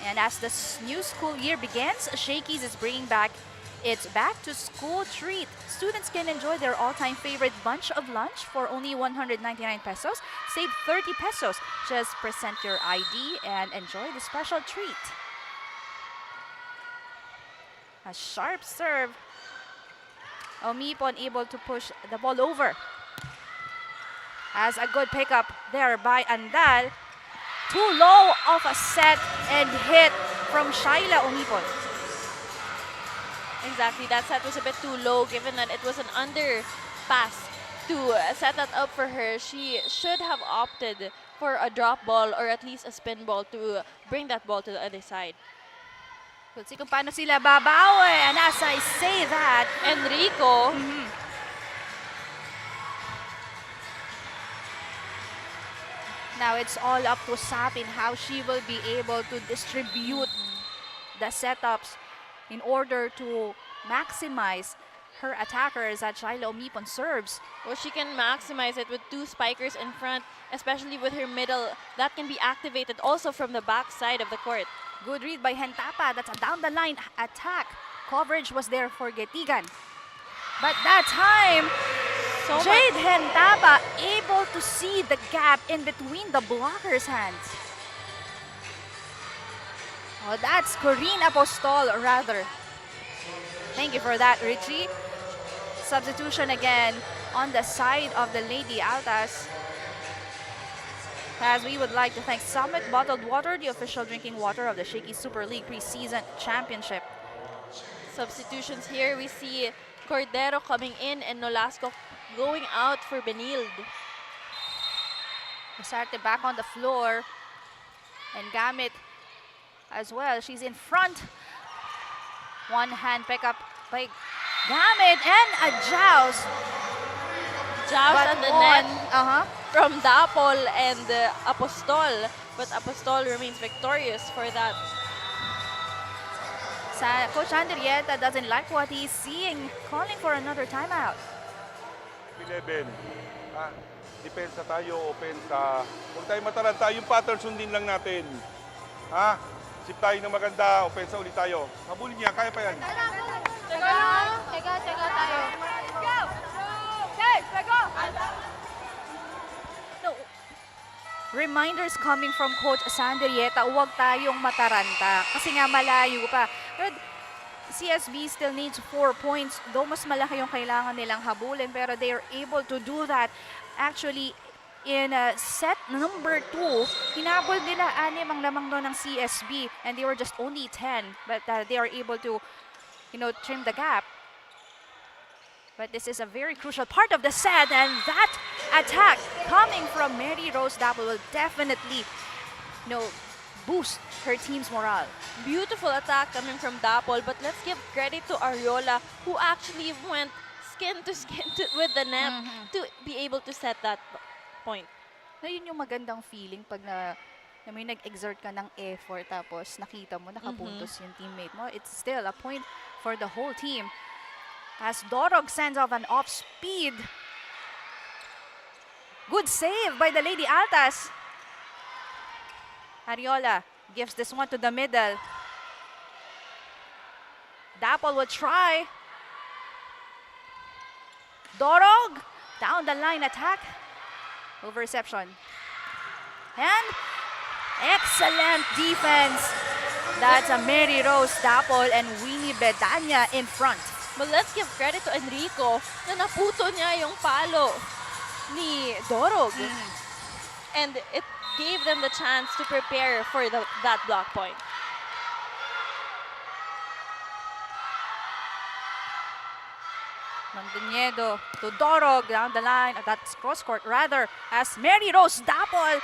And as the new school year begins, Shakey's is bringing back its back-to-school treat. Students can enjoy their all-time favorite bunch of lunch for only 199 pesos. Save 30 pesos. Just present your ID and enjoy the special treat. A sharp serve. Omipon able to push the ball over. As a good pickup there by Andal. Too low of a set and hit from Shaila Omipon. Exactly, that set was a bit too low given that it was an under pass to set that up for her. She should have opted for a drop ball or at least a spin ball to bring that ball to the other side. We'll see kung paano sila babawi. And as I say that, Enrico, now it's all up to Sapin how she will be able to distribute the setups in order to maximize her attackers at Shaila Omipon serves. well, she can maximize it with two spikers in front, especially with her middle. That can be activated also from the back side of the court. Good read by Hentapa. That's a down the line attack. Coverage was there for Getigan. But that time, Jade Hentapa able to see the gap in between the blocker's hands. Oh, that's Corinne Apostol, rather. Thank you for that, Richie. Substitution again on the side of the Lady Altas. As we would like to thank Summit Bottled Water, the official drinking water of the Shakey Super League Preseason Championship. Substitutions here, we see Cordero coming in and Nolasco going out for Benilde. Masarte back on the floor. And Gamit as well. She's in front. One hand pickup by Gamit and a joust. Joust on the net from Dapol and Apostol. But Apostol remains victorious for that. Coach Andrieta doesn't like what he's seeing, calling for another timeout. 11. Depensa tayo, opensa. Huwag tayo mataranta. Yung pattern sundin lang natin. Sip tayo ng maganda, opensa ulit tayo. Habulin niya, kaya pa yan. Teka tayo. Go! Okay, go! No. Reminders coming from Coach Sandrieta, huwag tayong mataranta. Kasi nga malayo pa. But CSB still needs 4 points. Though mas malaki yung kailangan nilang habulin, pero they are able to do that. Actually, in set number 2, hinabol nila 6 ang lamang doon ng CSB and they were just only 10. But they are able to, trim the gap. But this is a very crucial part of the set, and that attack coming from Mary Rose Dapple will definitely, boost her team's morale. Beautiful attack coming from Dapol, but let's give credit to Ariola, who actually went skin to skin with the net to be able to set that point. Na yun yung magandang feeling pag na may nag-exert ka ng effort tapos nakita mo nakapuntos yung teammate mo. It's still a point for the whole team. As Dorog sends off an off-speed. Good save by the Lady Altas. Ariola gives this one to the middle. Dapol will try. Dorog, down the line attack. Over reception. And excellent defense. That's a Mary Rose Dapol and Winnie Bedanya in front. But let's give credit to Enrico na naputo niya yung palo ni Dorog. And it gave them the chance to prepare for that block point. Montañedo to Dorog down the line. That's cross court rather, as Mary Rose Dapol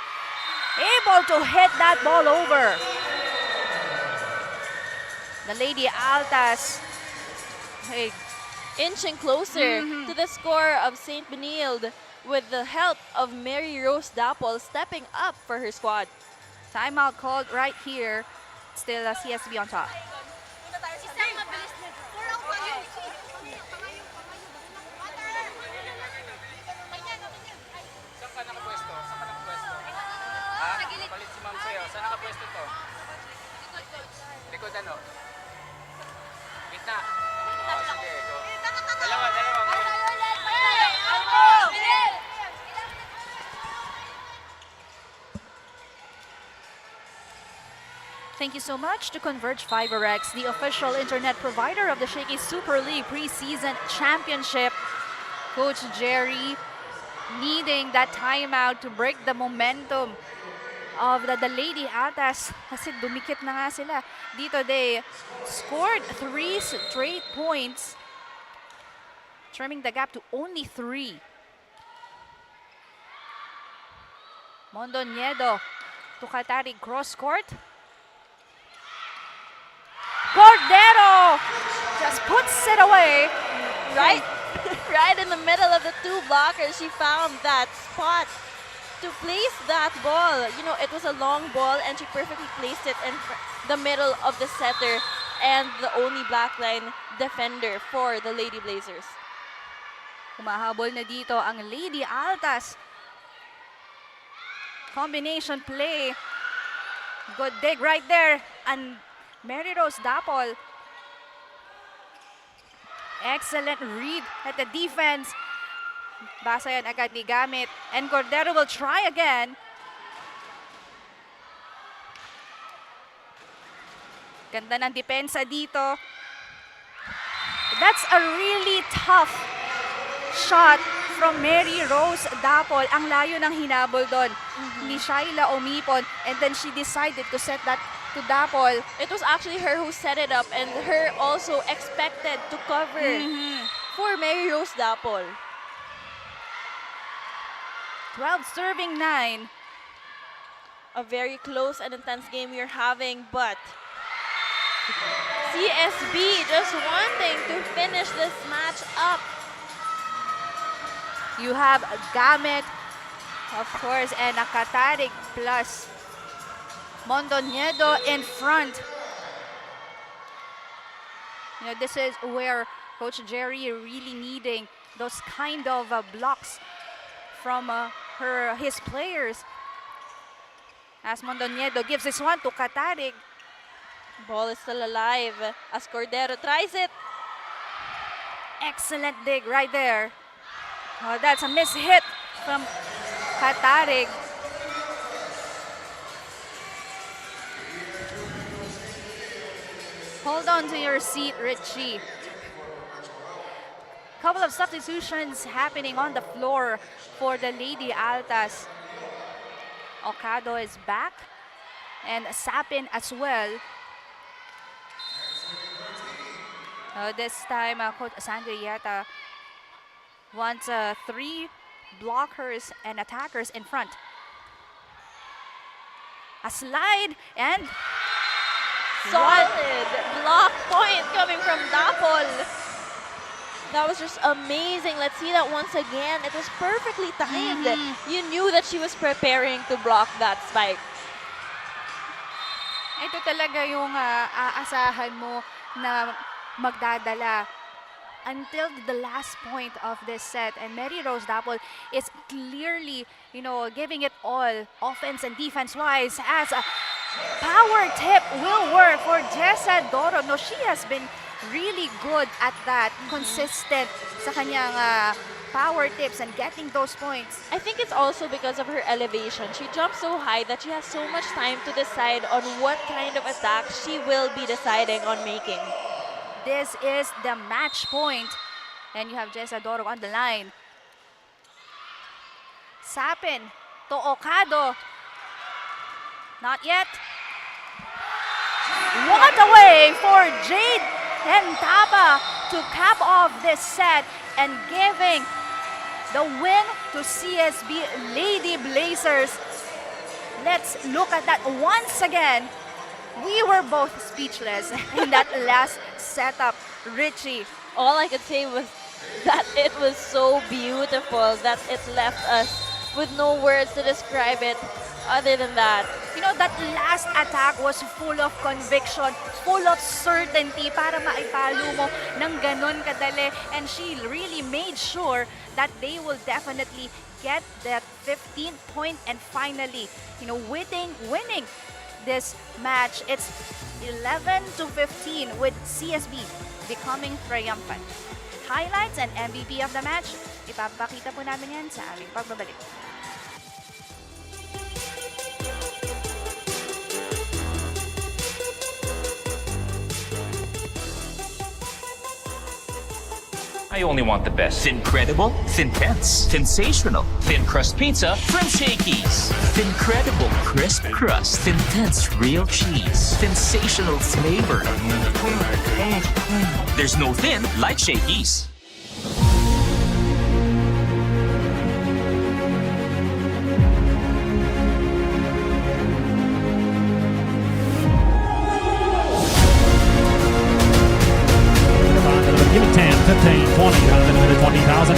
able to hit that ball over. The Lady Altas Inching closer to the score of St. Benilde with the help of Mary Rose Dapol stepping up for her squad. timeout called right here. Still a CSB on top. Saan ka nakapwesto? Saan ka nakapwesto? Ha? Palit si ma'am sa'yo. Saan nakapwesto to? Likod ano? Gitna. Oh, sige. Go. Dalawa. Thank you so much to Converge FiberX, the official internet provider of the Shakey Super League Preseason Championship. Coach Jerry needing that timeout to break the momentum of the Lady Altas kasi dumikit na nga sila. Dito they scored 3 straight points, trimming the gap to only 3. Mondoñedo to Katari cross court. Cordero just puts it away. Right, right in the middle of the two blockers, she found that spot to place that ball. You know, it was a long ball and she perfectly placed it in the middle of the setter and the only backline defender for the Lady Blazers. Humahabol na dito ang Lady Altas. Combination play. Good dig right there. And Mary Rose Dapol. Excellent read at the defense. Basa yan agad ni Gamit. And Cordero will try again. Ganda ng depensa dito. That's a really tough shot from Mary Rose Dapol. Ang layo ng hinabol doon. Ni Shaila umipon and then she decided to set that to Dapol. It was actually her who set it up and her also expected to cover for Mary Rose Dapol. 12 serving 9. A very close and intense game we're having, but CSB just wanting to finish this match up. You have Gamit, of course, and a Katarik plus Mondoñedo in front. You know, this is where Coach Jerry really needing those kind of blocks from his players. As Mondoñedo gives this one to Katarik. Ball is still alive as Cordero tries it. Excellent dig right there. Oh, that's a miss hit from Katarig. Hold on to your seat, Richie. Couple of substitutions happening on the floor for the Lady Altas. Ocado is back and Sapin as well. This time, Coach Sandrieta wants 3 blockers and attackers in front. A slide and Solid block point coming from Dapol. That was just amazing. Let's see that once again. It was perfectly timed. You knew that she was preparing to block that spike. ito talaga yung aasahan mo na magdadala until the last point of this set. And Mary Rose Dapol is clearly, giving it all offense and defense-wise as a power tip will work for Jessa Doro. No, she has been really good at that, consistent sa kanyang power tips and getting those points. I think it's also because of her elevation. She jumps so high that she has so much time to decide on what kind of attack she will be deciding on making. This is the match point. And you have Jessa Doro on the line. Sapin to Okado. Not yet. What a way for Jade Hentapa to cap off this set and giving the win to CSB Lady Blazers. Let's look at that once again. We were both speechless in that last setup, Richie. All I could say was that it was so beautiful that it left us with no words to describe it other than that. That last attack was full of conviction, full of certainty para maipalo mo ng ganon kadali. And she really made sure that they will definitely get that 15th point and finally, winning this match. It's 11-15 with CSB becoming triumphant. Highlights and MVP of the match, ipapakita po namin yan sa aming pagbabalik. I only want the best. Thincredible, Thintense, Sensational, Thin Crust Pizza from Shakey's. Thincredible crisp crust, Thintense real cheese, sensational flavor. There's no thin like Shakey's. Give it 10, 15, 20, down to the minute 20,000.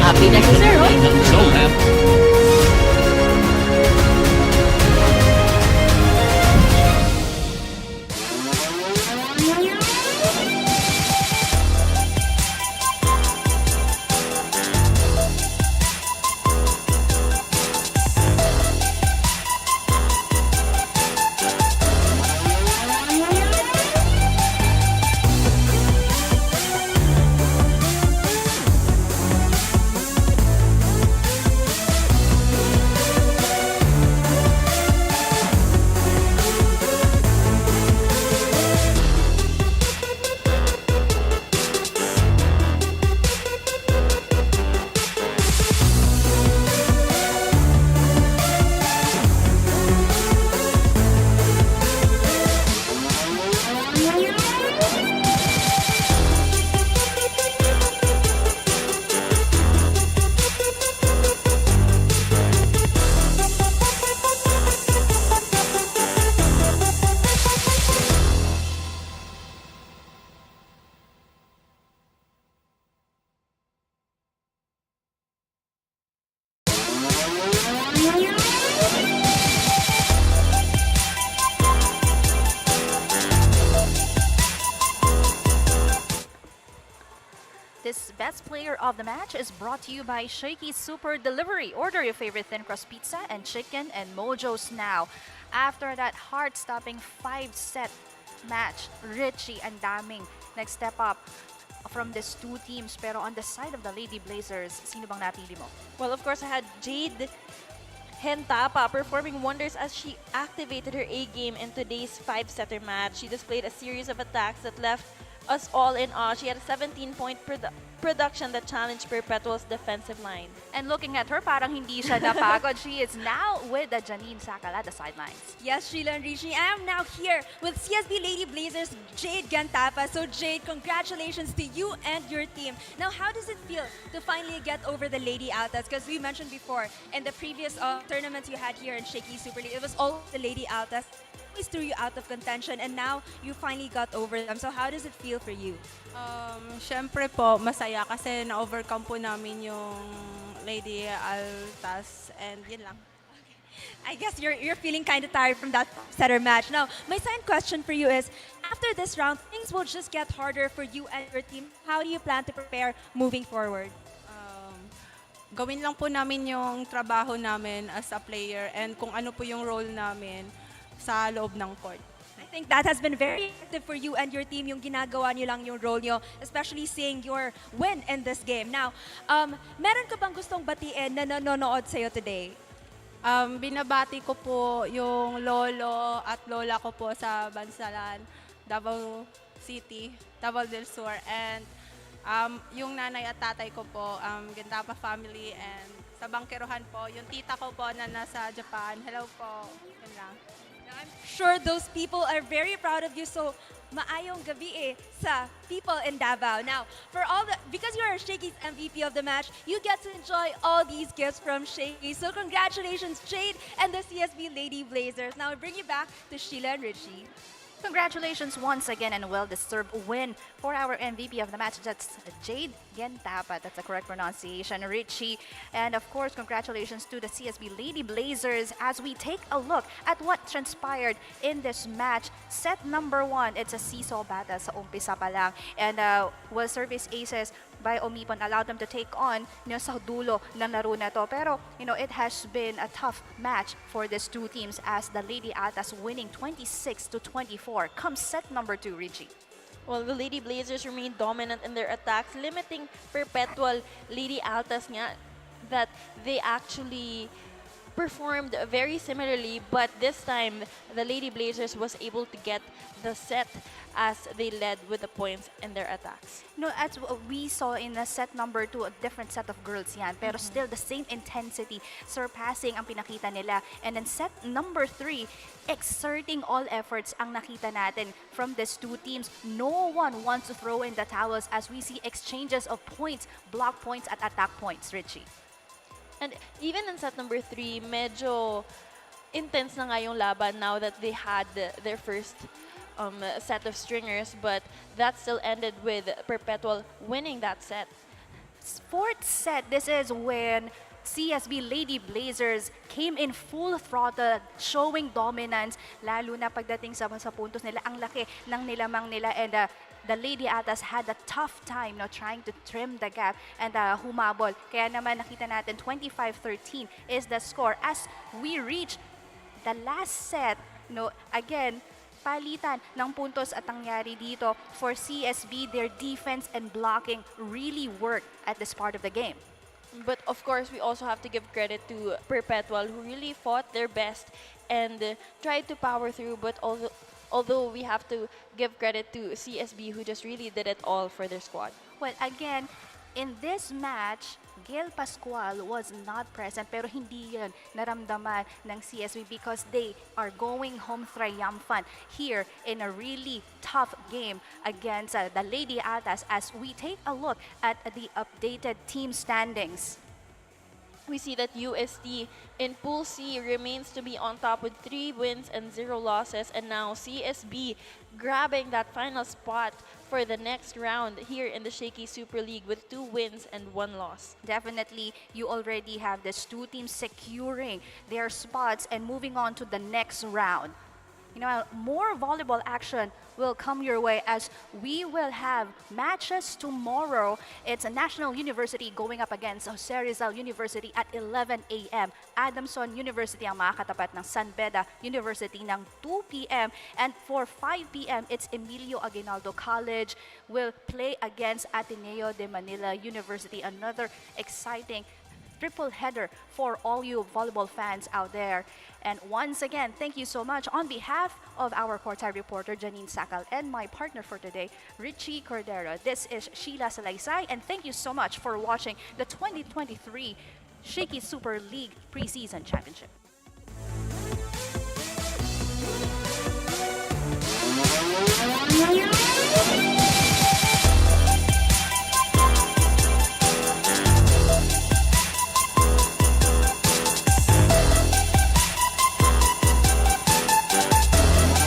Happy next zero. So happy. This best player of the match is brought to you by Shakey Super Delivery. Order your favorite thin crust pizza and chicken and Mojos now. After that heart-stopping 5-set match, Richie and daming nag-step up from these two teams. Pero on the side of the Lady Blazers, sino bang napili mo? Well, of course, I had Jade Hentapa performing wonders as she activated her A-game in today's 5-setter match. She displayed a series of attacks that left us all in awe. She had a 17-point production that challenged Perpetual's defensive line. And looking at her, parang hindi siya napagod. She is now with the Janine Sakal at the sidelines. Yes, Sheila and Rishi, I am now here with CSB Lady Blazers Jade Gantapa. So Jade, congratulations to you and your team. Now, how does it feel to finally get over the Lady Altas? Because we mentioned before, in the previous tournaments you had here in Shakey Super League, it was all the Lady Altas. Always threw you out of contention, and now you finally got over them. So how does it feel for you? Siyempre po, masaya kasi na-overcome po namin yung Lady Altas and yun lang. I guess you're feeling kind of tired from that setter match. Now, my second question for you is, after this round, things will just get harder for you and your team. How do you plan to prepare moving forward? Gawin lang po namin yung trabaho namin as a player and kung ano po yung role namin sa loob ng court. I think that has been very effective for you and your team, yung ginagawa niyo lang yung role niyo, especially seeing your win in this game. Now, meron ka bang gustong batiin na nanonood sa'yo today? Binabati ko po yung lolo at lola ko po sa Bansalan, Davao City, Davao del Sur, and yung nanay at tatay ko po, Gandapa family, and sa Bangkerohan po, yung tita ko po na nasa Japan. Hello po. Yun lang. I'm sure those people are very proud of you. So, maayong gabi sa people in Davao. Now, because you are Shakey's MVP of the match, you get to enjoy all these gifts from Shakey. So, congratulations, Jade and the CSB Lady Blazers. Now, I bring you back to Sheila and Richie. Congratulations once again and well-deserved win for our MVP of the match. That's Jade Gentapa. That's the correct pronunciation, Richie. And of course, congratulations to the CSB Lady Blazers as we take a look at what transpired in this match. Set number 1, it's a seesaw battle sa umpisa pa lang. And well, service aces by Omipon allowed them to take on sa dulo ng laro na to. Pero, it has been a tough match for these two teams as the Lady Altas winning 26-24. Comes set number 2, Richie. Well, the Lady Blazers remain dominant in their attacks, limiting Perpetual Lady Altas nga that they actually performed very similarly, but this time the Lady Blazers was able to get the set as they led with the points in their attacks. As we saw in the set number 2, a different set of girls yan, pero still the same intensity, surpassing ang pinakita nila. And then set number 3, exerting all efforts ang nakita natin from these two teams. No one wants to throw in the towels as we see exchanges of points, block points at attack points, Richie. And even in set number 3, medyo intense na nga yung laban now that they had their first set of stringers, but that still ended with Perpetual winning that set. Fourth set, this is when CSB Lady Blazers came in full throttle, showing dominance, lalo na pagdating sa puntos nila. Ang laki ng nilamang nila, and the Lady Altas had a tough time trying to trim the gap and humabol. Kaya naman nakita natin 25-13 is the score as we reach the last set. Again, palitan ng puntos at nangyari dito for CSB. Their defense and blocking really worked at this part of the game. But of course, we also have to give credit to Perpetual, who really fought their best and tried to power through. But although we have to give credit to CSB, who just really did it all for their squad. Well, again, in this match, Gail Pascual was not present, pero hindi yun naramdaman ng CSB because they are going home triumphant here in a really tough game against the Lady Altas as we take a look at the updated team standings. We see that UST in Pool C remains to be on top with 3 wins and 0 losses, and now CSB grabbing that final spot for the next round here in the Shakey Super League with 2 wins and 1 loss. Definitely, you already have these two teams securing their spots and moving on to the next round. More volleyball action will come your way as we will have matches tomorrow. It's a National University going up against Jose Rizal University at 11 a.m. Adamson University ang makakatapat ng San Beda University ng 2 p.m. And for 5 p.m., it's Emilio Aguinaldo College will play against Ateneo de Manila University. Another exciting triple header for all you volleyball fans out there. And once again, thank you so much on behalf of our courtside reporter Janine Sakal and my partner for today, Richie Cordero. This is Sheila Salaysay, and thank you so much for watching the 2023 Shakey Super League Preseason Championship.